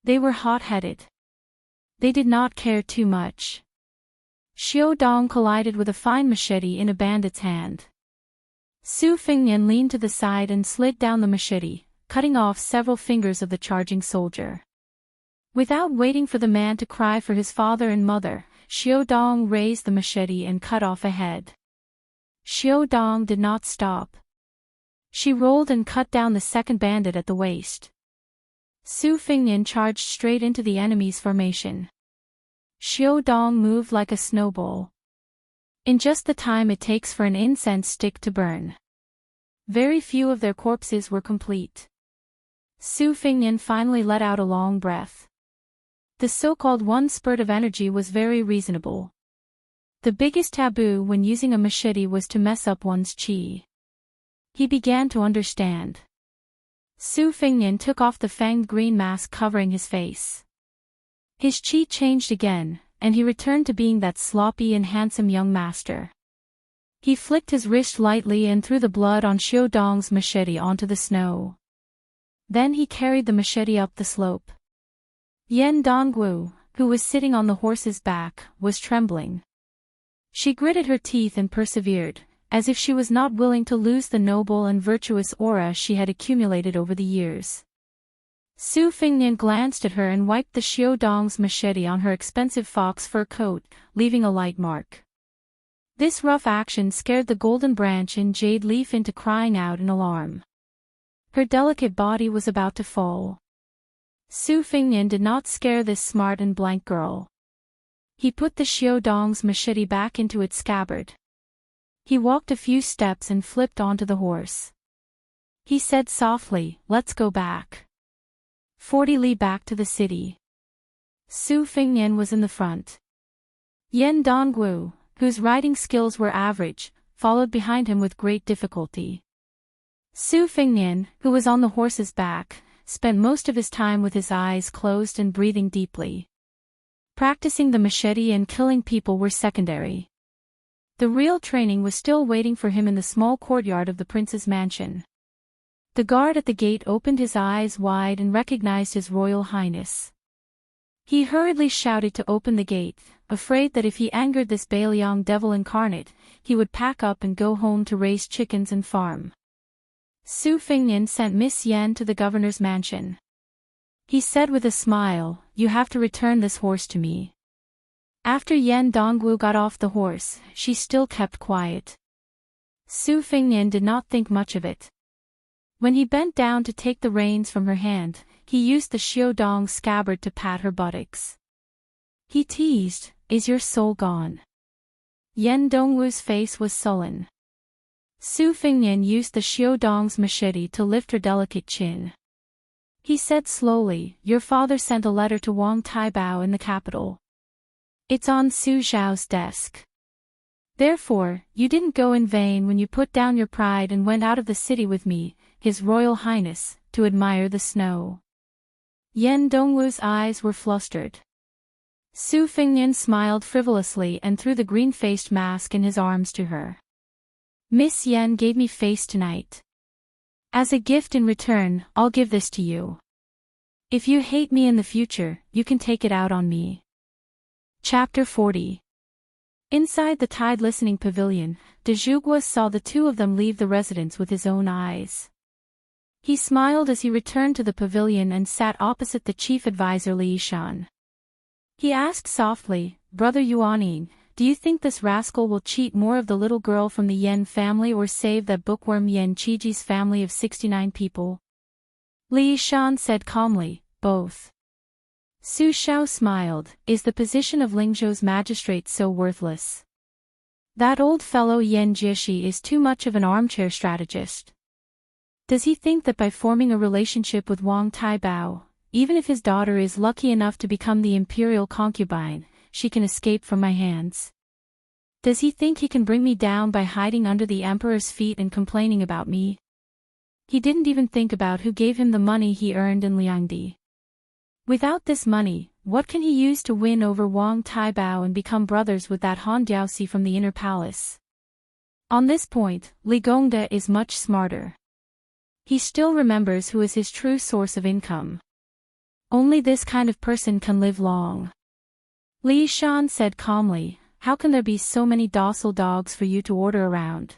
They were hot-headed. They did not care too much. Xiao Dong collided with a fine machete in a bandit's hand. Su Fengnian leaned to the side and slid down the machete, cutting off several fingers of the charging soldier. Without waiting for the man to cry for his father and mother, Xiao Dong raised the machete and cut off a head. Xiao Dong did not stop. She rolled and cut down the second bandit at the waist. Su Fengnian charged straight into the enemy's formation. Xiao Dong moved like a snowball. In just the time it takes for an incense stick to burn. Very few of their corpses were complete. Su Fengnian finally let out a long breath. The so-called one spurt of energy was very reasonable. The biggest taboo when using a machete was to mess up one's qi. He began to understand. Su Fengnian took off the fanged green mask covering his face. His qi changed again, and he returned to being that sloppy and handsome young master. He flicked his wrist lightly and threw the blood on Xiao Dong's machete onto the snow. Then he carried the machete up the slope. Yen Dongwu, who was sitting on the horse's back, was trembling. She gritted her teeth and persevered, as if she was not willing to lose the noble and virtuous aura she had accumulated over the years. Su Fengnian glanced at her and wiped the Xiao Dong's machete on her expensive fox fur coat, leaving a light mark. This rough action scared the golden branch and jade leaf into crying out in alarm. Her delicate body was about to fall. Su Fengnian did not scare this smart and blank girl. He put the Xiaodong's machete back into its scabbard. He walked a few steps and flipped onto the horse. He said softly, "Let's go back." 40 li back to the city. Su Fingnian was in the front. Yan Dongwu, whose riding skills were average, followed behind him with great difficulty. Su Fingnian, who was on the horse's back, spent most of his time with his eyes closed and breathing deeply. Practicing the machete and killing people were secondary. The real training was still waiting for him in the small courtyard of the prince's mansion. The guard at the gate opened his eyes wide and recognized His Royal Highness. He hurriedly shouted to open the gate, afraid that if he angered this Bailiang devil incarnate, he would pack up and go home to raise chickens and farm. Su Fingnian sent Miss Yan to the governor's mansion. He said with a smile, "You have to return this horse to me." After Yan Dongwu got off the horse, she still kept quiet. Su Fingnian did not think much of it. When he bent down to take the reins from her hand, he used the Xiaodong scabbard to pat her buttocks. He teased, "Is your soul gone?" Yan Dongwu's face was sullen. Su Fingnian used the Xiaodong's machete to lift her delicate chin. He said slowly, "Your father sent a letter to Wang Taibao in the capital. It's on Su Zhao's desk. Therefore, you didn't go in vain when you put down your pride and went out of the city with me, His Royal Highness, to admire the snow." Yan Dongwu's eyes were flustered. Su Fingnian smiled frivolously and threw the green-faced mask in his arms to her. "Miss Yan gave me face tonight. As a gift in return, I'll give this to you. If you hate me in the future, you can take it out on me." Chapter 40. Inside the Tide Listening Pavilion, de Zhugwa saw the two of them leave the residence with his own eyes. He smiled as he returned to the pavilion and sat opposite the chief advisor Li Yishan. He asked softly, "Brother Yuaning, do you think this rascal will cheat more of the little girl from the Yen family or save that bookworm Yen Qiji's family of 69 people?" Li Yishan said calmly, "Both." Su Xiao smiled, "Is the position of Lingzhou's magistrate so worthless? That old fellow Yen Jieshi is too much of an armchair strategist. Does he think that by forming a relationship with Wang Taibao, even if his daughter is lucky enough to become the imperial concubine, she can escape from my hands? Does he think he can bring me down by hiding under the emperor's feet and complaining about me? He didn't even think about who gave him the money he earned in Liangdi. Without this money, what can he use to win over Wang Taibao and become brothers with that Han Diaoxi from the inner palace? On this point, Li Gongda is much smarter. He still remembers who is his true source of income. Only this kind of person can live long." Li Shan said calmly, "How can there be so many docile dogs for you to order around?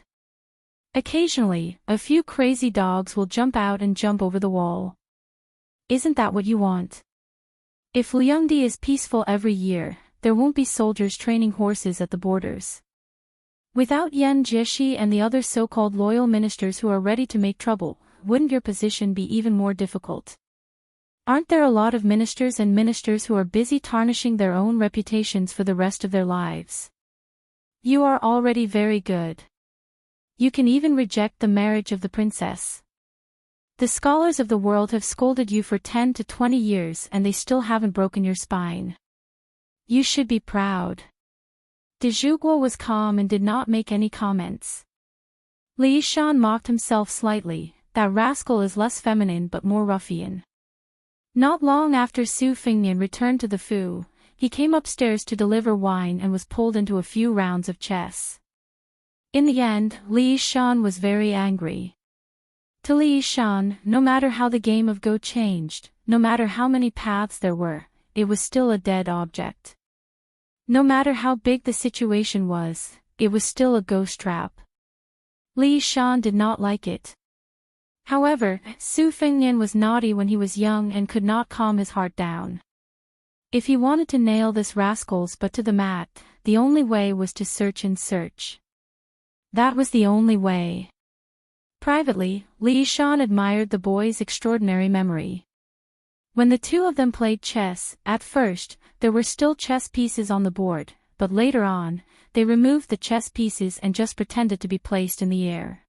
Occasionally, a few crazy dogs will jump out and jump over the wall. Isn't that what you want? If Liangdi is peaceful every year, there won't be soldiers training horses at the borders. Without Yan Jieshi and the other so-called loyal ministers who are ready to make trouble, wouldn't your position be even more difficult? Aren't there a lot of ministers and ministers who are busy tarnishing their own reputations for the rest of their lives? You are already very good. You can even reject the marriage of the princess. The scholars of the world have scolded you for 10 to 20 years and they still haven't broken your spine. You should be proud." De Zhugwa was calm and did not make any comments. Li Shan mocked himself slightly, "That rascal is less feminine but more ruffian." Not long after Su Fingnian returned to the Fu, he came upstairs to deliver wine and was pulled into a few rounds of chess. In the end, Li Shan was very angry. To Li Shan, no matter how the game of Go changed, no matter how many paths there were, it was still a dead object. No matter how big the situation was, it was still a ghost trap. Li Shan did not like it. However, Su Fingnian was naughty when he was young and could not calm his heart down. If he wanted to nail this rascal's butt to the mat, the only way was to search and search. That was the only way. Privately, Li Shan admired the boy's extraordinary memory. When the two of them played chess, at first, there were still chess pieces on the board, but later on, they removed the chess pieces and just pretended to be placed in the air.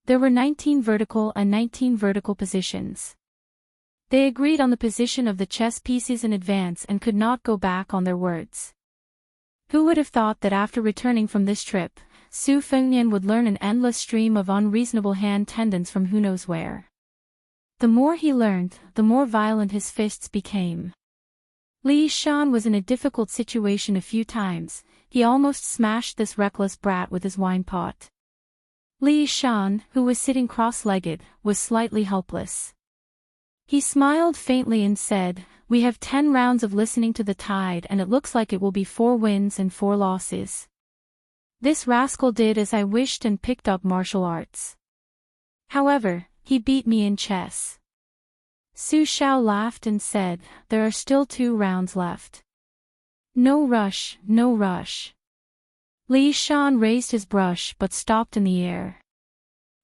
There were 19 vertical and 19 vertical positions. They agreed on the position of the chess pieces in advance and could not go back on their words. Who would have thought that after returning from this trip, Su Fengnian would learn an endless stream of unreasonable hand tendons from who knows where. The more he learned, the more violent his fists became. Li Shan was in a difficult situation a few times. He almost smashed this reckless brat with his wine pot. Li Shan, who was sitting cross-legged, was slightly helpless. He smiled faintly and said, "We have 10 rounds of listening to the tide and it looks like it will be 4 wins and 4 losses. This rascal did as I wished and picked up martial arts. However, he beat me in chess." Su Xiao laughed and said, "There are still 2 rounds left. No rush, no rush." Li Shan raised his brush but stopped in the air.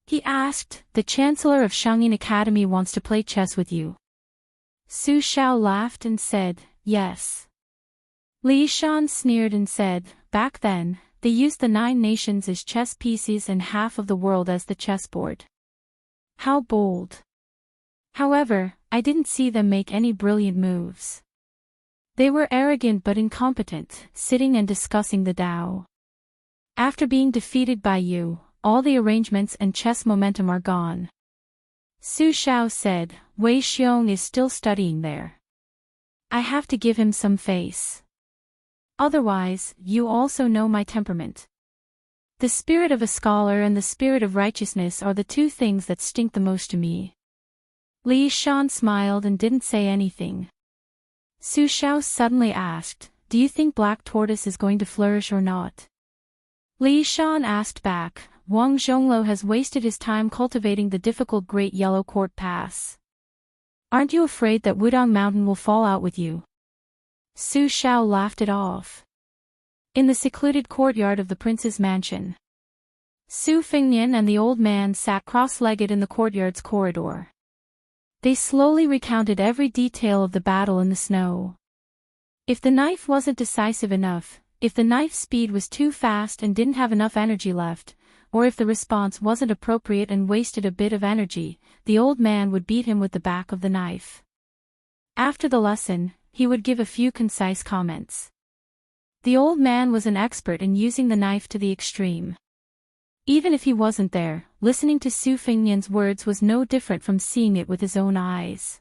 He asked, "The Chancellor of Shangyin Academy wants to play chess with you." Su Xiao laughed and said, "Yes." Li Shan sneered and said, "Back then, they used the 9 nations as chess pieces and half of the world as the chessboard. How bold. However, I didn't see them make any brilliant moves. They were arrogant but incompetent, sitting and discussing the Tao. After being defeated by you, all the arrangements and chess momentum are gone." Su Xiao said, "Wei Xiong is still studying there. I have to give him some face. Otherwise, you also know my temperament. The spirit of a scholar and the spirit of righteousness are the 2 things that stink the most to me." Li Shan smiled and didn't say anything. Su Xiao suddenly asked, "Do you think Black Tortoise is going to flourish or not?" Li Shan asked back, "Wang Zhonglo has wasted his time cultivating the difficult Great Yellow Court Pass. Aren't you afraid that Wudong Mountain will fall out with you?" Su Xiao laughed it off. In the secluded courtyard of the prince's mansion, Su Fengnian and the old man sat cross-legged in the courtyard's corridor. They slowly recounted every detail of the battle in the snow. If the knife wasn't decisive enough, if the knife's speed was too fast and didn't have enough energy left, or if the response wasn't appropriate and wasted a bit of energy, the old man would beat him with the back of the knife. After the lesson, he would give a few concise comments. The old man was an expert in using the knife to the extreme. Even if he wasn't there, listening to Su Fengnian's words was no different from seeing it with his own eyes.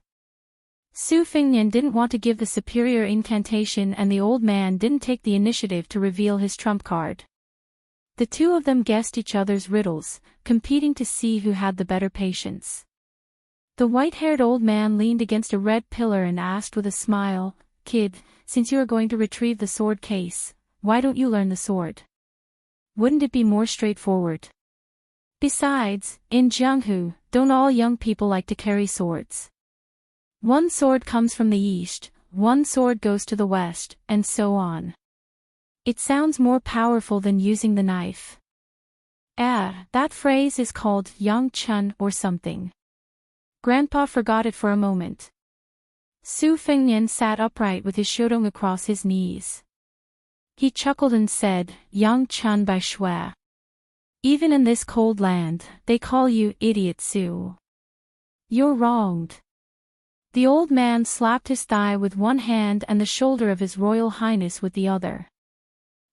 Su Fengnian didn't want to give the superior incantation and the old man didn't take the initiative to reveal his trump card. The 2 of them guessed each other's riddles, competing to see who had the better patience. The white-haired old man leaned against a red pillar and asked with a smile, "Kid, since you are going to retrieve the sword case, why don't you learn the sword? Wouldn't it be more straightforward? Besides, in Jianghu, don't all young people like to carry swords? One sword comes from the east, one sword goes to the west, and so on. It sounds more powerful than using the knife. That phrase is called Yang Chun or something." Grandpa forgot it for a moment. Su Fengnian sat upright with his shodong across his knees. He chuckled and said, "Yang Chun by Shui. Even in this cold land, they call you Idiot Su. You're wronged." The old man slapped his thigh with one hand and the shoulder of His Royal Highness with the other.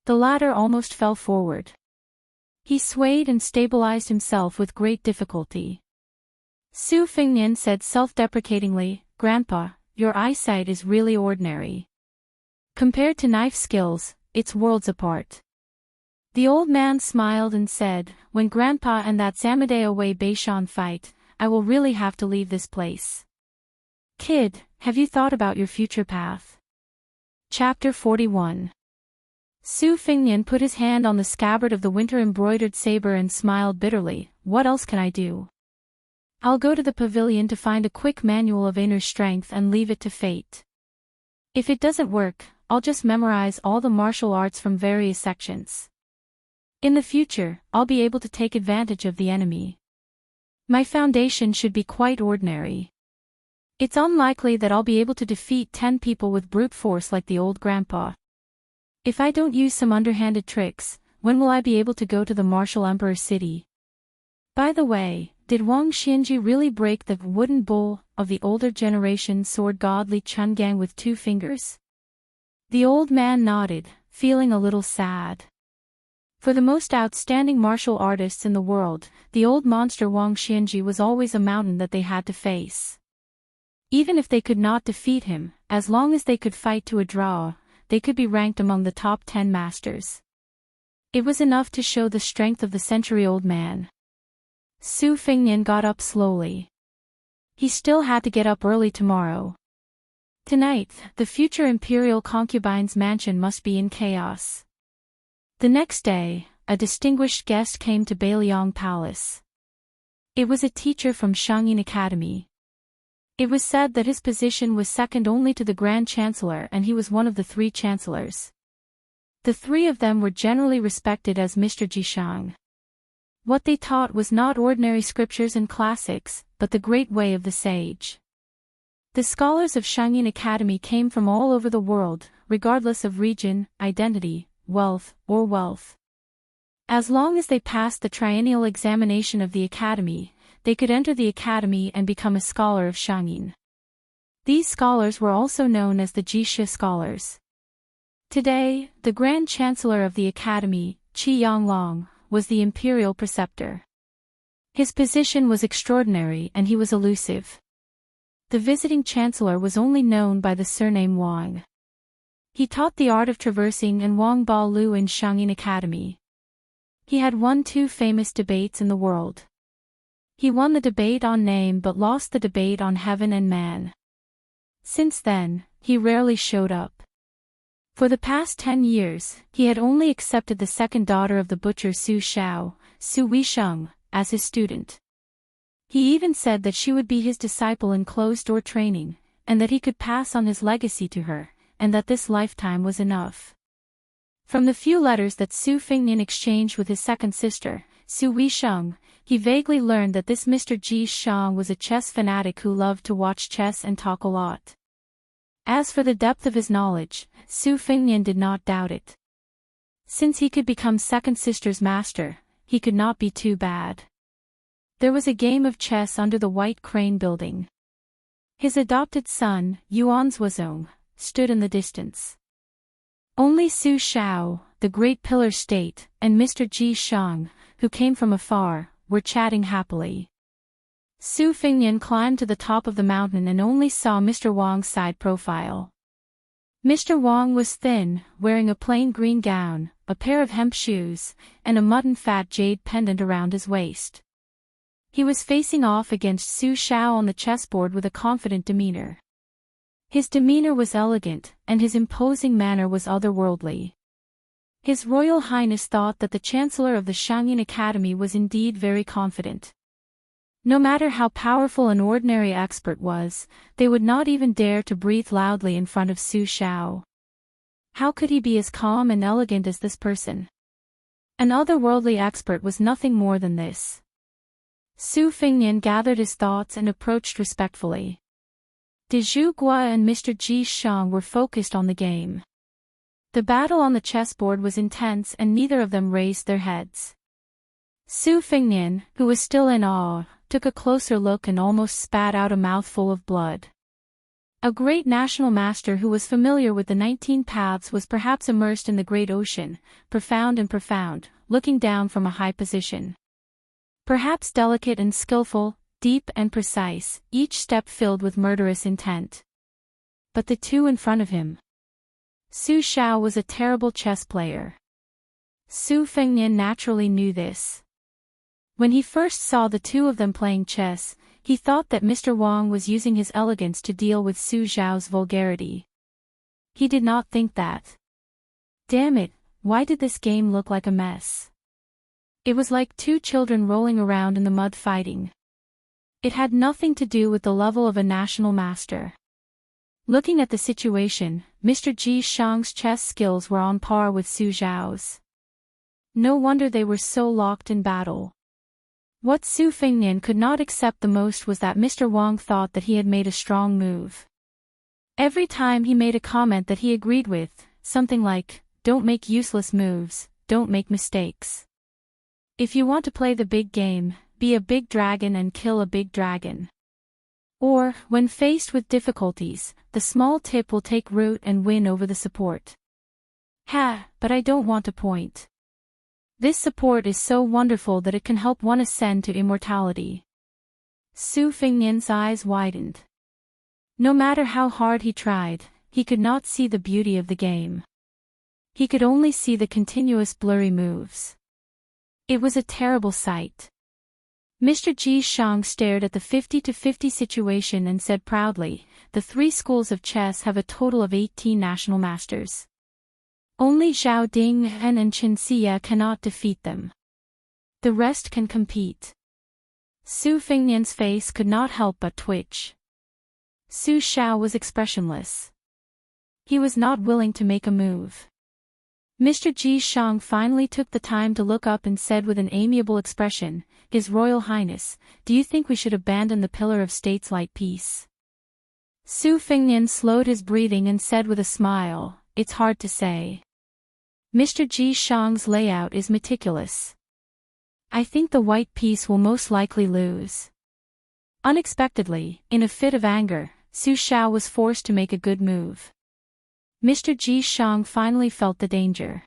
The latter almost fell forward. He swayed and stabilized himself with great difficulty. Su Fengnian said self-deprecatingly, "Grandpa, your eyesight is really ordinary. Compared to knife skills, it's worlds apart." The old man smiled and said, "When Grandpa and that Zamadeo Wei Beishan fight, I will really have to leave this place. Kid, have you thought about your future path?" Chapter 41. Su Fengnian put his hand on the scabbard of the winter-embroidered saber and smiled bitterly. "What else can I do? I'll go to the pavilion to find a quick manual of inner strength and leave it to fate. If it doesn't work, I'll just memorize all the martial arts from various sections. In the future, I'll be able to take advantage of the enemy. My foundation should be quite ordinary." It's unlikely that I'll be able to defeat 10 people with brute force like the old grandpa. If I don't use some underhanded tricks, when will I be able to go to the martial emperor's city? By the way, did Wang Xianji really break the wooden bull of the older generation sword god Li Chungang with 2 fingers? The old man nodded, feeling a little sad. For the most outstanding martial artists in the world, the old monster Wang Xianji was always a mountain that they had to face. Even if they could not defeat him, as long as they could fight to a draw, they could be ranked among the top 10 masters. It was enough to show the strength of the century-old man. Su Fengnian got up slowly. He still had to get up early tomorrow. Tonight, the future imperial concubine's mansion must be in chaos. The next day, a distinguished guest came to Beiliang Palace. It was a teacher from Shangyin Academy. It was said that his position was second only to the Grand Chancellor, and he was one of the 3 chancellors. The 3 of them were generally respected as Mr. Jishang. What they taught was not ordinary scriptures and classics, but the great way of the sage. The scholars of Shangyin Academy came from all over the world, regardless of region, identity, wealth, or wealth. As long as they passed the triennial examination of the academy, they could enter the academy and become a scholar of Shangyin. These scholars were also known as the Jisha scholars. Today, the Grand Chancellor of the academy, Qi Yanglong, was the imperial preceptor. His position was extraordinary and he was elusive. The visiting chancellor was only known by the surname Wang. He taught the art of traversing and Wang Ba Lu in Shangyin Academy. He had won 2 famous debates in the world. He won the debate on name but lost the debate on heaven and man. Since then, he rarely showed up. For the past 10 years, he had only accepted the second daughter of the butcher Su Xiao, Su Weisheng, as his student. He even said that she would be his disciple in closed-door training, and that he could pass on his legacy to her, and that this lifetime was enough. From the few letters that Su Fengnian exchanged with his second sister, Su Weisheng, he vaguely learned that this Mr. Ji Shang was a chess fanatic who loved to watch chess and talk a lot. As for the depth of his knowledge, Su Fengnian did not doubt it. Since he could become second sister's master, he could not be too bad. There was a game of chess under the White Crane building. His adopted son, Yuan Zhuozong, stood in the distance. Only Su Xiao, the great pillar state, and Mr. Ji Shang, who came from afar, were chatting happily. Su Fengnian climbed to the top of the mountain and only saw Mr. Wang's side profile. Mr. Wang was thin, wearing a plain green gown, a pair of hemp shoes, and a mutton-fat jade pendant around his waist. He was facing off against Su Xiao on the chessboard with a confident demeanor. His demeanor was elegant, and his imposing manner was otherworldly. His Royal Highness thought that the Chancellor of the Shangyin Academy was indeed very confident. No matter how powerful an ordinary expert was, they would not even dare to breathe loudly in front of Su Xiao. How could he be as calm and elegant as this person? An otherworldly expert was nothing more than this. Su Fengnian gathered his thoughts and approached respectfully. De Zhu Gua and Mr. Ji Shang were focused on the game. The battle on the chessboard was intense and neither of them raised their heads. Su Fengnian, who was still in awe, took a closer look and almost spat out a mouthful of blood. A great national master who was familiar with the 19 paths was perhaps immersed in the great ocean, profound, looking down from a high position. Perhaps delicate and skillful, deep and precise, each step filled with murderous intent. But the 2 in front of him. Su Xiao was a terrible chess player. Su Fengnian naturally knew this. When he first saw the 2 of them playing chess, he thought that Mr. Wang was using his elegance to deal with Su Xiao's vulgarity. He did not think that. Damn it, why did this game look like a mess? It was like 2 children rolling around in the mud fighting. It had nothing to do with the level of a national master. Looking at the situation, Mr. Ji Shang's chess skills were on par with Su Xiao's. No wonder they were so locked in battle. What Su Fengnian could not accept the most was that Mr. Wang thought that he had made a strong move. Every time he made a comment that he agreed with, something like, "Don't make useless moves, don't make mistakes. If you want to play the big game, be a big dragon and kill a big dragon." Or, when faced with difficulties, the small tip will take root and win over the support. Ha, but I don't want to point. This support is so wonderful that it can help one ascend to immortality. Su Fengnian's eyes widened. No matter how hard he tried, he could not see the beauty of the game. He could only see the continuous blurry moves. It was a terrible sight. Mr. Ji Shang stared at the 50-50 situation and said proudly, "The 3 schools of chess have a total of 18 national masters. Only Zhao Ding and Chen Xia cannot defeat them. The rest can compete." Su Fengnian's face could not help but twitch. Su Xiao was expressionless. He was not willing to make a move. Mr. Ji Shang finally took the time to look up and said with an amiable expression, "His Royal Highness, do you think we should abandon the Pillar of State's light peace?" Su Fengnian slowed his breathing and said with a smile, "It's hard to say. Mr. Ji Shang's layout is meticulous. I think the white piece will most likely lose." Unexpectedly, in a fit of anger, Su Xiao was forced to make a good move. Mr. Ji Shang finally felt the danger.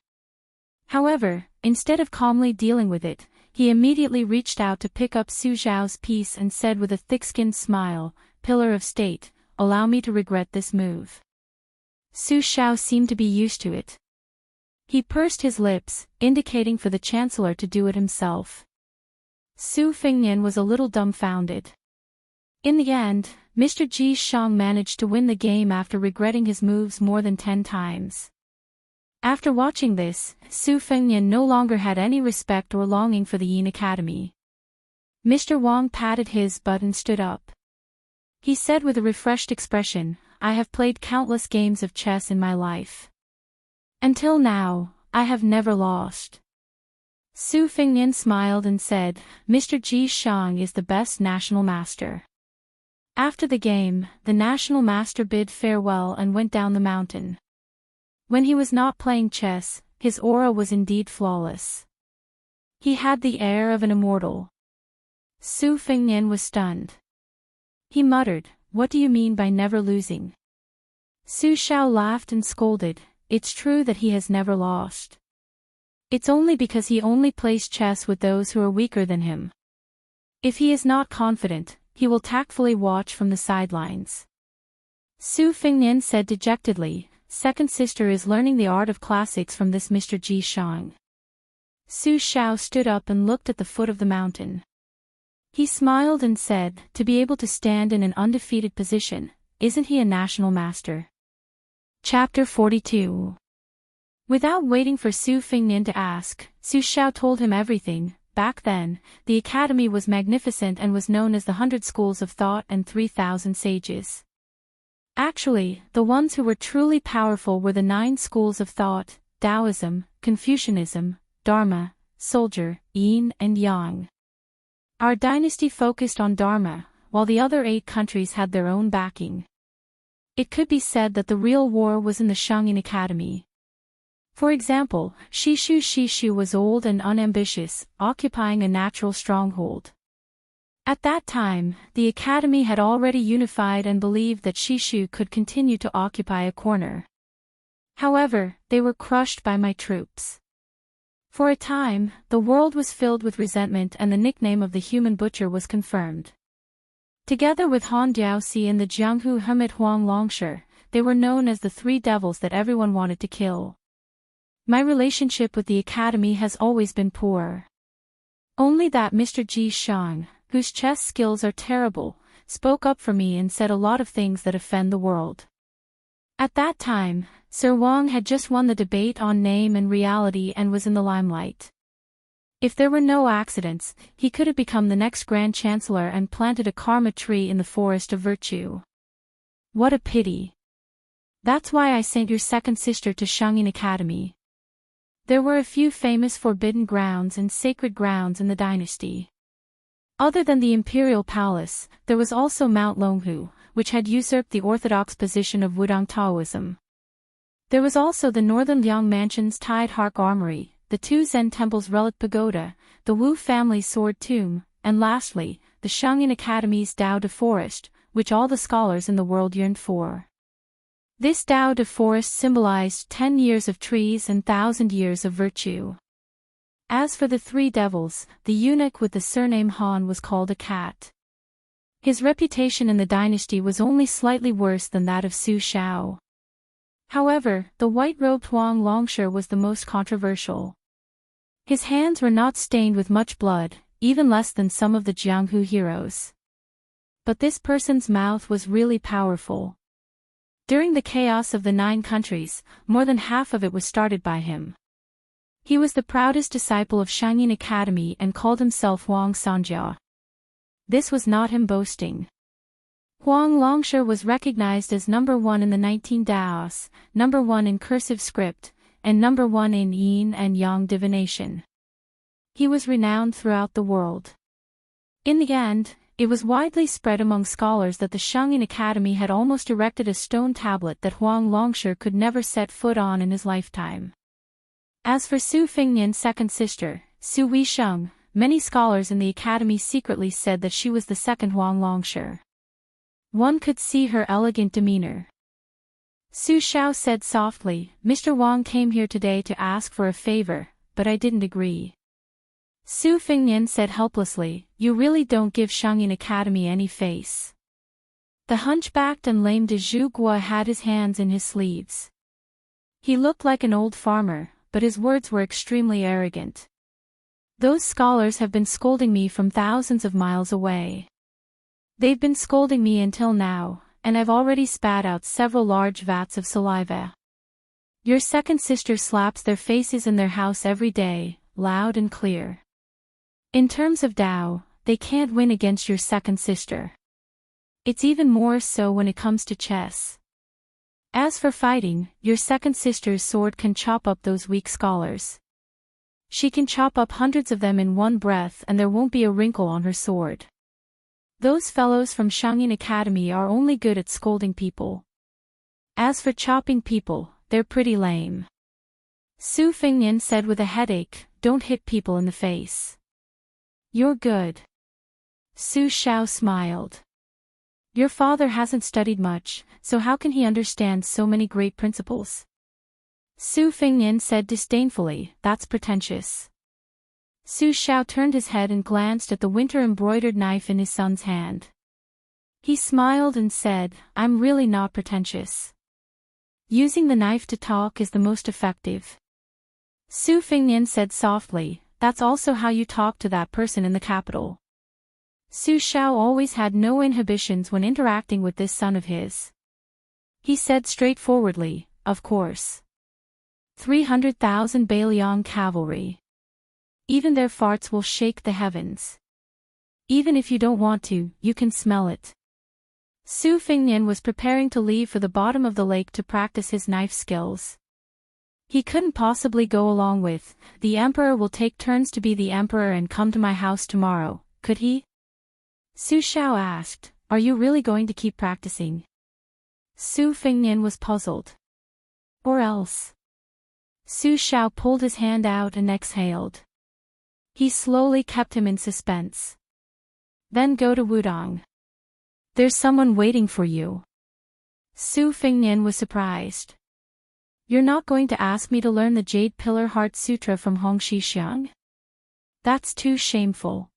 However, instead of calmly dealing with it, he immediately reached out to pick up Su Xiao's piece and said with a thick-skinned smile, "Pillar of State, allow me to regret this move." Su Xiao seemed to be used to it. He pursed his lips, indicating for the Chancellor to do it himself. Su Fengnian was a little dumbfounded. In the end, Mr. Ji Shang managed to win the game after regretting his moves more than 10 times. After watching this, Su Fengnian no longer had any respect or longing for the Yin Academy. Mr. Wang patted his butt and stood up. He said with a refreshed expression, "I have played countless games of chess in my life. Until now, I have never lost." Su Fengnian smiled and said, "Mr. Ji Shang is the best national master." After the game, the national master bid farewell and went down the mountain. When he was not playing chess, his aura was indeed flawless. He had the air of an immortal. Su Fengnian was stunned. He muttered, "What do you mean by never losing?" Su Xiao laughed and scolded, "It's true that he has never lost. It's only because he only plays chess with those who are weaker than him. If he is not confident, he will tactfully watch from the sidelines." Su Fengnian said dejectedly, "Second sister is learning the art of classics from this Mr. Ji Shang." Su Xiao stood up and looked at the foot of the mountain. He smiled and said, "To be able to stand in an undefeated position, isn't he a national master?" Chapter 42. Without waiting for Su Fengnian to ask, Su Xiao told him everything. Back then, the academy was magnificent and was known as the 100 schools of thought and 3,000 sages. Actually, the ones who were truly powerful were the 9 schools of thought: Taoism, Confucianism, Dharma, Soldier, Yin and Yang. Our dynasty focused on Dharma, while the other 8 countries had their own backing. It could be said that the real war was in the Shangyin Academy. For example, Shishu was old and unambitious, occupying a natural stronghold. At that time, the academy had already unified and believed that Shishu could continue to occupy a corner. However, they were crushed by my troops. For a time, the world was filled with resentment and the nickname of the human butcher was confirmed. Together with Han Diaoxi and the Jianghu Hermit Huang Longsher, they were known as the 3 devils that everyone wanted to kill. My relationship with the academy has always been poor. Only that Mr. Ji Shang, whose chess skills are terrible, spoke up for me and said a lot of things that offend the world. At that time, Sir Wang had just won the debate on name and reality and was in the limelight. If there were no accidents, he could have become the next Grand Chancellor and planted a karma tree in the forest of virtue. What a pity. That's why I sent your second sister to Shangyin Academy. There were a few famous forbidden grounds and sacred grounds in the dynasty. Other than the imperial palace, there was also Mount Longhu, which had usurped the orthodox position of Wudang Taoism. There was also the northern Liang Mansion's Tide Hark Armory, the two Zen temples' relic pagoda, the Wu family's sword tomb, and lastly, the Shangyin Academy's Dao de Forest, which all the scholars in the world yearned for. This Dao de Forest symbolized 10 years of trees and 1,000 years of virtue. As for the three devils, the eunuch with the surname Han was called a cat. His reputation in the dynasty was only slightly worse than that of Su Shao. However, the white-robed Huang Longsher was the most controversial. His hands were not stained with much blood, even less than some of the Jianghu heroes. But this person's mouth was really powerful. During the chaos of the 9 countries, more than half of it was started by him. He was the proudest disciple of Shangyin Academy and called himself Huang Sanjia. This was not him boasting. Huang Longsher was recognized as number 1 in the 19 Daos, number 1 in cursive script, and number 1 in yin and yang divination. He was renowned throughout the world. In the end, it was widely spread among scholars that the Shangyin Academy had almost erected a stone tablet that Huang Longsher could never set foot on in his lifetime. As for Su Fingnian's second sister, Su Weisheng, many scholars in the academy secretly said that she was the second Huang Longsher. One could see her elegant demeanor. Su Shao said softly, "Mr. Wang came here today to ask for a favor, but I didn't agree." Su Fingnian said helplessly, "You really don't give Shangyin Academy any face." The hunchbacked and lame de Zhu Gua had his hands in his sleeves. He looked like an old farmer, but his words were extremely arrogant. "Those scholars have been scolding me from thousands of miles away. They've been scolding me until now, and I've already spat out several large vats of saliva. Your second sister slaps their faces in their house every day, loud and clear. In terms of Tao, they can't win against your second sister. It's even more so when it comes to chess. As for fighting, your second sister's sword can chop up those weak scholars. She can chop up hundreds of them in one breath and there won't be a wrinkle on her sword. Those fellows from Shangyin Academy are only good at scolding people. As for chopping people, they're pretty lame." Su Fingnian said with a headache, "Don't hit people in the face. You're good." Su Shao smiled. "Your father hasn't studied much, so how can he understand so many great principles?" Su Fingnian said disdainfully, "That's pretentious." Su Shao turned his head and glanced at the winter-embroidered knife in his son's hand. He smiled and said, "I'm really not pretentious. Using the knife to talk is the most effective." Su Fingnian said softly, "That's also how you talk to that person in the capital." Su Shao always had no inhibitions when interacting with this son of his. He said straightforwardly, "Of course. 300,000 Bailiang cavalry. Even their farts will shake the heavens. Even if you don't want to, you can smell it." Su Fingnian was preparing to leave for the bottom of the lake to practice his knife skills. He couldn't possibly go along with, "The emperor will take turns to be the emperor and come to my house tomorrow," could he? Su Shao asked, "Are you really going to keep practicing?" Su Fingnian was puzzled. "Or else." Su Shao pulled his hand out and exhaled. He slowly kept him in suspense. "Then go to Wudang. There's someone waiting for you." Su Fingnian was surprised. "You're not going to ask me to learn the Jade Pillar Heart Sutra from Hong Xixiang? That's too shameful.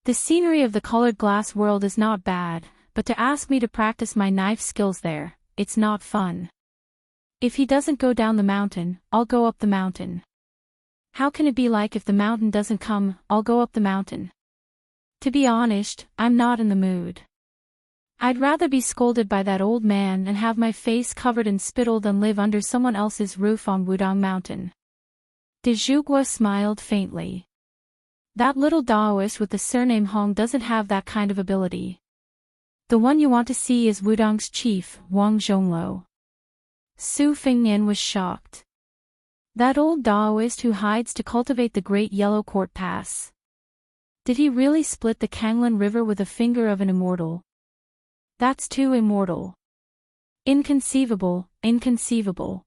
The scenery of the colored glass world is not bad, but to ask me to practice my knife skills there, it's not fun. If he doesn't go down the mountain, I'll go up the mountain. How can it be like if the mountain doesn't come, I'll go up the mountain? To be honest, I'm not in the mood. I'd rather be scolded by that old man and have my face covered in spittle than live under someone else's roof on Wudang Mountain." De Zhugua smiled faintly. "That little Taoist with the surname Hong doesn't have that kind of ability. The one you want to see is Wudang's chief, Wang Zhongluo." Su Fingnian was shocked. "That old Taoist who hides to cultivate the Great Yellow Court Pass. Did he really split the Kanglan River with a finger of an immortal? That's too immortal. Inconceivable, inconceivable.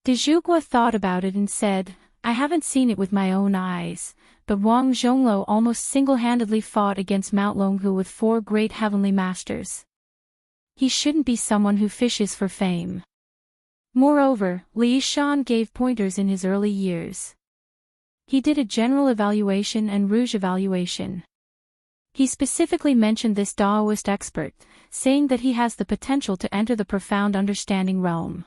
De Zhugua thought about it and said, I haven't seen it with my own eyes, but Wang Zhongluo almost single-handedly fought against Mount Longhu with 4 great heavenly masters. He shouldn't be someone who fishes for fame. Moreover, Li Shan gave pointers in his early years. He did a general evaluation and rouge evaluation. He specifically mentioned this Taoist expert, saying that he has the potential to enter the profound understanding realm.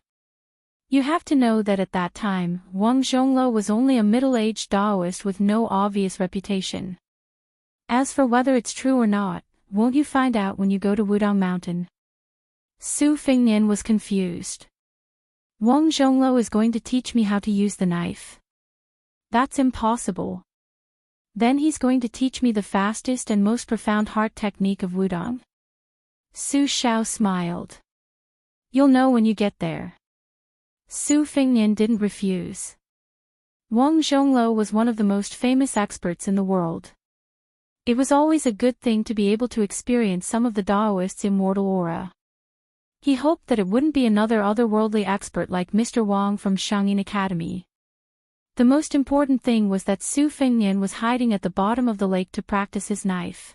You have to know that at that time, Wang Zhongluo was only a middle-aged Taoist with no obvious reputation. As for whether it's true or not, won't you find out when you go to Wudong Mountain? Su Fingnian was confused. Wang Zhongluo is going to teach me how to use the knife. That's impossible. Then he's going to teach me the fastest and most profound heart technique of Wudong? Su Xiao smiled. You'll know when you get there. Su Fingnian didn't refuse. Wang Zhongluo was one of the most famous experts in the world. It was always a good thing to be able to experience some of the Taoist's immortal aura. He hoped that it wouldn't be another otherworldly expert like Mr. Wang from Shangyin Academy. The most important thing was that Su Fingnian was hiding at the bottom of the lake to practice his knife.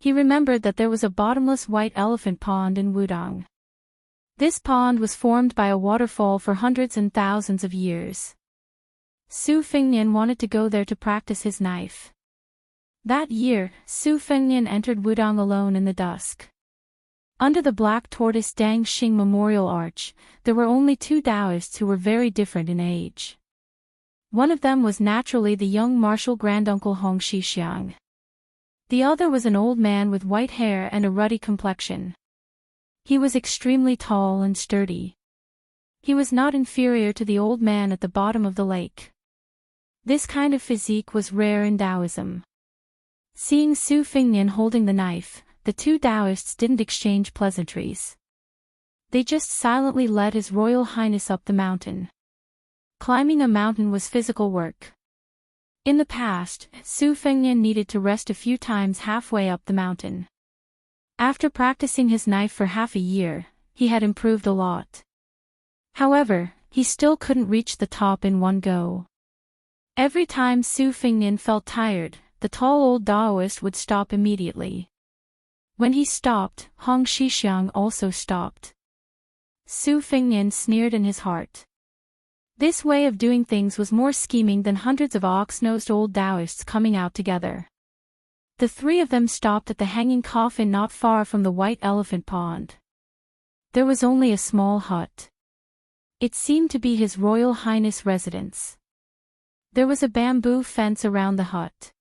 He remembered that there was a bottomless white elephant pond in Wudong. This pond was formed by a waterfall for hundreds and thousands of years. Su Fingnian wanted to go there to practice his knife. That year, Su Fingnian entered Wudong alone in the dusk. Under the black tortoise Dang Xing Memorial Arch, there were only 2 Taoists who were very different in age. One of them was naturally the young martial granduncle Hong Shixiang. The other was an old man with white hair and a ruddy complexion. He was extremely tall and sturdy. He was not inferior to the old man at the bottom of the lake. This kind of physique was rare in Taoism. Seeing Su Fingnian holding the knife, the 2 Taoists didn't exchange pleasantries. They just silently led His Royal Highness up the mountain. Climbing a mountain was physical work. In the past, Su Fingnian needed to rest a few times halfway up the mountain. After practicing his knife for half a year, he had improved a lot. However, he still couldn't reach the top in one go. Every time Su Fingnian felt tired, the tall old Taoist would stop immediately. When he stopped, Hong Shixiang also stopped. Su Fingnian sneered in his heart. This way of doing things was more scheming than hundreds of ox-nosed old Taoists coming out together. The 3 of them stopped at the hanging coffin not far from the White Elephant Pond. There was only a small hut. It seemed to be His Royal Highness' residence. There was a bamboo fence around the hut.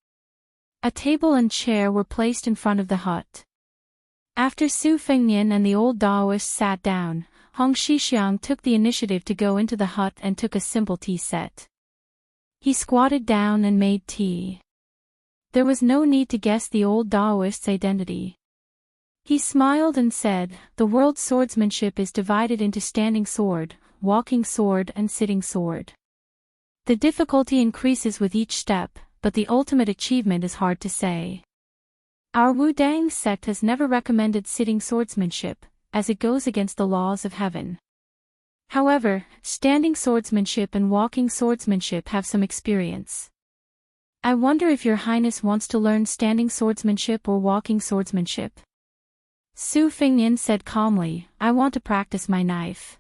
A table and chair were placed in front of the hut. After Su Fingnian and the old Taoist sat down, Hong Shixiang took the initiative to go into the hut and took a simple tea set. He squatted down and made tea. There was no need to guess the old Taoist's identity. He smiled and said, the world's swordsmanship is divided into standing sword, walking sword and sitting sword. The difficulty increases with each step, but the ultimate achievement is hard to say. Our Wudang sect has never recommended sitting swordsmanship, as it goes against the laws of heaven. However, standing swordsmanship and walking swordsmanship have some experience. I wonder if Your Highness wants to learn standing swordsmanship or walking swordsmanship. Su Fingnian said calmly, I want to practice my knife.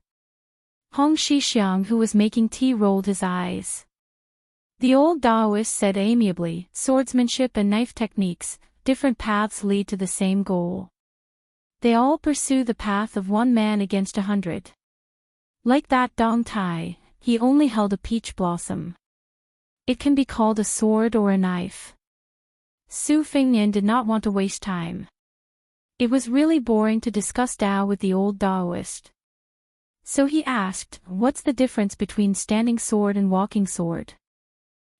Hong Shixiang, who was making tea, rolled his eyes. The old Taoist said amiably, swordsmanship and knife techniques, different paths lead to the same goal. They all pursue the path of one man against 100. Like that Dong Tai, he only held a peach blossom. It can be called a sword or a knife. Su Fingnian did not want to waste time. It was really boring to discuss Tao with the old Taoist. So he asked, what's the difference between standing sword and walking sword?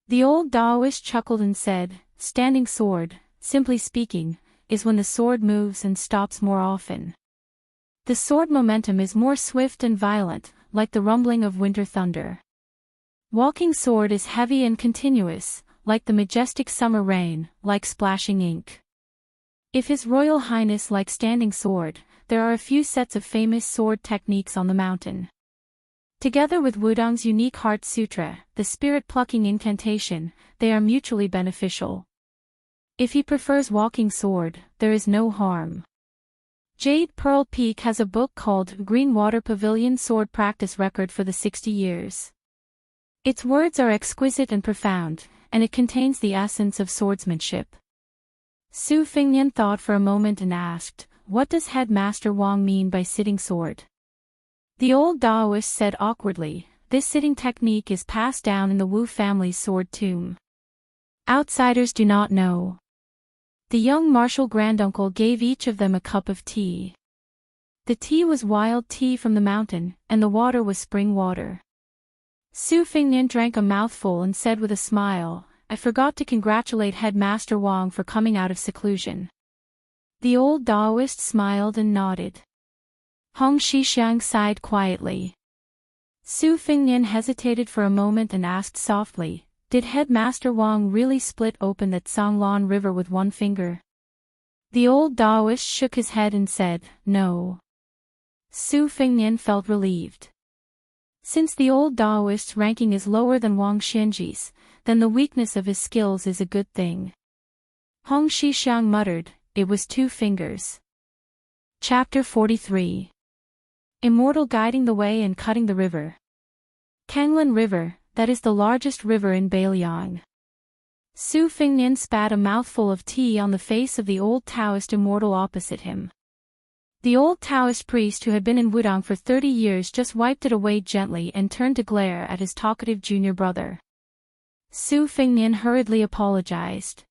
The old Taoist chuckled and said, standing sword, simply speaking, is when the sword moves and stops more often. The sword momentum is more swift and violent, like the rumbling of winter thunder. Walking sword is heavy and continuous, like the majestic summer rain, like splashing ink. If His Royal Highness like standing sword, there are a few sets of famous sword techniques on the mountain. Together with Wudong's unique Heart Sutra, the spirit-plucking incantation, they are mutually beneficial. If he prefers walking sword, there is no harm. Jade Pearl Peak has a book called Green Water Pavilion Sword Practice Record for the 60 Years. Its words are exquisite and profound, and it contains the essence of swordsmanship. Su Fingnian thought for a moment and asked, "What does Headmaster Wang mean by sitting sword?" The old Taoist said awkwardly, "This sitting technique is passed down in the Wu family's sword tomb. Outsiders do not know." The young martial granduncle gave each of them a cup of tea. The tea was wild tea from the mountain, and the water was spring water. Su Fingnian drank a mouthful and said with a smile, "I forgot to congratulate Headmaster Wang for coming out of seclusion." The old Taoist smiled and nodded. Hong Shixiang sighed quietly. Su Fingnian hesitated for a moment and asked softly, "Did Headmaster Wang really split open that Songlan River with one finger?" The old Taoist shook his head and said, "No." Su Fingnian felt relieved. Since the old Taoist's ranking is lower than Wang Xianji's, then the weakness of his skills is a good thing. Hong Shixiang muttered, "It was 2 fingers." Chapter 43. Immortal guiding the way and cutting the river. Kanglan River, that is the largest river in Beiliang. Su Fingnian spat a mouthful of tea on the face of the old Taoist immortal opposite him. The old Taoist priest who had been in Wudong for 30 years just wiped it away gently and turned to glare at his talkative junior brother. Su Fingnian hurriedly apologized.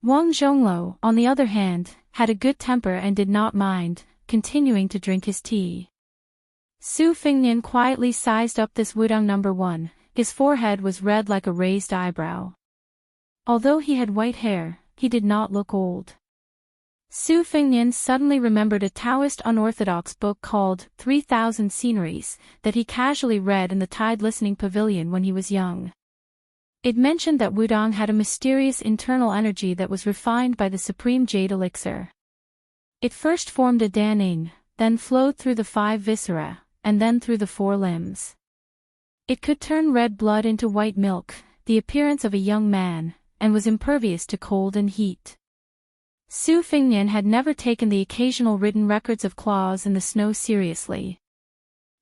Wang Zhongluo, on the other hand, had a good temper and did not mind, continuing to drink his tea. Su Fingnian quietly sized up this Wudong number 1, his forehead was red like a raised eyebrow. Although he had white hair, he did not look old. Su Fingnian suddenly remembered a Taoist unorthodox book called 3,000 Sceneries, that he casually read in the Tide Listening Pavilion when he was young. It mentioned that Wudong had a mysterious internal energy that was refined by the supreme jade elixir. It first formed a Daning, then flowed through the 5 viscera, and then through the 4 limbs. It could turn red blood into white milk, the appearance of a young man, and was impervious to cold and heat. Su Fingnian had never taken the occasional written records of claws in the snow seriously.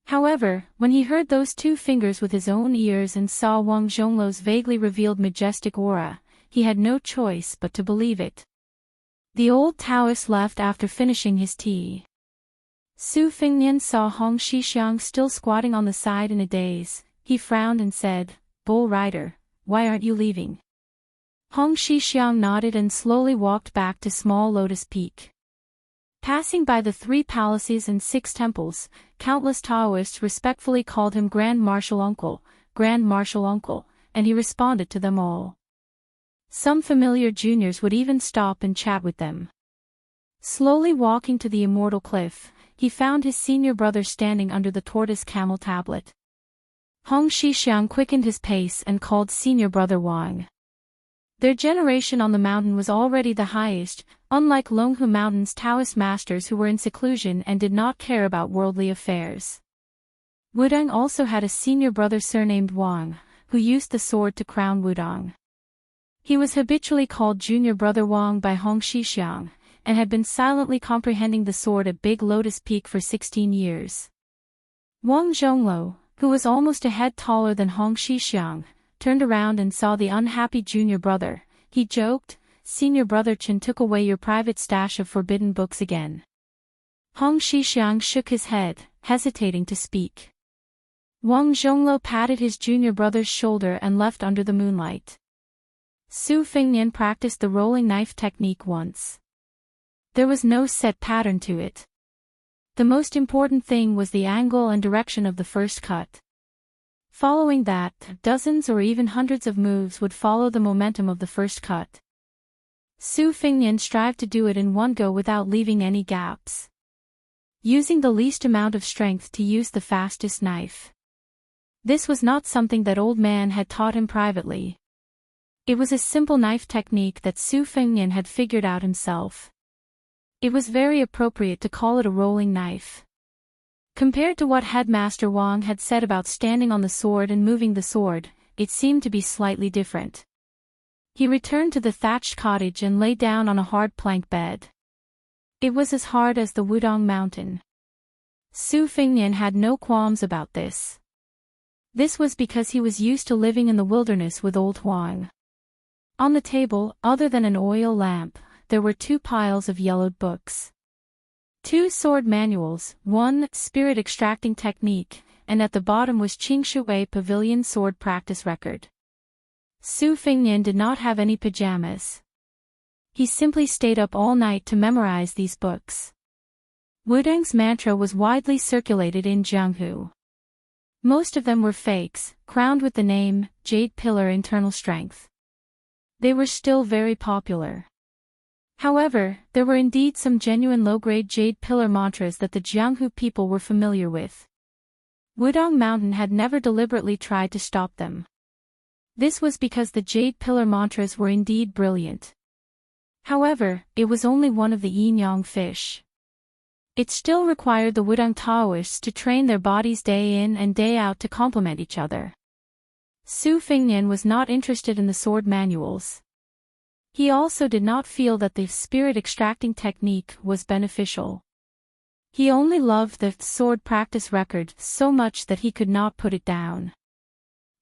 However, when he heard those 2 fingers with his own ears and saw Wang Zhongluo's vaguely revealed majestic aura, he had no choice but to believe it. The old Taoist left after finishing his tea. Su Fingnian saw Hong Shixiang still squatting on the side in a daze. He frowned and said, "Bull Rider, why aren't you leaving?" Hong Shixiang nodded and slowly walked back to Small Lotus Peak. Passing by the 3 palaces and 6 temples, countless Taoists respectfully called him Grand Marshal Uncle, and he responded to them all. Some familiar juniors would even stop and chat with them. Slowly walking to the immortal cliff, he found his senior brother standing under the tortoise camel tablet. Hong Shixiang quickened his pace and called senior brother Wang. Their generation on the mountain was already the highest, unlike Longhu Mountain's Taoist masters who were in seclusion and did not care about worldly affairs. Wudong also had a senior brother surnamed Wang, who used the sword to crown Wudong. He was habitually called Junior Brother Wang by Hong Shixiang, and had been silently comprehending the sword at Big Lotus Peak for 16 years. Wang Zhongluo, who was almost a head taller than Hong Shixiang, turned around and saw the unhappy junior brother. He joked, "Senior brother Chen took away your private stash of forbidden books again." Hong Shixiang shook his head, hesitating to speak. Wang Zhongluo patted his junior brother's shoulder and left under the moonlight. Su Fingnian practiced the rolling knife technique once. There was no set pattern to it. The most important thing was the angle and direction of the first cut. Following that, dozens or even hundreds of moves would follow the momentum of the first cut. Su Fingnian strived to do it in one go without leaving any gaps. Using the least amount of strength to use the fastest knife. This was not something that old man had taught him privately. It was a simple knife technique that Su Fengnian had figured out himself. It was very appropriate to call it a rolling knife. Compared to what Headmaster Wang had said about standing on the sword and moving the sword, it seemed to be slightly different. He returned to the thatched cottage and lay down on a hard plank bed. It was as hard as the Wudong mountain. Su Fengnian had no qualms about this. This was because he was used to living in the wilderness with old Huang. On the table, other than an oil lamp, there were 2 piles of yellowed books. 2 sword manuals, 1 spirit extracting technique, and at the bottom was Qingshui Pavilion sword practice record. Su Fengnian did not have any pajamas. He simply stayed up all night to memorize these books. Wudang's mantra was widely circulated in Jianghu. Most of them were fakes, crowned with the name, Jade Pillar Internal Strength. They were still very popular. However, there were indeed some genuine low-grade Jade Pillar mantras that the Jianghu people were familiar with. Wudong Mountain had never deliberately tried to stop them. This was because the Jade Pillar mantras were indeed brilliant. However, it was only one of the yin-yang fish. It still required the Wudong Taoists to train their bodies day in and day out to complement each other. Su Fengnian was not interested in the sword manuals. He also did not feel that the spirit extracting technique was beneficial. He only loved the sword practice record so much that he could not put it down.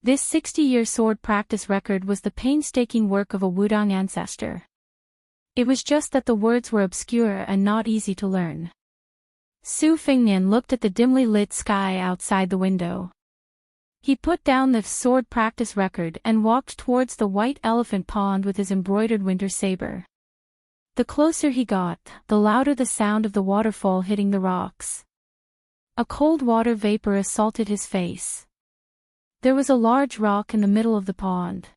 This 60-year sword practice record was the painstaking work of a Wudong ancestor. It was just that the words were obscure and not easy to learn. Su Fengnian looked at the dimly lit sky outside the window. He put down the sword practice record and walked towards the white elephant pond with his embroidered winter saber. The closer he got, the louder the sound of the waterfall hitting the rocks. A cold water vapor assaulted his face. There was a large rock in the middle of the pond.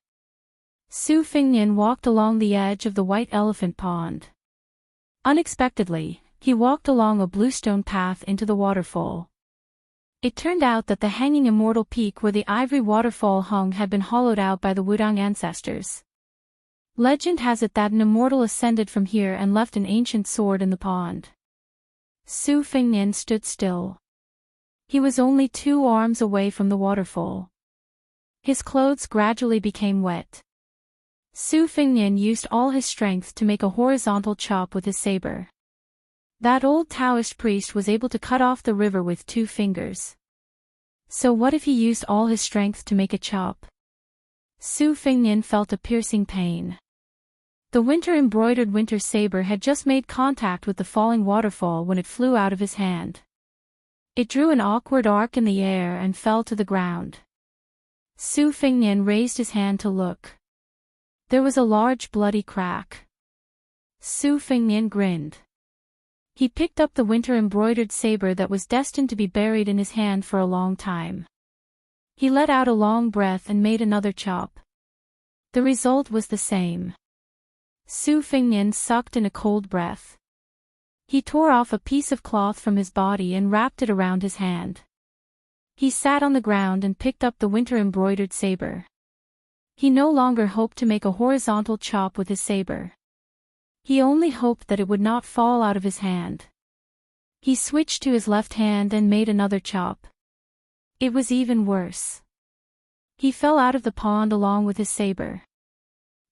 Su Fengnian walked along the edge of the white elephant pond. Unexpectedly, he walked along a bluestone path into the waterfall. It turned out that the hanging immortal peak where the ivory waterfall hung had been hollowed out by the Wudong ancestors. Legend has it that an immortal ascended from here and left an ancient sword in the pond. Su Fengnian stood still. He was only 2 arms away from the waterfall. His clothes gradually became wet. Su Fengnian used all his strength to make a horizontal chop with his saber. That old Taoist priest was able to cut off the river with 2 fingers. So what if he used all his strength to make a chop? Su Fengnian felt a piercing pain. The embroidered winter saber had just made contact with the falling waterfall when it flew out of his hand. It drew an awkward arc in the air and fell to the ground. Su Fengnian raised his hand to look. There was a large bloody crack. Su Fengnian grinned. He picked up the embroidered saber that was destined to be buried in his hand for a long time. He let out a long breath and made another chop. The result was the same. Su Fengnian sucked in a cold breath. He tore off a piece of cloth from his body and wrapped it around his hand. He sat on the ground and picked up the embroidered saber. He no longer hoped to make a horizontal chop with his saber. He only hoped that it would not fall out of his hand. He switched to his left hand and made another chop. It was even worse. He fell out of the pond along with his saber.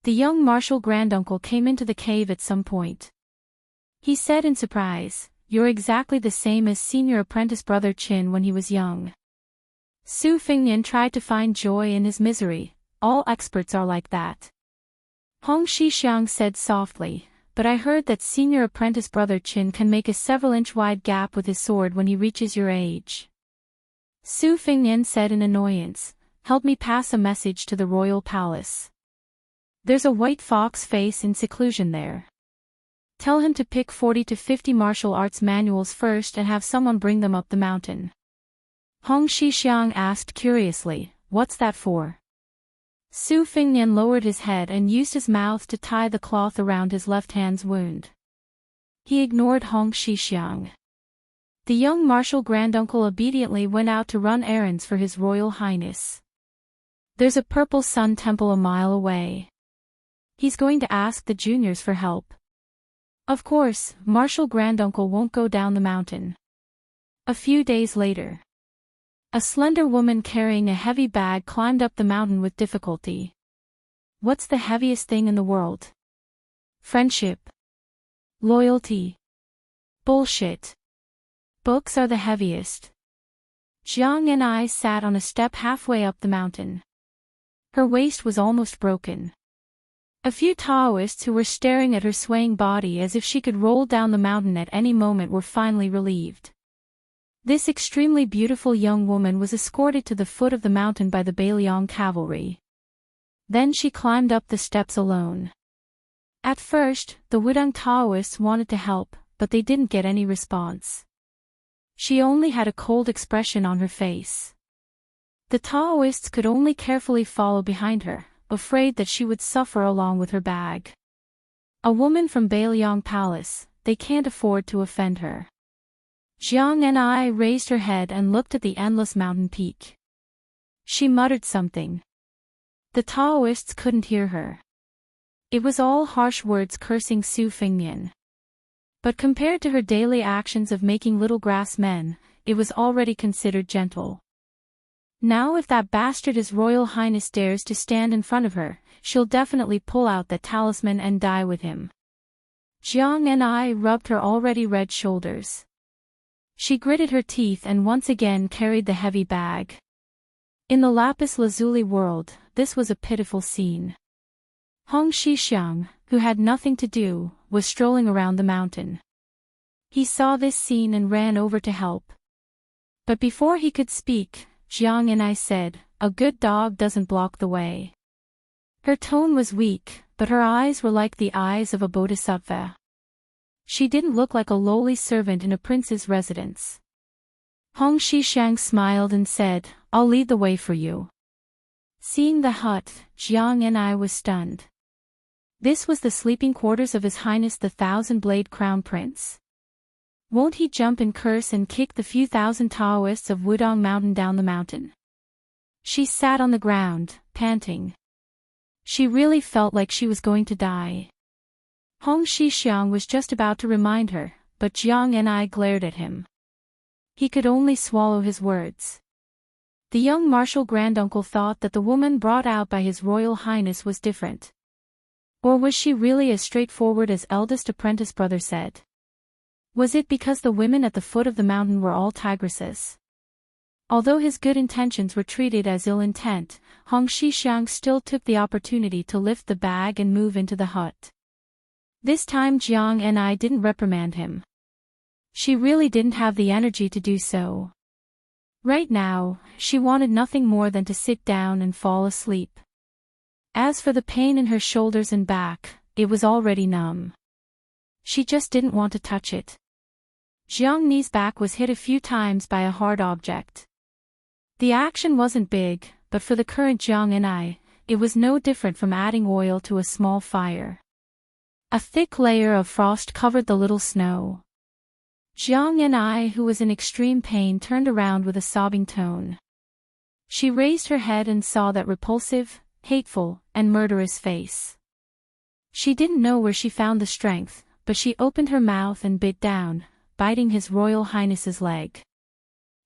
The young martial granduncle came into the cave at some point. He said in surprise, "You're exactly the same as senior apprentice brother Qin when he was young." Su Fengnian tried to find joy in his misery. All experts are like that. Hong Shixiang said softly, "But I heard that senior apprentice brother Qin can make a several-inch wide gap with his sword when he reaches your age." Su Fengnian said in annoyance, "Help me pass a message to the royal palace. There's a white fox face in seclusion there. Tell him to pick 40 to 50 martial arts manuals first and have someone bring them up the mountain." Hong Shixiang asked curiously, "What's that for?" Su Fengnian lowered his head and used his mouth to tie the cloth around his left hand's wound. He ignored Hong Shixiang. The young martial granduncle obediently went out to run errands for His Royal Highness. "There's a purple sun temple a mile away. He's going to ask the juniors for help. Of course, Marshall Granduncle won't go down the mountain. A few days later, a slender woman carrying a heavy bag climbed up the mountain with difficulty. What's the heaviest thing in the world? Friendship. Loyalty. Bullshit. Books are the heaviest. Jiang and I sat on a step halfway up the mountain. Her waist was almost broken. A few Taoists who were staring at her swaying body as if she could roll down the mountain at any moment were finally relieved. This extremely beautiful young woman was escorted to the foot of the mountain by the Bailiang cavalry. Then she climbed up the steps alone. At first, the Wudang Taoists wanted to help, but they didn't get any response. She only had a cold expression on her face. The Taoists could only carefully follow behind her, afraid that she would suffer along with her bag. A woman from Bailiang Palace, they can't afford to offend her. Jiang and I raised her head and looked at the endless mountain peak. She muttered something. The Taoists couldn't hear her. It was all harsh words cursing Su Fingnian. But compared to her daily actions of making little grass men, it was already considered gentle. Now if that bastard His Royal Highness dares to stand in front of her, she'll definitely pull out the talisman and die with him. Jiang and I rubbed her already red shoulders. She gritted her teeth and once again carried the heavy bag. In the lapis lazuli world, this was a pitiful scene. Hong Shixiang, who had nothing to do, was strolling around the mountain. He saw this scene and ran over to help. But before he could speak, Jiang and I said, "A good dog doesn't block the way." Her tone was weak, but her eyes were like the eyes of a bodhisattva. She didn't look like a lowly servant in a prince's residence. Hong Shixiang smiled and said, "I'll lead the way for you." Seeing the hut, Jiang and I was stunned. This was the sleeping quarters of His Highness the Thousand-Blade Crown Prince. Won't he jump and curse and kick the few thousand Taoists of Wudang Mountain down the mountain? She sat on the ground, panting. She really felt like she was going to die. Hong Shixiang was just about to remind her, but Jiang and I glared at him. He could only swallow his words. The young Marshal Granduncle thought that the woman brought out by His Royal Highness was different. Or was she really as straightforward as eldest apprentice brother said? Was it because the women at the foot of the mountain were all tigresses? Although his good intentions were treated as ill intent, Hong Shixiang still took the opportunity to lift the bag and move into the hut. This time Jiang and I didn't reprimand him. She really didn't have the energy to do so. Right now, she wanted nothing more than to sit down and fall asleep. As for the pain in her shoulders and back, it was already numb. She just didn't want to touch it. Jiang Ni's back was hit a few times by a hard object. The action wasn't big, but for the current Jiang and I, it was no different from adding oil to a small fire. A thick layer of frost covered the little snow. Jiang and I, who was in extreme pain, turned around with a sobbing tone. She raised her head and saw that repulsive, hateful, and murderous face. She didn't know where she found the strength, but she opened her mouth and bit down, biting His Royal Highness's leg.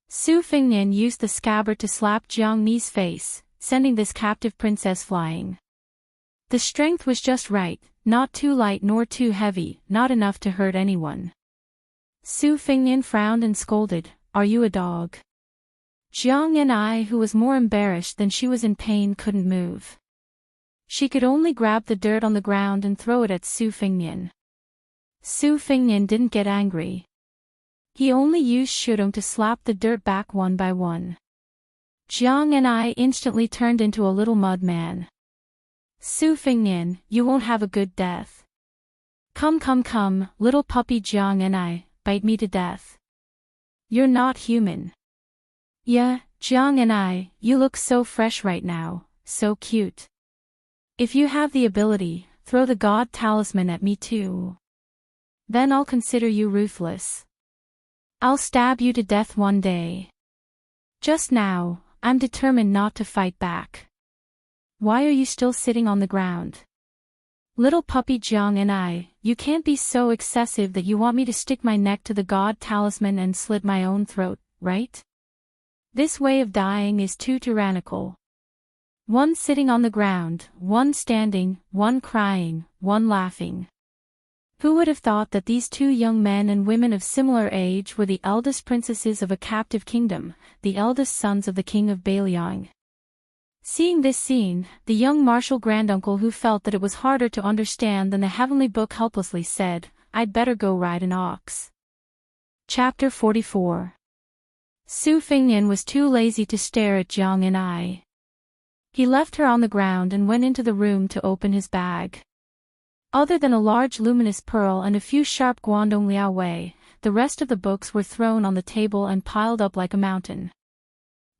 Su Fingnian used the scabbard to slap Jiang Ni's face, sending this captive princess flying. The strength was just right, not too light nor too heavy, not enough to hurt anyone. Su Fingnian frowned and scolded, "Are you a dog?" Jiang and I, who was more embarrassed than she was in pain, couldn't move. She could only grab the dirt on the ground and throw it at Su Fingnian. Su Fingnian didn't get angry. He only used shudong to slap the dirt back one by one. Jiang and I instantly turned into a little mud man. "Su Fingnian, you won't have a good death. Come, little puppy Jiang and I, bite me to death. You're not human." "Yeah, Jiang and I, you look so fresh right now, so cute. If you have the ability, throw the god talisman at me too. Then I'll consider you ruthless. I'll stab you to death one day. Just now, I'm determined not to fight back. Why are you still sitting on the ground? Little puppy Jiang and I, you can't be so excessive that you want me to stick my neck to the god talisman and slit my own throat, right? This way of dying is too tyrannical. One sitting on the ground, one standing, one crying, one laughing. Who would have thought that these two young men and women of similar age were the eldest princesses of a captive kingdom, the eldest sons of the king of Bailiang? Seeing this scene, the young martial granduncle who felt that it was harder to understand than the heavenly book helplessly said, "I'd better go ride an ox." Chapter 44. Su Fingnian was too lazy to stare at Jiang and I. He left her on the ground and went into the room to open his bag. Other than a large luminous pearl and a few sharp Guangdong Liao Wei, the rest of the books were thrown on the table and piled up like a mountain.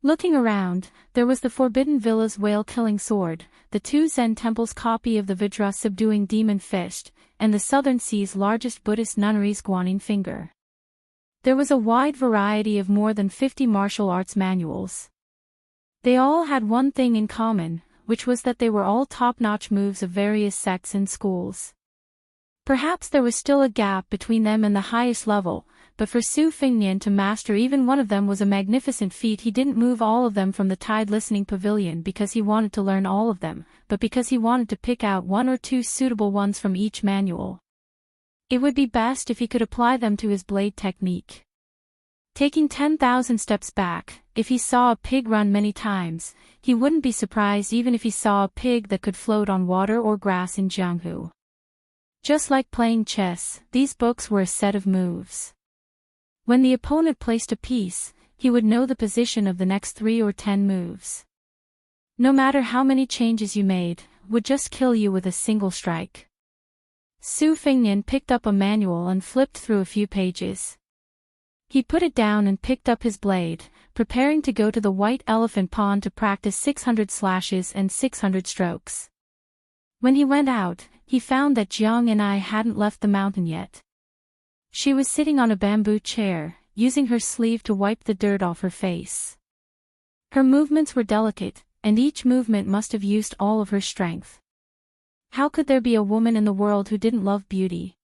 Looking around, there was the Forbidden Villa's whale-killing sword, the two Zen temples' copy of the Vajra-subduing demon fist, and the Southern Sea's largest Buddhist nunnery's Guanyin finger. There was a wide variety of more than 50 martial arts manuals. They all had one thing in common, which was that they were all top-notch moves of various sects and schools. Perhaps there was still a gap between them and the highest level, but for Su Fingnian to master even one of them was a magnificent feat. He didn't move all of them from the Tide Listening Pavilion because he wanted to learn all of them, but because he wanted to pick out one or two suitable ones from each manual. It would be best if he could apply them to his blade technique. Taking 10,000 steps back, if he saw a pig run many times, he wouldn't be surprised even if he saw a pig that could float on water or grass in Jianghu. Just like playing chess, these books were a set of moves. When the opponent placed a piece, he would know the position of the next 3 or 10 moves. No matter how many changes you made, would just kill you with a single strike. Su Fingnian picked up a manual and flipped through a few pages. He put it down and picked up his blade, preparing to go to the White Elephant Pond to practice 600 slashes and 600 strokes. When he went out, he found that Jiang and I hadn't left the mountain yet. She was sitting on a bamboo chair, using her sleeve to wipe the dirt off her face. Her movements were delicate, and each movement must have used all of her strength. How could there be a woman in the world who didn't love beauty?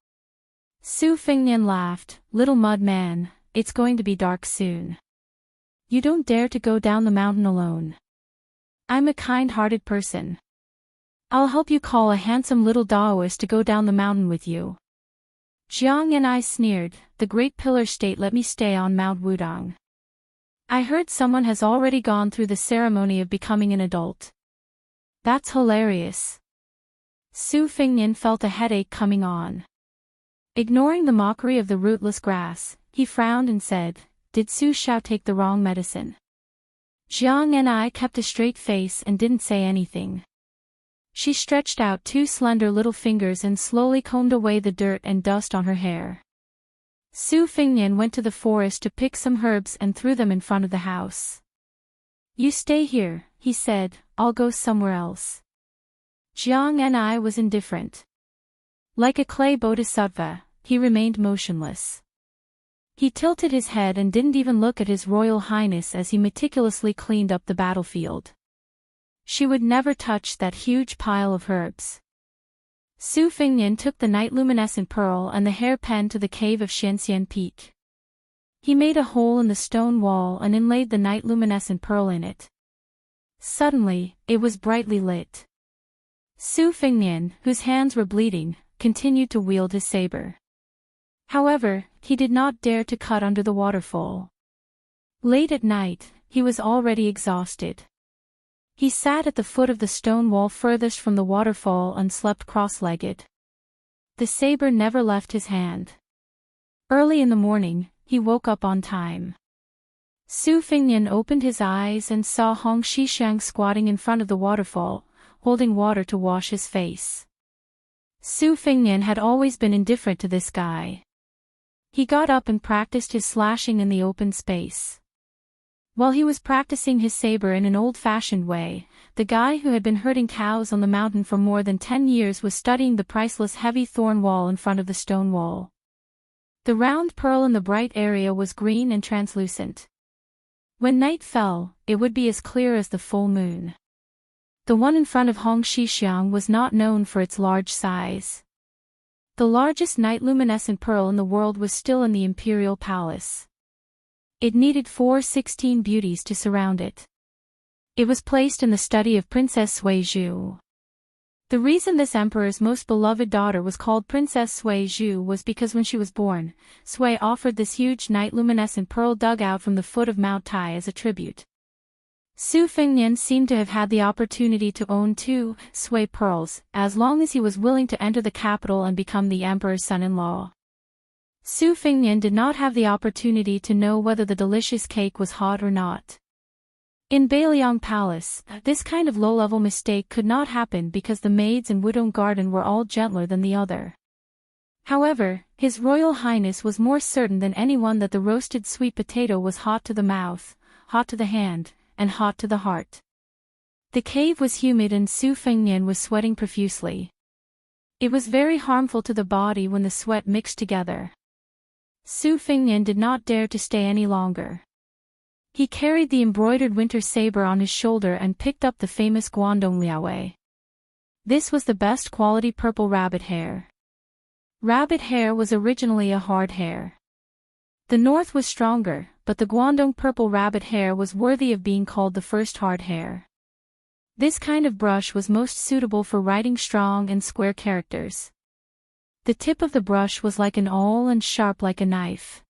Su Fingnian laughed, "Little mud man, it's going to be dark soon. You don't dare to go down the mountain alone. I'm a kind-hearted person. I'll help you call a handsome little Taoist to go down the mountain with you." Jiang and I sneered, "The Great Pillar State let me stay on Mount Wudang. I heard someone has already gone through the ceremony of becoming an adult." "That's hilarious." Su Fingnian felt a headache coming on. Ignoring the mockery of the rootless grass, he frowned and said, "Did Su Xiao take the wrong medicine?" Jiang and I kept a straight face and didn't say anything. She stretched out 2 slender little fingers and slowly combed away the dirt and dust on her hair. Su Fingnian went to the forest to pick some herbs and threw them in front of the house. "You stay here," he said, "I'll go somewhere else." Jiang and I was indifferent. Like a clay bodhisattva, he remained motionless. He tilted his head and didn't even look at His Royal Highness as he meticulously cleaned up the battlefield. She would never touch that huge pile of herbs. Su Fingnian took the night luminescent pearl and the hairpin to the cave of Xianxian Peak. He made a hole in the stone wall and inlaid the night luminescent pearl in it. Suddenly, it was brightly lit. Su Fingnian, whose hands were bleeding, continued to wield his saber. However, he did not dare to cut under the waterfall. Late at night, he was already exhausted. He sat at the foot of the stone wall furthest from the waterfall and slept cross-legged. The saber never left his hand. Early in the morning, he woke up on time. Su Fingnian opened his eyes and saw Hong Xixiang squatting in front of the waterfall, holding water to wash his face. Su Fingnian had always been indifferent to this guy. He got up and practiced his slashing in the open space. While he was practicing his saber in an old-fashioned way, the guy who had been herding cows on the mountain for more than 10 years was studying the priceless heavy thorn wall in front of the stone wall. The round pearl in the bright area was green and translucent. When night fell, it would be as clear as the full moon. The one in front of Hong Shixiang was not known for its large size. The largest night-luminescent pearl in the world was still in the imperial palace. It needed 416 beauties to surround it. It was placed in the study of Princess Sui Zhu. The reason this emperor's most beloved daughter was called Princess Sui Zhu was because when she was born, Sui offered this huge night-luminescent pearl dug out from the foot of Mount Tai as a tribute. Su Fengnian seemed to have had the opportunity to own 2 Sui pearls, as long as he was willing to enter the capital and become the emperor's son-in-law. Su Fengnian did not have the opportunity to know whether the delicious cake was hot or not. In Beiliang Palace, this kind of low-level mistake could not happen because the maids in Wudong Garden were all gentler than the other. However, His Royal Highness was more certain than anyone that the roasted sweet potato was hot to the mouth, hot to the hand, and hot to the heart. The cave was humid and Su Fengnian was sweating profusely. It was very harmful to the body when the sweat mixed together. Su Fengnian did not dare to stay any longer. He carried the embroidered winter saber on his shoulder and picked up the famous Guangdong Liaowei. This was the best quality purple rabbit hair. Rabbit hair was originally a hard hair. The north was stronger, but the Guangdong purple rabbit hair was worthy of being called the first hard hair. This kind of brush was most suitable for writing strong and square characters. The tip of the brush was like an awl and sharp like a knife.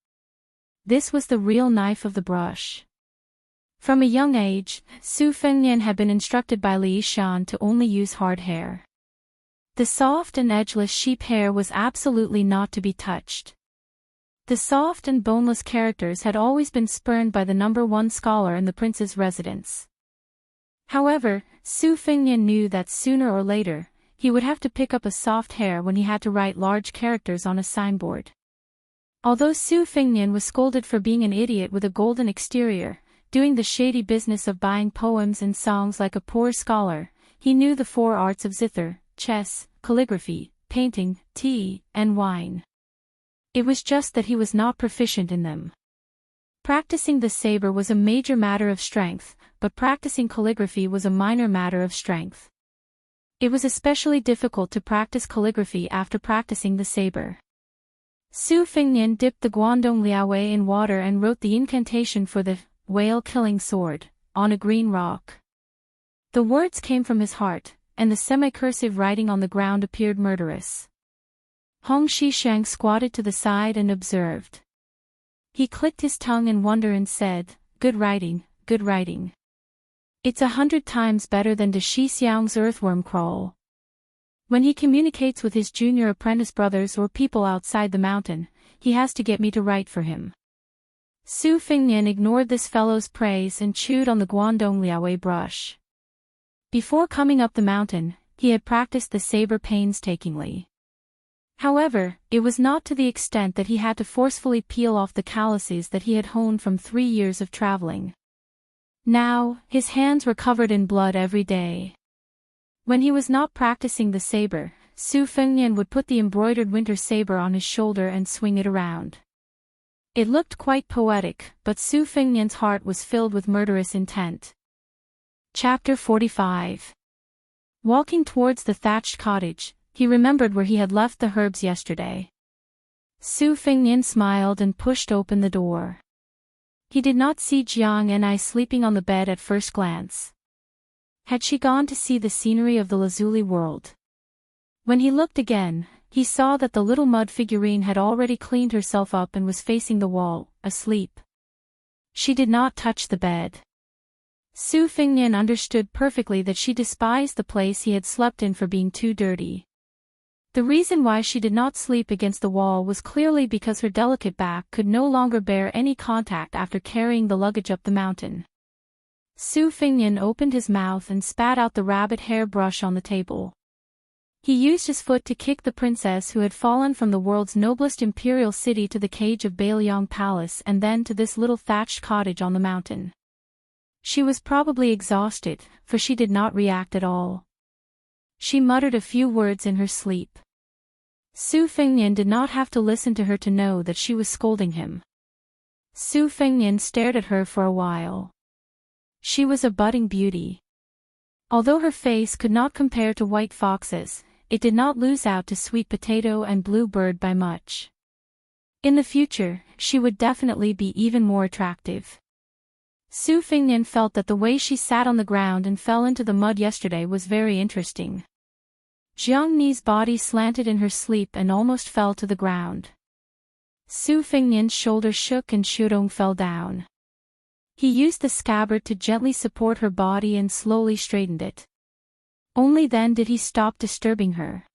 This was the real knife of the brush. From a young age, Su Fengnian had been instructed by Li Shan to only use hard hair. The soft and edgeless sheep hair was absolutely not to be touched. The soft and boneless characters had always been spurned by the #1 scholar in the prince's residence. However, Su Fengnian knew that sooner or later, he would have to pick up a soft hair when he had to write large characters on a signboard. Although Su Fengnian was scolded for being an idiot with a golden exterior, doing the shady business of buying poems and songs like a poor scholar, he knew the 4 arts of zither, chess, calligraphy, painting, tea, and wine. It was just that he was not proficient in them. Practicing the saber was a major matter of strength, but practicing calligraphy was a minor matter of strength. It was especially difficult to practice calligraphy after practicing the saber. Su Fengnian dipped the Guangdong Liaowei in water and wrote the incantation for the whale-killing sword on a green rock. The words came from his heart, and the semi-cursive writing on the ground appeared murderous. Hong Shixiang squatted to the side and observed. He clicked his tongue in wonder and said, "Good writing, good writing. It's 100 times better than De Shixiang's earthworm crawl." When he communicates with his junior apprentice brothers or people outside the mountain, he has to get me to write for him. Su Fengnian ignored this fellow's praise and chewed on the Guangdong Liaowei brush. Before coming up the mountain, he had practiced the saber painstakingly. However, it was not to the extent that he had to forcefully peel off the calluses that he had honed from 3 years of traveling. Now, his hands were covered in blood every day. When he was not practicing the saber, Su Fengnian would put the embroidered winter saber on his shoulder and swing it around. It looked quite poetic, but Su Fengnian's heart was filled with murderous intent. Chapter 45. Walking towards the thatched cottage, he remembered where he had left the herbs yesterday. Su Fengnian smiled and pushed open the door. He did not see Jiang and I sleeping on the bed at first glance. Had she gone to see the scenery of the lazuli world? When he looked again, he saw that the little mud figurine had already cleaned herself up and was facing the wall, asleep. She did not touch the bed. Su Fengnian understood perfectly that she despised the place he had slept in for being too dirty. The reason why she did not sleep against the wall was clearly because her delicate back could no longer bear any contact after carrying the luggage up the mountain. Su Fengnian opened his mouth and spat out the rabbit hair brush on the table. He used his foot to kick the princess who had fallen from the world's noblest imperial city to the cage of Beiliang Palace and then to this little thatched cottage on the mountain. She was probably exhausted, for she did not react at all. She muttered a few words in her sleep. Su Fengnian did not have to listen to her to know that she was scolding him. Su Fengnian stared at her for a while. She was a budding beauty. Although her face could not compare to white fox's, it did not lose out to sweet potato and blue bird by much. In the future, she would definitely be even more attractive. Su Fingnian felt that the way she sat on the ground and fell into the mud yesterday was very interesting. Jiang Ni's body slanted in her sleep and almost fell to the ground. Su Fingnian's shoulder shook and Shudong fell down. He used the scabbard to gently support her body and slowly straightened it. Only then did he stop disturbing her.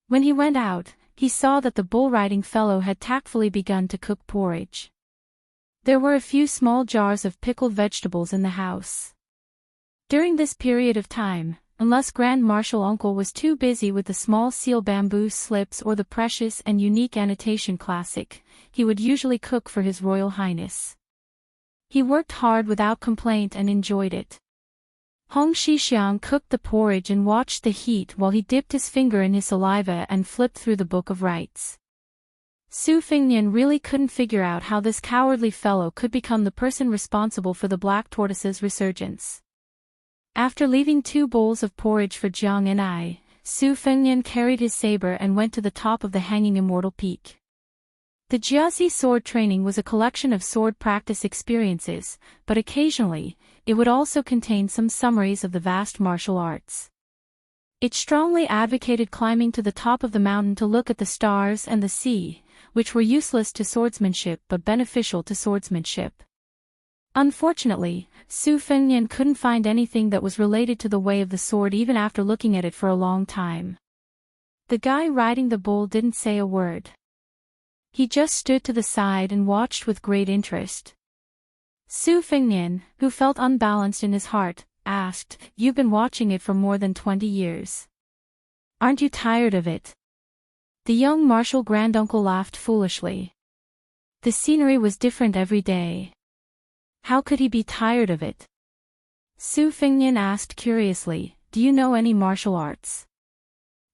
When he went out, he saw that the bull-riding fellow had tactfully begun to cook porridge. There were a few small jars of pickled vegetables in the house. During this period of time, unless Grand Marshal Uncle was too busy with the small seal bamboo slips or the precious and unique annotation classic, he would usually cook for His Royal Highness. He worked hard without complaint and enjoyed it. Hong Shixiang cooked the porridge and watched the heat while he dipped his finger in his saliva and flipped through the Book of Rites. Su Fingnian really couldn't figure out how this cowardly fellow could become the person responsible for the black tortoise's resurgence. After leaving 2 bowls of porridge for Jiang and I, Su Fingnian carried his saber and went to the top of the hanging immortal peak. The Jiazi sword training was a collection of sword practice experiences, but occasionally, it would also contain some summaries of the vast martial arts. It strongly advocated climbing to the top of the mountain to look at the stars and the sea, which were useless to swordsmanship but beneficial to swordsmanship. Unfortunately, Su Fingnian couldn't find anything that was related to the way of the sword even after looking at it for a long time. The guy riding the bull didn't say a word. He just stood to the side and watched with great interest. Su Fingnian, who felt unbalanced in his heart, asked, "You've been watching it for more than 20 years. Aren't you tired of it?" The young martial granduncle laughed foolishly. The scenery was different every day. How could he be tired of it? Su Fingnian asked curiously, "Do you know any martial arts?"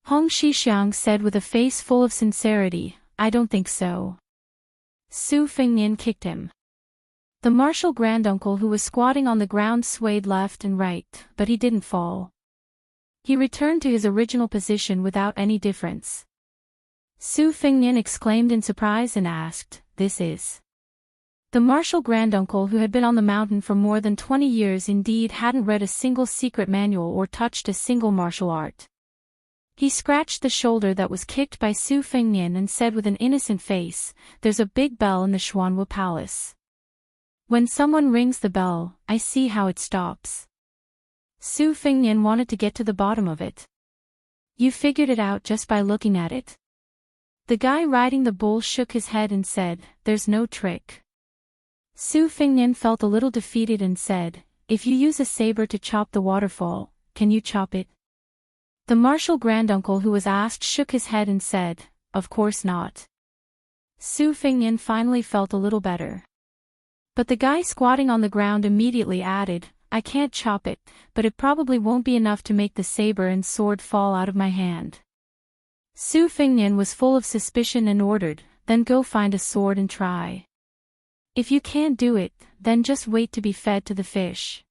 Hong Shixiang said with a face full of sincerity, "I don't think so." Su Fingnian kicked him. The martial granduncle who was squatting on the ground swayed left and right, but he didn't fall. He returned to his original position without any difference. Su Fingnian exclaimed in surprise and asked, "This is..." The martial granduncle who had been on the mountain for more than 20 years indeed hadn't read a single secret manual or touched a single martial art. He scratched the shoulder that was kicked by Su Fingnian and said with an innocent face, "There's a big bell in the Xuanwu Palace. When someone rings the bell, I see how it stops." Su Fingnian wanted to get to the bottom of it. "You figured it out just by looking at it?" The guy riding the bull shook his head and said, "There's no trick." Su Fingnian felt a little defeated and said, "If you use a saber to chop the waterfall, can you chop it?" The martial granduncle who was asked shook his head and said, "Of course not." Su Fingnian finally felt a little better. But the guy squatting on the ground immediately added, "I can't chop it, but it probably won't be enough to make the saber and sword fall out of my hand." Su Fingnian was full of suspicion and ordered, "Then go find a sword and try. If you can't do it, then just wait to be fed to the fish."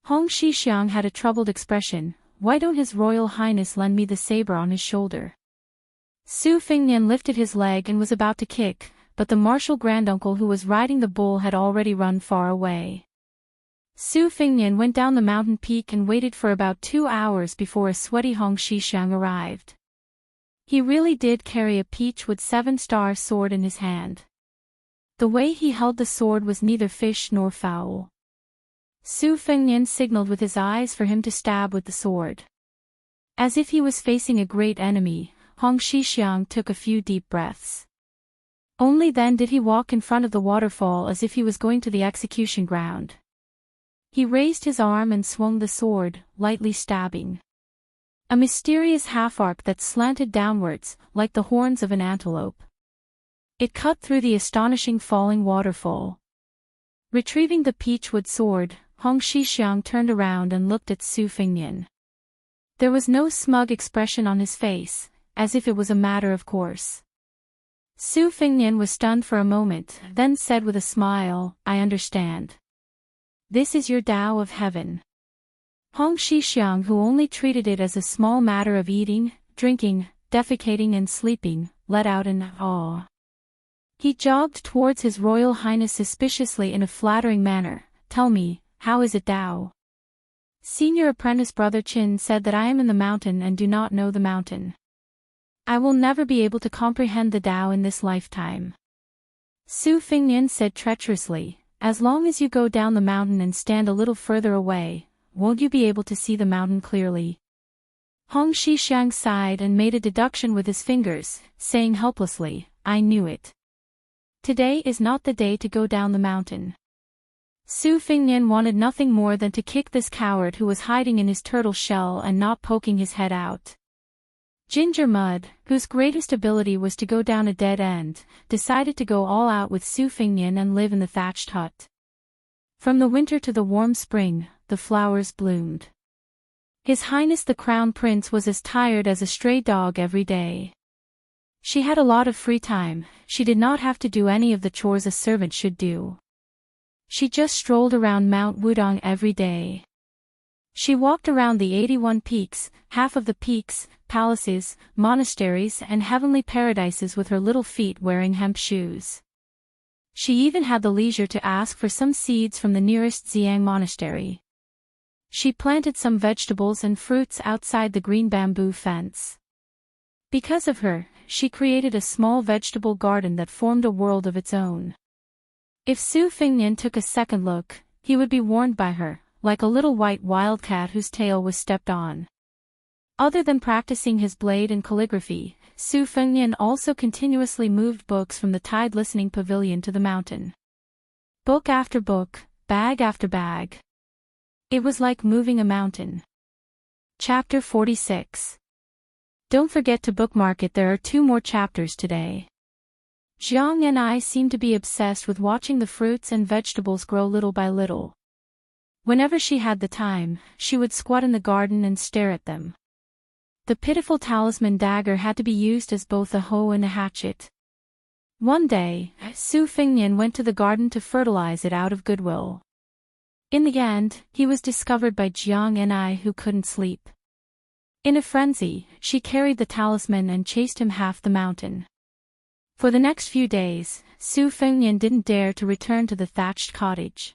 Hong Shixiang had a troubled expression. "Why don't His Royal Highness lend me the saber on his shoulder?" Su Fingnian lifted his leg and was about to kick, but the martial granduncle who was riding the bull had already run far away. Su Fingnian went down the mountain peak and waited for about 2 hours before a sweaty Hong Shixiang arrived. He really did carry a peachwood 7-star sword in his hand. The way he held the sword was neither fish nor fowl. Su Fingnian signaled with his eyes for him to stab with the sword. As if he was facing a great enemy, Hong Shixiang took a few deep breaths. Only then did he walk in front of the waterfall as if he was going to the execution ground. He raised his arm and swung the sword, lightly stabbing. A mysterious half-arc that slanted downwards, like the horns of an antelope. It cut through the astonishing falling waterfall. Retrieving the peachwood sword, Hong Shixiang turned around and looked at Su Fingnian. There was no smug expression on his face, as if it was a matter of course. Su Fingnian was stunned for a moment, then said with a smile, "I understand. This is your Tao of Heaven." Hong Xixiang, who only treated it as a small matter of eating, drinking, defecating and sleeping, let out an awe. He jogged towards His Royal Highness suspiciously in a flattering manner. "Tell me, how is it thou?" Senior apprentice Brother Qin said that I am in the mountain and do not know the mountain. I will never be able to comprehend the Tao in this lifetime. Su Fingnian said treacherously, "As long as you go down the mountain and stand a little further away, won't you be able to see the mountain clearly?" Hong Xixiang sighed and made a deduction with his fingers, saying helplessly, "I knew it. Today is not the day to go down the mountain." Su Fingnian wanted nothing more than to kick this coward who was hiding in his turtle shell and not poking his head out. Ginger Mud, whose greatest ability was to go down a dead end, decided to go all out with Su Fingnian and live in the thatched hut. From the winter to the warm spring, the flowers bloomed. His Highness the Crown Prince was as tired as a stray dog every day. She had a lot of free time. She did not have to do any of the chores a servant should do. She just strolled around Mount Wudong every day. She walked around the 81 peaks, half of the peaks, palaces, monasteries and heavenly paradises with her little feet wearing hemp shoes. She even had the leisure to ask for some seeds from the nearest Xiang monastery. She planted some vegetables and fruits outside the green bamboo fence. Because of her, she created a small vegetable garden that formed a world of its own. If Su Fingnian took a second look, he would be warned by her, like a little white wildcat whose tail was stepped on. Other than practicing his blade and calligraphy, Su Fingnian also continuously moved books from the tide listening pavilion to the mountain. Book after book, bag after bag. It was like moving a mountain. Chapter 46. Don't forget to bookmark it, there are 2 more chapters today. Jiang and I seemed to be obsessed with watching the fruits and vegetables grow little by little. Whenever she had the time, she would squat in the garden and stare at them. The pitiful talisman dagger had to be used as both a hoe and a hatchet. One day, Su Fingnian went to the garden to fertilize it out of goodwill. In the end, he was discovered by Jiang and I, who couldn't sleep. In a frenzy, she carried the talisman and chased him half the mountain. For the next few days, Su Fingnian didn't dare to return to the thatched cottage.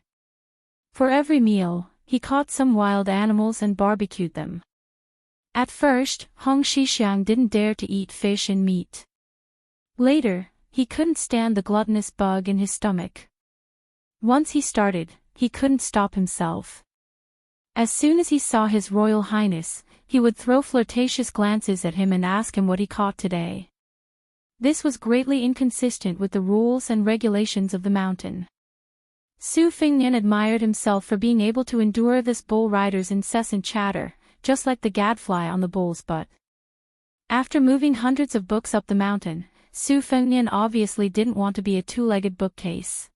For every meal, he caught some wild animals and barbecued them. At first, Hong Xixiang didn't dare to eat fish and meat. Later, he couldn't stand the gluttonous bug in his stomach. Once he started, he couldn't stop himself. As soon as he saw His Royal Highness, he would throw flirtatious glances at him and ask him what he caught today. This was greatly inconsistent with the rules and regulations of the mountain. Su Fingnian admired himself for being able to endure this bull rider's incessant chatter, just like the gadfly on the bull's butt. After moving hundreds of books up the mountain, Su Fingnian obviously didn't want to be a 2-legged bookcase.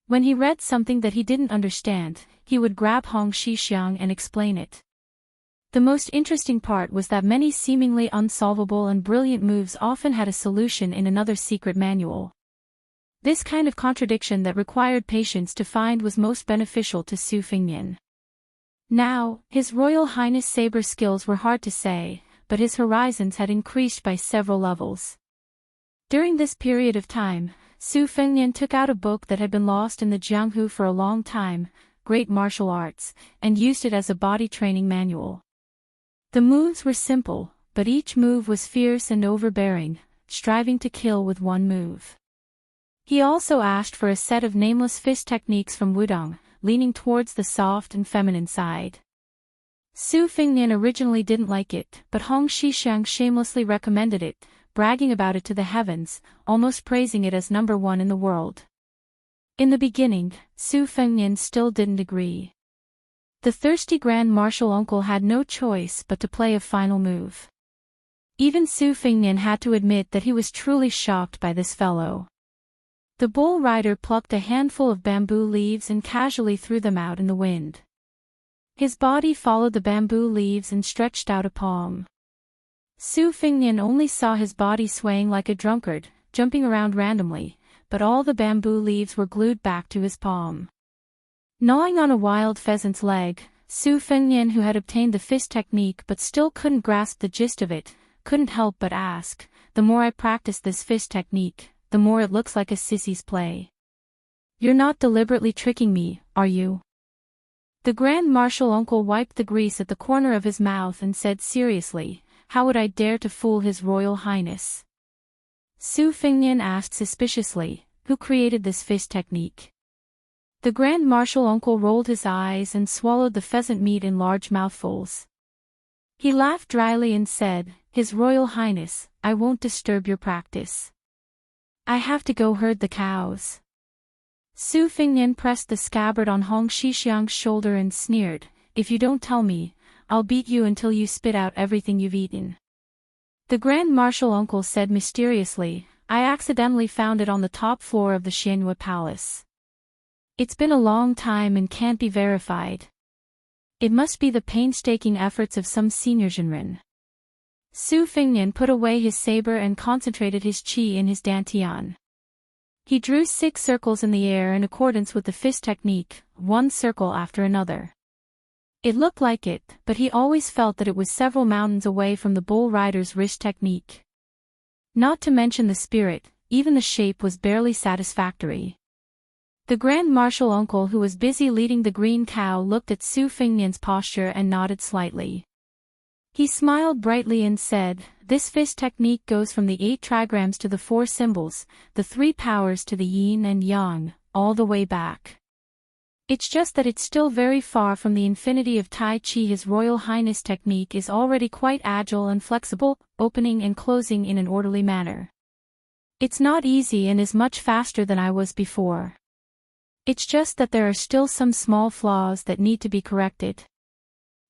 When he read something that he didn't understand, he would grab Hong Xixiang and explain it. The most interesting part was that many seemingly unsolvable and brilliant moves often had a solution in another secret manual. This kind of contradiction that required patience to find was most beneficial to Su Fingnian. Now, His Royal Highness' saber skills were hard to say, but his horizons had increased by several levels. During this period of time, Su Fingnian took out a book that had been lost in the Jianghu for a long time, Great Martial Arts, and used it as a body training manual. The moves were simple, but each move was fierce and overbearing, striving to kill with one move. He also asked for a set of nameless fist techniques from Wudong, leaning towards the soft and feminine side. Su Fingnian originally didn't like it, but Hong Xixiang shamelessly recommended it, bragging about it to the heavens, almost praising it as #1 in the world. In the beginning, Su Fingnian still didn't agree. The thirsty Grand Marshal uncle had no choice but to play a final move. Even Su Fingnian had to admit that he was truly shocked by this fellow. The bull rider plucked a handful of bamboo leaves and casually threw them out in the wind. His body followed the bamboo leaves and stretched out a palm. Su Fingnian only saw his body swaying like a drunkard, jumping around randomly, but all the bamboo leaves were glued back to his palm. Gnawing on a wild pheasant's leg, Su Fengnian, who had obtained the fist technique but still couldn't grasp the gist of it, couldn't help but ask, the more I practice this fist technique, the more it looks like a sissy's play. You're not deliberately tricking me, are you? The Grand Marshal uncle wiped the grease at the corner of his mouth and said seriously, how would I dare to fool His Royal Highness? Su Fengnian asked suspiciously, who created this fist technique? The Grand Marshal uncle rolled his eyes and swallowed the pheasant meat in large mouthfuls. He laughed dryly and said, His Royal Highness, I won't disturb your practice. I have to go herd the cows. Su Fengnian pressed the scabbard on Hong Xixiang's shoulder and sneered, if you don't tell me, I'll beat you until you spit out everything you've eaten. The Grand Marshal uncle said mysteriously, I accidentally found it on the top floor of the Xianhua Palace. It's been a long time and can't be verified. It must be the painstaking efforts of some senior Zhenren. Su Fengnian put away his saber and concentrated his qi in his dantian. He drew 6 circles in the air in accordance with the fist technique, one circle after another. It looked like it, but he always felt that it was several mountains away from the bull rider's wrist technique. Not to mention the spirit, even the shape was barely satisfactory. The Grand Marshal uncle, who was busy leading the green cow, looked at Su Fengnian's posture and nodded slightly. He smiled brightly and said, this fist technique goes from the 8 trigrams to the 4 symbols, the 3 powers to the yin and yang, all the way back. It's just that it's still very far from the infinity of Tai Chi. His Royal Highness technique is already quite agile and flexible, opening and closing in an orderly manner. It's not easy and is much faster than I was before. It's just that there are still some small flaws that need to be corrected.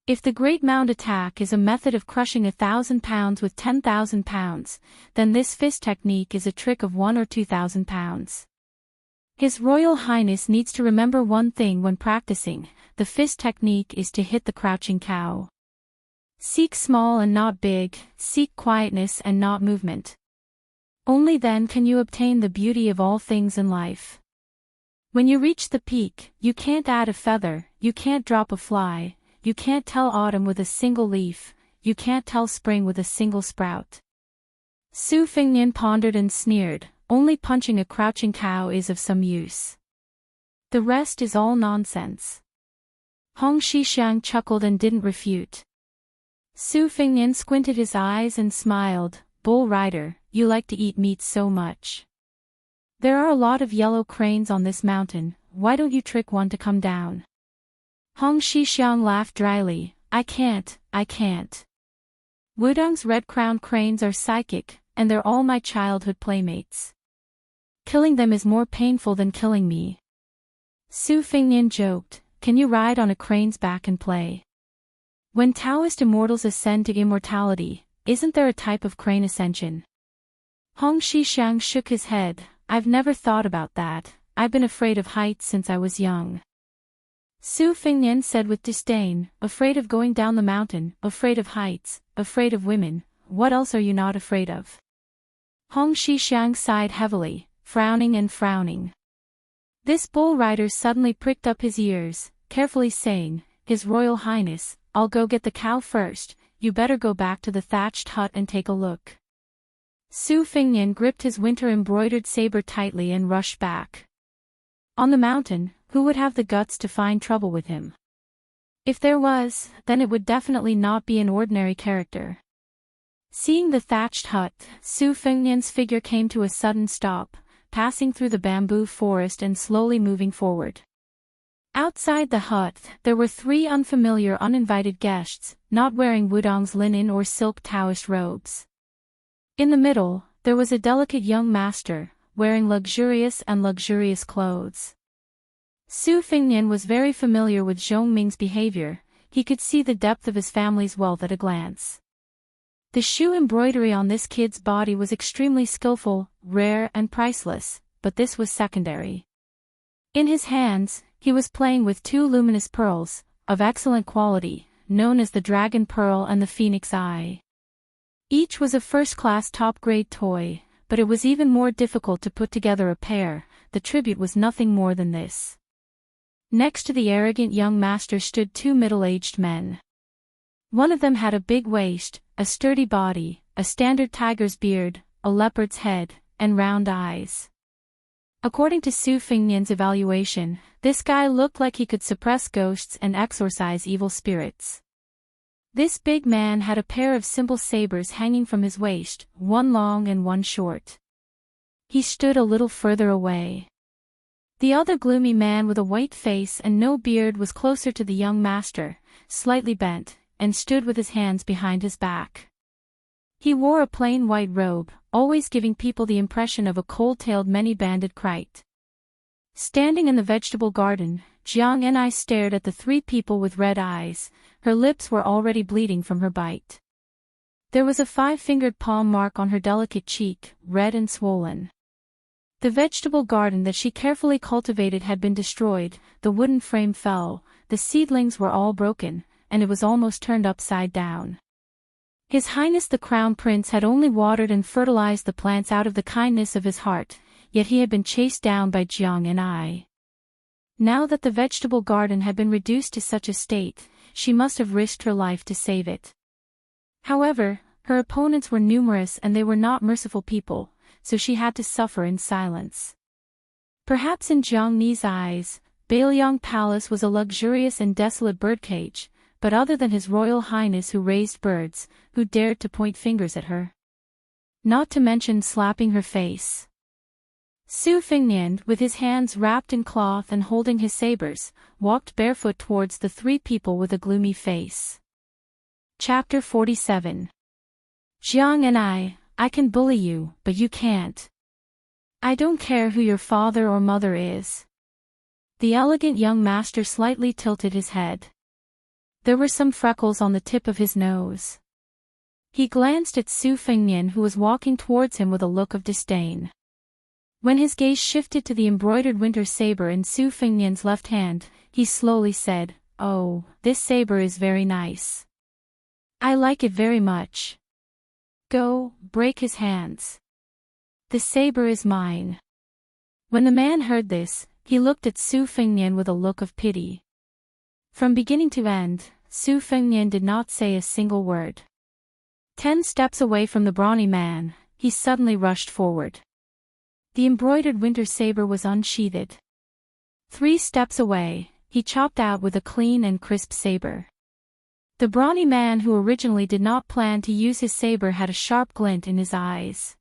If the Great Mound attack is a method of crushing 1,000 pounds with 10,000 pounds, then this fist technique is a trick of 1 or 2,000 pounds. His Royal Highness needs to remember one thing when practicing, the fist technique is to hit the crouching cow. Seek small and not big, seek quietness and not movement. Only then can you obtain the beauty of all things in life. When you reach the peak, you can't add a feather, you can't drop a fly, you can't tell autumn with a single leaf, you can't tell spring with a single sprout. Su Fengnian pondered and sneered, only punching a crouching cow is of some use. The rest is all nonsense. Hong Xixiang chuckled and didn't refute. Su Fengnian squinted his eyes and smiled, bull rider, you like to eat meat so much. There are a lot of yellow cranes on this mountain, why don't you trick one to come down? Hong Xixiang laughed dryly, I can't. Wudong's red-crowned cranes are psychic, and they're all my childhood playmates. Killing them is more painful than killing me. Su Fengnian joked, can you ride on a crane's back and play? When Taoist immortals ascend to immortality, isn't there a type of crane ascension? Hong Xixiang shook his head, I've never thought about that, I've been afraid of heights since I was young. Su Fengnian said with disdain, afraid of going down the mountain, afraid of heights, afraid of women, what else are you not afraid of? Hong Xixiang sighed heavily, frowning and frowning. This bull rider suddenly pricked up his ears, carefully saying, His Royal Highness, I'll go get the cow first, you better go back to the thatched hut and take a look. Su Fengnian gripped his winter-embroidered saber tightly and rushed back. On the mountain, who would have the guts to find trouble with him? If there was, then it would definitely not be an ordinary character. Seeing the thatched hut, Su Fengnian's figure came to a sudden stop, passing through the bamboo forest and slowly moving forward. Outside the hut, there were 3 unfamiliar uninvited guests, not wearing Wudong's linen or silk Taoist robes. In the middle, there was a delicate young master, wearing luxurious clothes. Su Fengnian was very familiar with Zhong Ming's behavior, he could see the depth of his family's wealth at a glance. The shoe embroidery on this kid's body was extremely skillful, rare and priceless, but this was secondary. In his hands, he was playing with 2 luminous pearls, of excellent quality, known as the Dragon Pearl and the Phoenix Eye. Each was a first-class top-grade toy, but it was even more difficult to put together a pair, the tribute was nothing more than this. Next to the arrogant young master stood two middle-aged men. One of them had a big waist, a sturdy body, a standard tiger's beard, a leopard's head, and round eyes. According to Su Fengnian's evaluation, this guy looked like he could suppress ghosts and exorcise evil spirits. This big man had a pair of simple sabers hanging from his waist, one long and one short. He stood a little further away. The other gloomy man with a white face and no beard was closer to the young master, slightly bent, and stood with his hands behind his back. He wore a plain white robe, always giving people the impression of a cold-tailed many-banded kite. Standing in the vegetable garden, Jiang and I stared at the three people with red eyes. Her lips were already bleeding from her bite. There was a 5-fingered palm mark on her delicate cheek, red and swollen. The vegetable garden that she carefully cultivated had been destroyed, the wooden frame fell, the seedlings were all broken, and it was almost turned upside down. His Highness the Crown Prince had only watered and fertilized the plants out of the kindness of his heart, yet he had been chased down by Jiang and I. Now that the vegetable garden had been reduced to such a state, she must have risked her life to save it. However, her opponents were numerous and they were not merciful people, so she had to suffer in silence. Perhaps in Jiang Ni's eyes, Bailiang Palace was a luxurious and desolate birdcage, but other than His Royal Highness who raised birds, who dared to point fingers at her. Not to mention slapping her face. Su Fengnian, with his hands wrapped in cloth and holding his sabers, walked barefoot towards the three people with a gloomy face. Chapter 47. Jiang and I can bully you, but you can't. I don't care who your father or mother is. The elegant young master slightly tilted his head. There were some freckles on the tip of his nose. He glanced at Su Fengnian who was walking towards him with a look of disdain. When his gaze shifted to the embroidered winter saber in Su Fengnian's left hand, he slowly said, "Oh, this saber is very nice. I like it very much. Go, break his hands. The saber is mine." When the man heard this, he looked at Su Fengnian with a look of pity. From beginning to end, Su Fengnian did not say a single word. 10 steps away from the brawny man, he suddenly rushed forward. The embroidered winter saber was unsheathed. 3 steps away, he chopped out with a clean and crisp saber. The brawny man who originally did not plan to use his saber had a sharp glint in his eyes.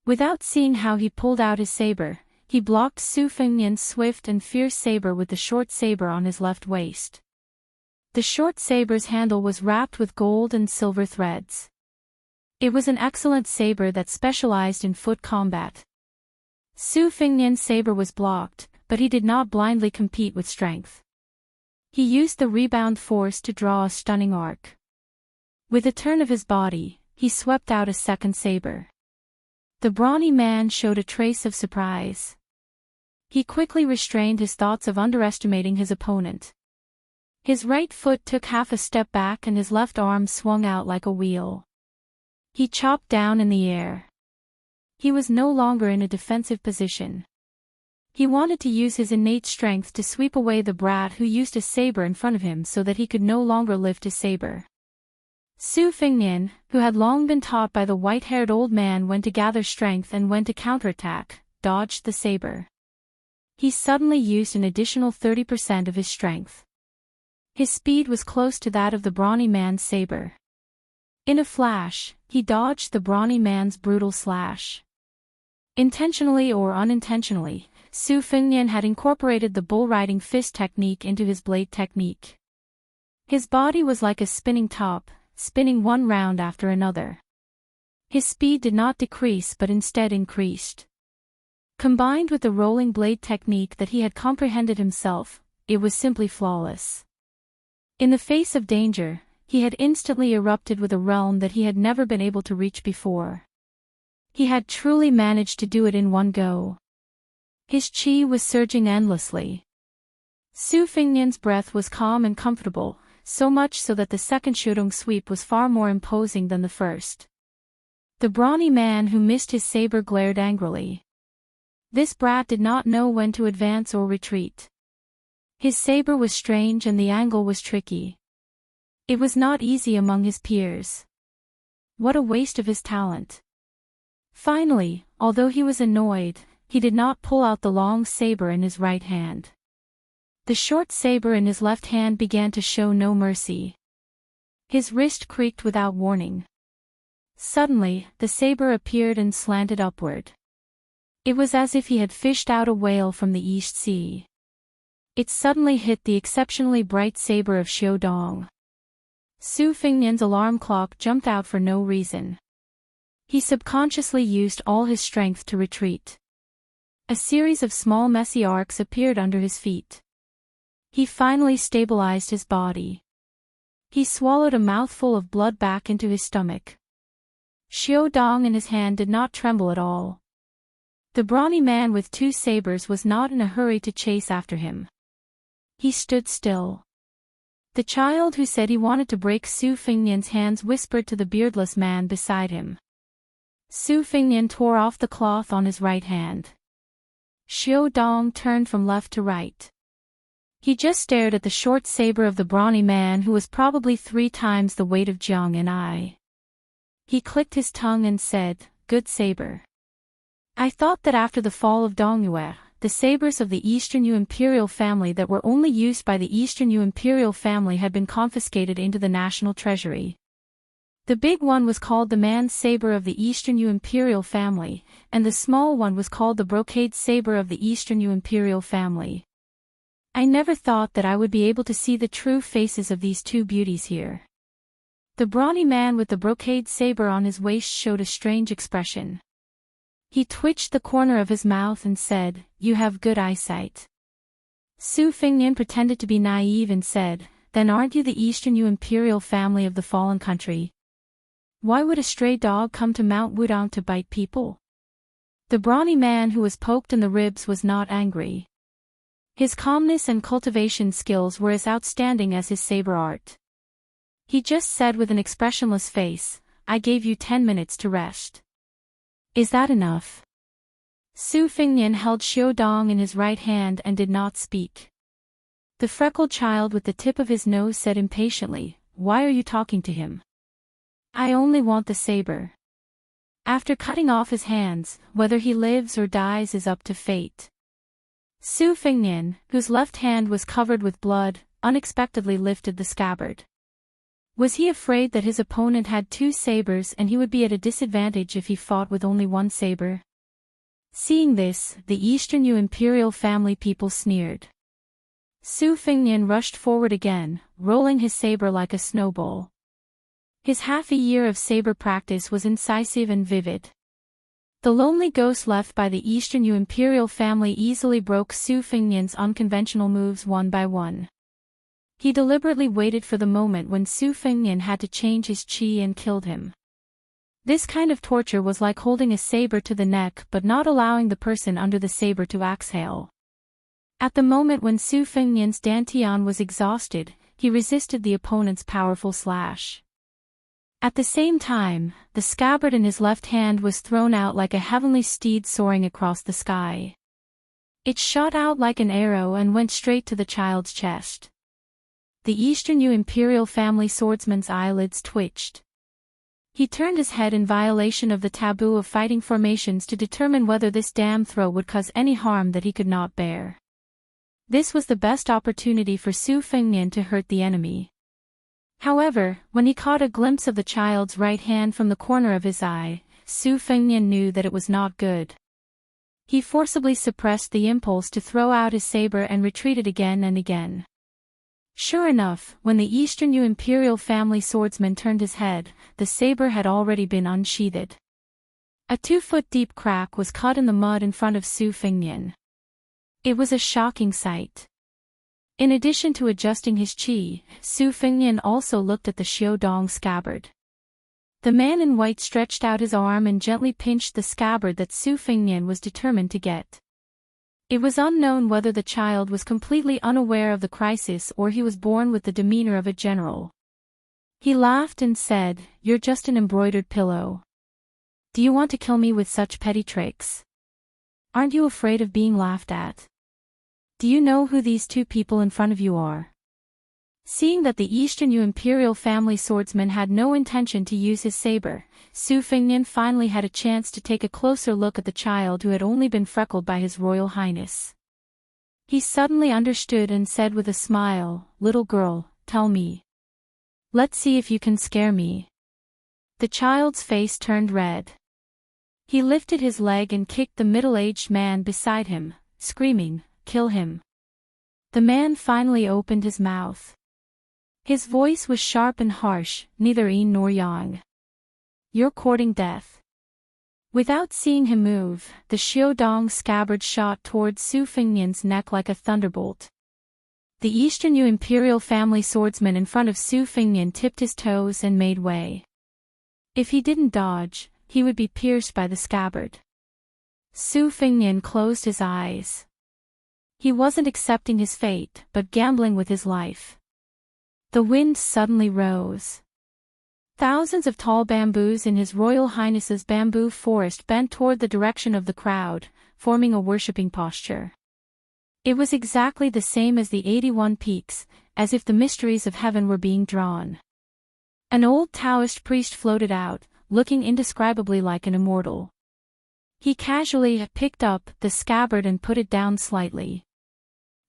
Without seeing how he pulled out his saber, he blocked Su Fengnian's swift and fierce saber with the short saber on his left waist. The short saber's handle was wrapped with gold and silver threads. It was an excellent saber that specialized in foot combat. Su Fengnian's saber was blocked, but he did not blindly compete with strength. He used the rebound force to draw a stunning arc. With a turn of his body, he swept out a second saber. The brawny man showed a trace of surprise. He quickly restrained his thoughts of underestimating his opponent. His right foot took half a step back and his left arm swung out like a wheel. He chopped down in the air. He was no longer in a defensive position. He wanted to use his innate strength to sweep away the brat who used a saber in front of him so that he could no longer lift his saber. Su Fengnian, who had long been taught by the white-haired old man when to gather strength and when to counterattack, dodged the saber. He suddenly used an additional 30% of his strength. His speed was close to that of the brawny man's saber. In a flash, he dodged the brawny man's brutal slash. Intentionally or unintentionally, Su Fengnian had incorporated the bull-riding fist technique into his blade technique. His body was like a spinning top, spinning one round after another. His speed did not decrease but instead increased. Combined with the rolling blade technique that he had comprehended himself, it was simply flawless. In the face of danger, he had instantly erupted with a realm that he had never been able to reach before. He had truly managed to do it in one go. His chi was surging endlessly. Su Fengnian's breath was calm and comfortable, so much so that the second shudong sweep was far more imposing than the first. The brawny man who missed his saber glared angrily. This brat did not know when to advance or retreat. His saber was strange and the angle was tricky. It was not easy among his peers. What a waste of his talent. Finally, although he was annoyed, he did not pull out the long saber in his right hand. The short saber in his left hand began to show no mercy. His wrist creaked without warning. Suddenly, the saber appeared and slanted upward. It was as if he had fished out a whale from the East Sea. It suddenly hit the exceptionally bright saber of Xiao Dong. Su Fengnian's alarm clock jumped out for no reason. He subconsciously used all his strength to retreat. A series of small messy arcs appeared under his feet. He finally stabilized his body. He swallowed a mouthful of blood back into his stomach. Xiao Dong in his hand did not tremble at all. The brawny man with two sabers was not in a hurry to chase after him. He stood still. The child who said he wanted to break Su Fengnian's hands whispered to the beardless man beside him. Su Fengnian tore off the cloth on his right hand. Xiao Dong turned from left to right. He just stared at the short saber of the brawny man who was probably 3 times the weight of Jiang and I. He clicked his tongue and said, "Good saber. I thought that after the fall of Dongyue, the sabers of the Eastern Yu imperial family that were only used by the Eastern Yu imperial family had been confiscated into the national treasury. The big one was called the man's saber of the Eastern Yu imperial family, and the small one was called the brocade saber of the Eastern Yu imperial family. I never thought that I would be able to see the true faces of these two beauties here." The brawny man with the brocade saber on his waist showed a strange expression. He twitched the corner of his mouth and said, "You have good eyesight." Su Fengnian pretended to be naive and said, "Then aren't you the Eastern Yu imperial family of the fallen country? Why would a stray dog come to Mount Wudang to bite people?" The brawny man who was poked in the ribs was not angry. His calmness and cultivation skills were as outstanding as his saber art. He just said with an expressionless face, "I gave you 10 minutes to rest. Is that enough?" Su Fengnian held Xiao Dong in his right hand and did not speak. The freckled child with the tip of his nose said impatiently, "Why are you talking to him? I only want the saber. After cutting off his hands, whether he lives or dies is up to fate." Su Fengnian, whose left hand was covered with blood, unexpectedly lifted the scabbard. Was he afraid that his opponent had 2 sabers and he would be at a disadvantage if he fought with only 1 saber? Seeing this, the Eastern Yu imperial family people sneered. Su Fengnian rushed forward again, rolling his saber like a snowball. His half a year of saber practice was incisive and vivid. The lonely ghost left by the Eastern Yu imperial family easily broke Su Fengnian's unconventional moves one by one. He deliberately waited for the moment when Su Fengnian had to change his qi and killed him. This kind of torture was like holding a saber to the neck but not allowing the person under the saber to exhale. At the moment when Su Fengnian's dantian was exhausted, he resisted the opponent's powerful slash. At the same time, the scabbard in his left hand was thrown out like a heavenly steed soaring across the sky. It shot out like an arrow and went straight to the child's chest. The Eastern Yu imperial family swordsman's eyelids twitched. He turned his head in violation of the taboo of fighting formations to determine whether this damn throw would cause any harm that he could not bear. This was the best opportunity for Su Fengnian to hurt the enemy. However, when he caught a glimpse of the child's right hand from the corner of his eye, Su Fengnian knew that it was not good. He forcibly suppressed the impulse to throw out his saber and retreated again and again. Sure enough, when the Eastern Yu imperial family swordsman turned his head, the saber had already been unsheathed. A 2-foot-deep crack was cut in the mud in front of Su Fengnian. It was a shocking sight. In addition to adjusting his qi, Su Fengnian also looked at the Xiao Dong scabbard. The man in white stretched out his arm and gently pinched the scabbard that Su Fengnian was determined to get. It was unknown whether the child was completely unaware of the crisis or he was born with the demeanor of a general. He laughed and said, "You're just an embroidered pillow. Do you want to kill me with such petty tricks? Aren't you afraid of being laughed at? Do you know who these two people in front of you are? Seeing that the Eastern Yu imperial family swordsman had no intention to use his saber, Su Fengnian finally had a chance to take a closer look at the child who had only been freckled by his royal highness. He suddenly understood and said with a smile, "Little girl, tell me. Let's see if you can scare me." The child's face turned red. He lifted his leg and kicked the middle-aged man beside him, screaming, "Kill him." The man finally opened his mouth. His voice was sharp and harsh, neither yin nor yang. "You're courting death." Without seeing him move, the Xiaodong scabbard shot towards Su Fengnian's neck like a thunderbolt. The Eastern Yu imperial family swordsman in front of Su Fengnian tipped his toes and made way. If he didn't dodge, he would be pierced by the scabbard. Su Fengnian closed his eyes. He wasn't accepting his fate, but gambling with his life. The wind suddenly rose. Thousands of tall bamboos in His Royal Highness's bamboo forest bent toward the direction of the crowd, forming a worshipping posture. It was exactly the same as the 81 peaks, as if the mysteries of heaven were being drawn. An old Taoist priest floated out, looking indescribably like an immortal. He casually picked up the scabbard and put it down slightly.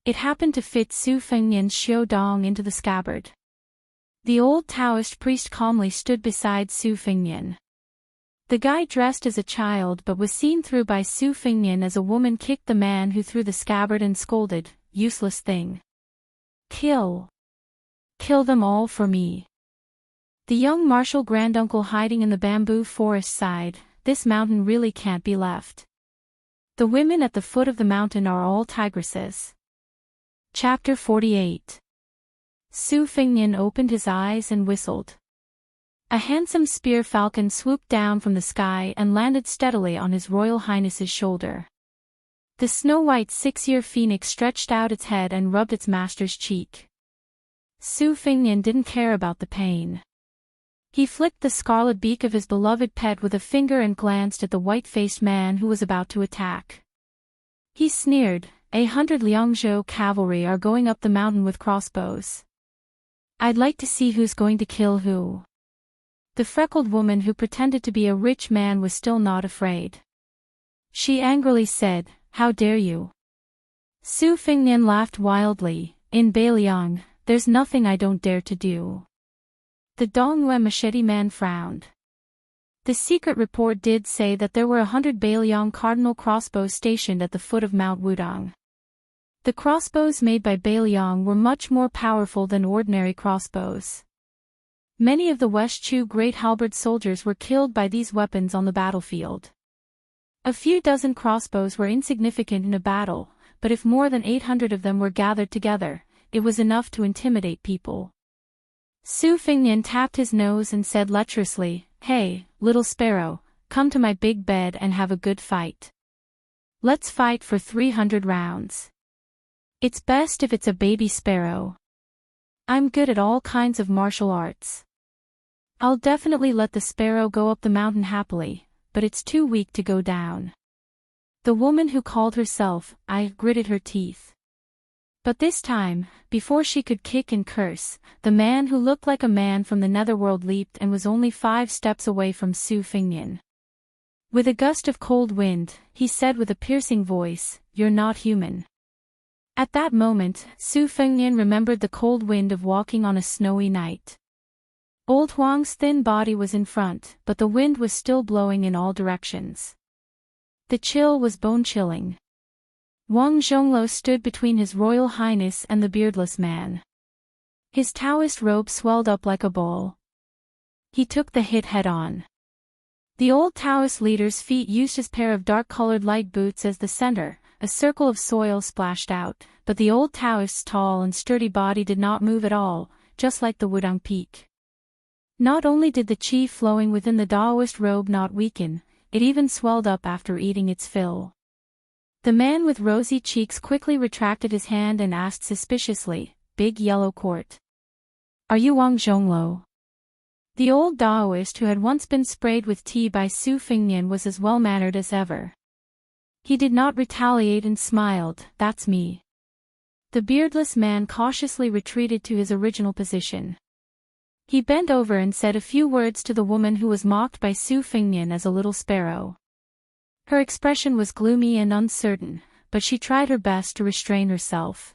It happened to fit Su Fengnian's Xiaodong into the scabbard. The old Taoist priest calmly stood beside Su Fengnian. The guy dressed as a child but was seen through by Su Fengnian as a woman kicked the man who threw the scabbard and scolded, "Useless thing. Kill. Kill them all for me." The young martial granduncle hiding in the bamboo forest sighed, "This mountain really can't be left. The women at the foot of the mountain are all tigresses." Chapter 48. Su Fengnian opened his eyes and whistled. A handsome spear falcon swooped down from the sky and landed steadily on His Royal Highness's shoulder. The snow-white 6-year phoenix stretched out its head and rubbed its master's cheek. Su Fengnian didn't care about the pain. He flicked the scarlet beak of his beloved pet with a finger and glanced at the white-faced man who was about to attack. He sneered, 100 Liangzhou cavalry are going up the mountain with crossbows. I'd like to see who's going to kill who." The freckled woman who pretended to be a rich man was still not afraid. She angrily said, "How dare you?" Su Fengnian laughed wildly, "In Beiliang, there's nothing I don't dare to do." The Dongyue machete man frowned. The secret report did say that there were 100 Beiliang cardinal crossbows stationed at the foot of Mount Wudong. The crossbows made by Beiliang were much more powerful than ordinary crossbows. Many of the West Chu great halberd soldiers were killed by these weapons on the battlefield. A few dozen crossbows were insignificant in a battle, but if more than 800 of them were gathered together, it was enough to intimidate people. Su Fengnian tapped his nose and said lecherously, "Hey, little sparrow, come to my big bed and have a good fight. Let's fight for 300 rounds. It's best if it's a baby sparrow. I'm good at all kinds of martial arts. I'll definitely let the sparrow go up the mountain happily, but it's too weak to go down." The woman who called herself I gritted her teeth. But this time, before she could kick and curse, the man who looked like a man from the netherworld leaped and was only 5 steps away from Su Fengnian. With a gust of cold wind, he said with a piercing voice, "You're not human." At that moment, Su Fengnian remembered the cold wind of walking on a snowy night. Old Huang's thin body was in front, but the wind was still blowing in all directions. The chill was bone-chilling. Wang Zhongluo stood between His Royal Highness and the beardless man. His Taoist robe swelled up like a bowl. He took the hit head-on. The old Taoist leader's feet used his pair of dark-colored light boots as the center. A circle of soil splashed out, but the old Taoist's tall and sturdy body did not move at all, just like the Wudong Peak. Not only did the qi flowing within the Taoist robe not weaken, it even swelled up after eating its fill. The man with rosy cheeks quickly retracted his hand and asked suspiciously, "Big yellow court. Are you Wang Zhongluo?" The old Taoist who had once been sprayed with tea by Su Fengnian was as well-mannered as ever. He did not retaliate and smiled, "That's me. The beardless man cautiously retreated to his original position. He bent over and said a few words to the woman who was mocked by Su Fingnian as a little sparrow. Her expression was gloomy and uncertain, but she tried her best to restrain herself.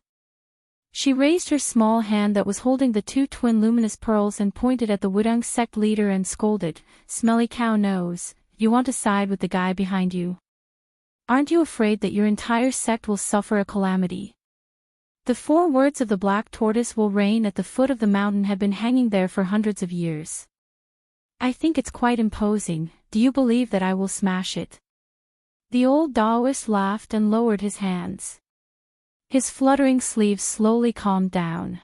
She raised her small hand that was holding the two twin luminous pearls and pointed at the Wudang sect leader and scolded, "Smelly cow nose, you want to side with the guy behind you? Aren't you afraid that your entire sect will suffer a calamity?" The 4 words of the black tortoise will reign at the foot of the mountain had been hanging there for hundreds of years. "I think it's quite imposing. Do you believe that I will smash it?" The old Taoist laughed and lowered his hands. His fluttering sleeves slowly calmed down.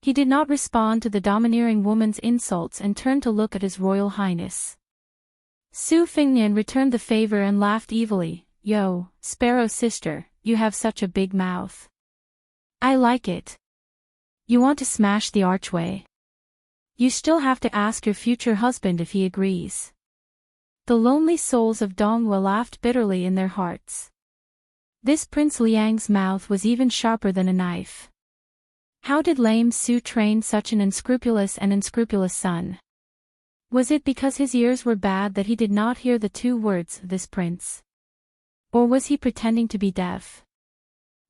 He did not respond to the domineering woman's insults and turned to look at His Royal Highness. Su Fingnian returned the favor and laughed evilly. "Yo, Sparrow sister, you have such a big mouth. I like it. You want to smash the archway? You still have to ask your future husband if he agrees." The lonely souls of Donghua laughed bitterly in their hearts. This Prince Liang's mouth was even sharper than a knife. How did lame Su train such an unscrupulous son? Was it because his ears were bad that he did not hear the 2 words, "this prince"? Or was he pretending to be deaf?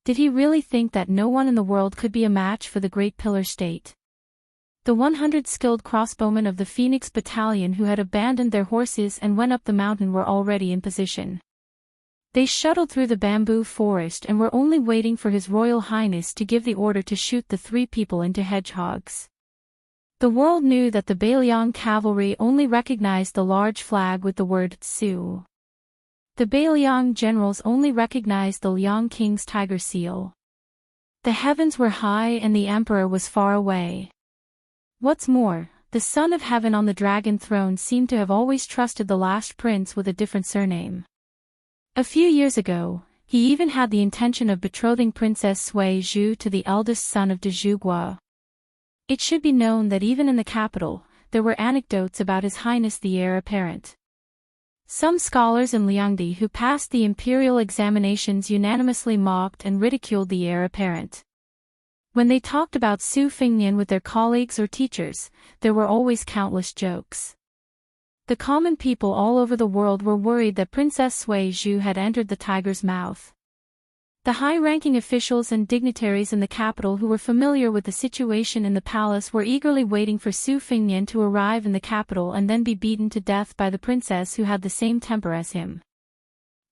Did he really think that no one in the world could be a match for the Great Pillar State? The 100 skilled crossbowmen of the Phoenix Battalion who had abandoned their horses and went up the mountain were already in position. They shuttled through the bamboo forest and were only waiting for His Royal Highness to give the order to shoot the 3 people into hedgehogs. The world knew that the Bailiang cavalry only recognized the large flag with the word Su. The Bailiang generals only recognized the Liang King's tiger seal. The heavens were high and the emperor was far away. What's more, the son of heaven on the dragon throne seemed to have always trusted the last prince with a different surname. A few years ago, he even had the intention of betrothing Princess Sui Zhu to the eldest son of de Zhuguo. It should be known that even in the capital, there were anecdotes about His Highness the heir apparent. Some scholars in Liangdi who passed the imperial examinations unanimously mocked and ridiculed the heir apparent. When they talked about Su Fingnian with their colleagues or teachers, there were always countless jokes. The common people all over the world were worried that Princess Sui Zhu had entered the tiger's mouth. The high-ranking officials and dignitaries in the capital who were familiar with the situation in the palace were eagerly waiting for Su Fingnian to arrive in the capital and then be beaten to death by the princess who had the same temper as him.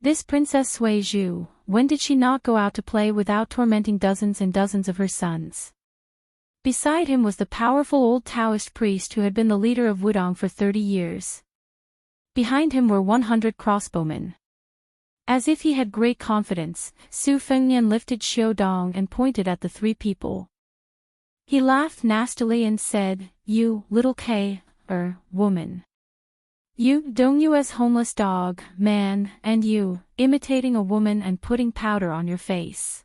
This Princess Sui Zhu, when did she not go out to play without tormenting dozens and dozens of her sons? Beside him was the powerful old Taoist priest who had been the leader of Wudang for 30 years. Behind him were 100 crossbowmen. As if he had great confidence, Su Fingnian lifted Xiaodong and pointed at the 3 people. He laughed nastily and said, "You, little woman. You, Dongyua's homeless dog, man, and you, imitating a woman and putting powder on your face.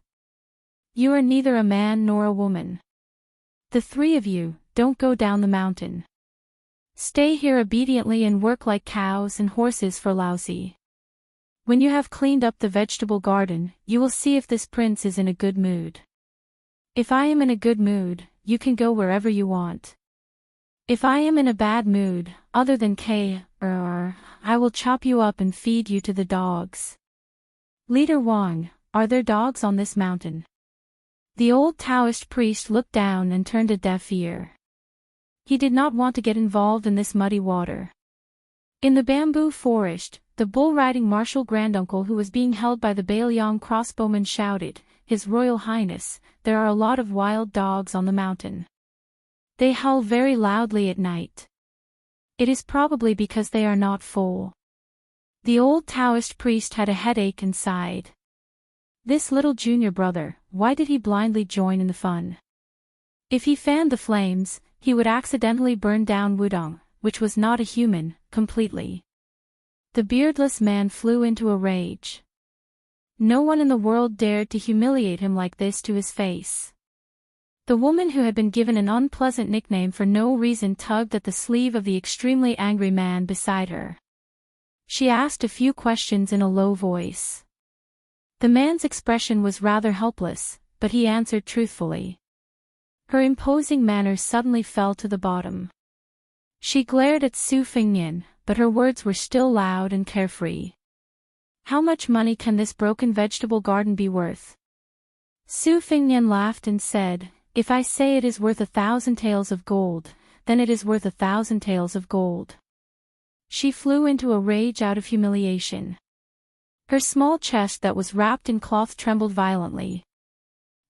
You are neither a man nor a woman. The 3 of you, don't go down the mountain. Stay here obediently and work like cows and horses for Laozi. When you have cleaned up the vegetable garden, you will see if this prince is in a good mood. If I am in a good mood, you can go wherever you want. If I am in a bad mood, other than I will chop you up and feed you to the dogs." "Leader Wang, are there dogs on this mountain?" The old Taoist priest looked down and turned a deaf ear. He did not want to get involved in this muddy water. In the bamboo forest, the bull-riding martial granduncle who was being held by the Bailiang crossbowman shouted, "His Royal Highness, there are a lot of wild dogs on the mountain. They howl very loudly at night. It is probably because they are not full." The old Taoist priest had a headache and sighed. This little junior brother, why did he blindly join in the fun? If he fanned the flames, he would accidentally burn down Wudang, which was not a human, completely. The beardless man flew into a rage. No one in the world dared to humiliate him like this to his face. The woman who had been given an unpleasant nickname for no reason tugged at the sleeve of the extremely angry man beside her. She asked a few questions in a low voice. The man's expression was rather helpless, but he answered truthfully. Her imposing manner suddenly fell to the bottom. She glared at Su Fengnian, but her words were still loud and carefree. How much money can this broken vegetable garden be worth? Su Fengnian laughed and said, if I say it is worth 1,000 taels of gold, then it is worth 1,000 taels of gold. She flew into a rage out of humiliation. Her small chest that was wrapped in cloth trembled violently.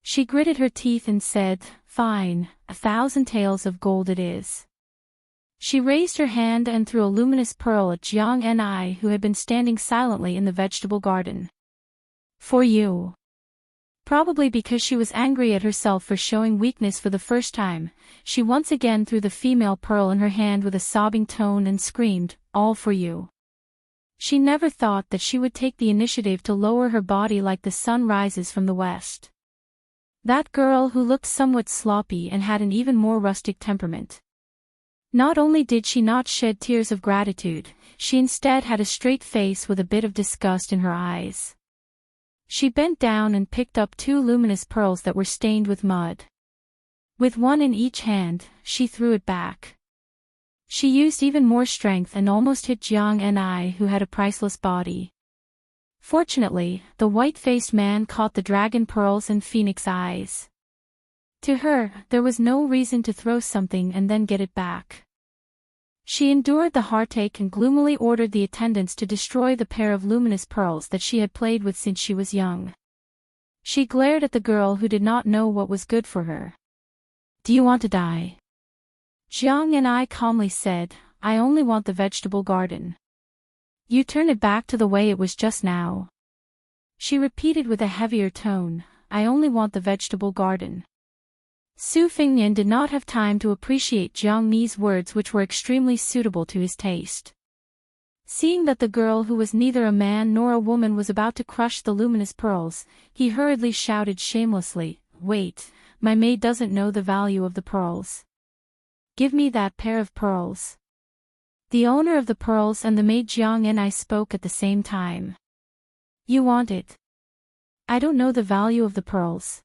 She gritted her teeth and said, fine, 1,000 taels of gold it is. She raised her hand and threw a luminous pearl at Jiang Ni, who had been standing silently in the vegetable garden. For you. Probably because she was angry at herself for showing weakness for the first time, she once again threw the female pearl in her hand with a sobbing tone and screamed, all for you. She never thought that she would take the initiative to lower her body like the sun rises from the west. That girl who looked somewhat sloppy and had an even more rustic temperament. Not only did she not shed tears of gratitude, she instead had a straight face with a bit of disgust in her eyes. She bent down and picked up 2 luminous pearls that were stained with mud. With one in each hand, she threw it back. She used even more strength and almost hit Jiang Ni, who had a priceless body. Fortunately, the white-faced man caught the dragon pearls and phoenix eyes. To her, there was no reason to throw something and then get it back. She endured the heartache and gloomily ordered the attendants to destroy the pair of luminous pearls that she had played with since she was young. She glared at the girl who did not know what was good for her. Do you want to die? Jiang Ni calmly said, I only want the vegetable garden. You turn it back to the way it was just now. She repeated with a heavier tone, I only want the vegetable garden. Su Fengnian did not have time to appreciate Jiang Ni's words, which were extremely suitable to his taste. Seeing that the girl who was neither a man nor a woman was about to crush the luminous pearls, he hurriedly shouted shamelessly, wait, my maid doesn't know the value of the pearls. Give me that pair of pearls. The owner of the pearls and the maid Jiang Ni spoke at the same time. You want it? I don't know the value of the pearls.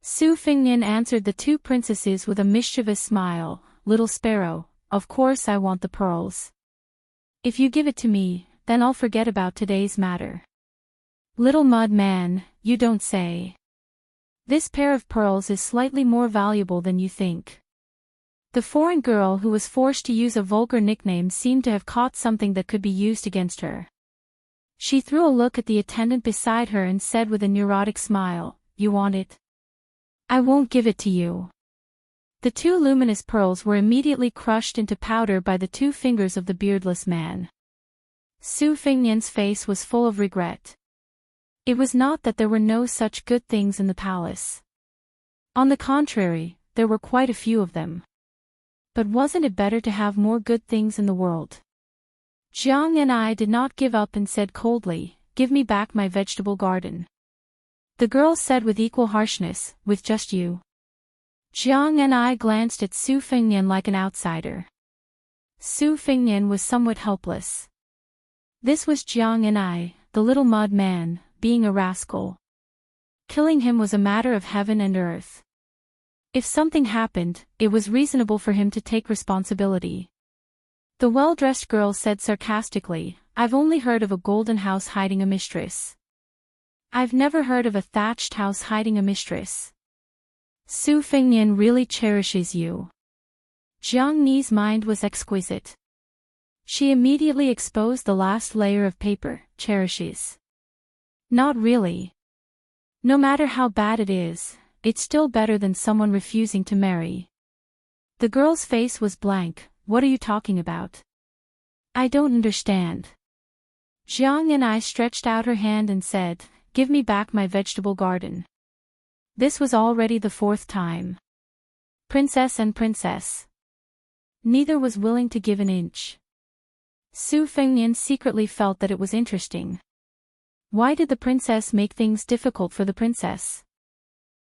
Su Fengnian answered the 2 princesses with a mischievous smile, little sparrow, of course I want the pearls. If you give it to me, then I'll forget about today's matter. Little mud man, you don't say. This pair of pearls is slightly more valuable than you think. The foreign girl who was forced to use a vulgar nickname seemed to have caught something that could be used against her. She threw a look at the attendant beside her and said with a neurotic smile, you want it? I won't give it to you. The 2 luminous pearls were immediately crushed into powder by the 2 fingers of the beardless man. Su Fengnian's face was full of regret. It was not that there were no such good things in the palace. On the contrary, there were quite a few of them. But wasn't it better to have more good things in the world? Jiang Ni did not give up and said coldly, give me back my vegetable garden. The girl said with equal harshness, with just you. Jiang Ni glanced at Su Fengnian like an outsider. Su Fengnian was somewhat helpless. This was Jiang Ni, the little mud man, being a rascal. Killing him was a matter of heaven and earth. If something happened, it was reasonable for him to take responsibility. The well-dressed girl said sarcastically, I've only heard of a golden house hiding a mistress. I've never heard of a thatched house hiding a mistress. Su Fengnian really cherishes you. Jiang Ni's mind was exquisite. She immediately exposed the last layer of paper, cherishes. Not really. No matter how bad it is, it's still better than someone refusing to marry. The girl's face was blank. What are you talking about? I don't understand. Jiang Ni stretched out her hand and said, give me back my vegetable garden. This was already the 4th time. Princess and princess. Neither was willing to give an inch. Su Fengnian secretly felt that it was interesting. Why did the princess make things difficult for the princess?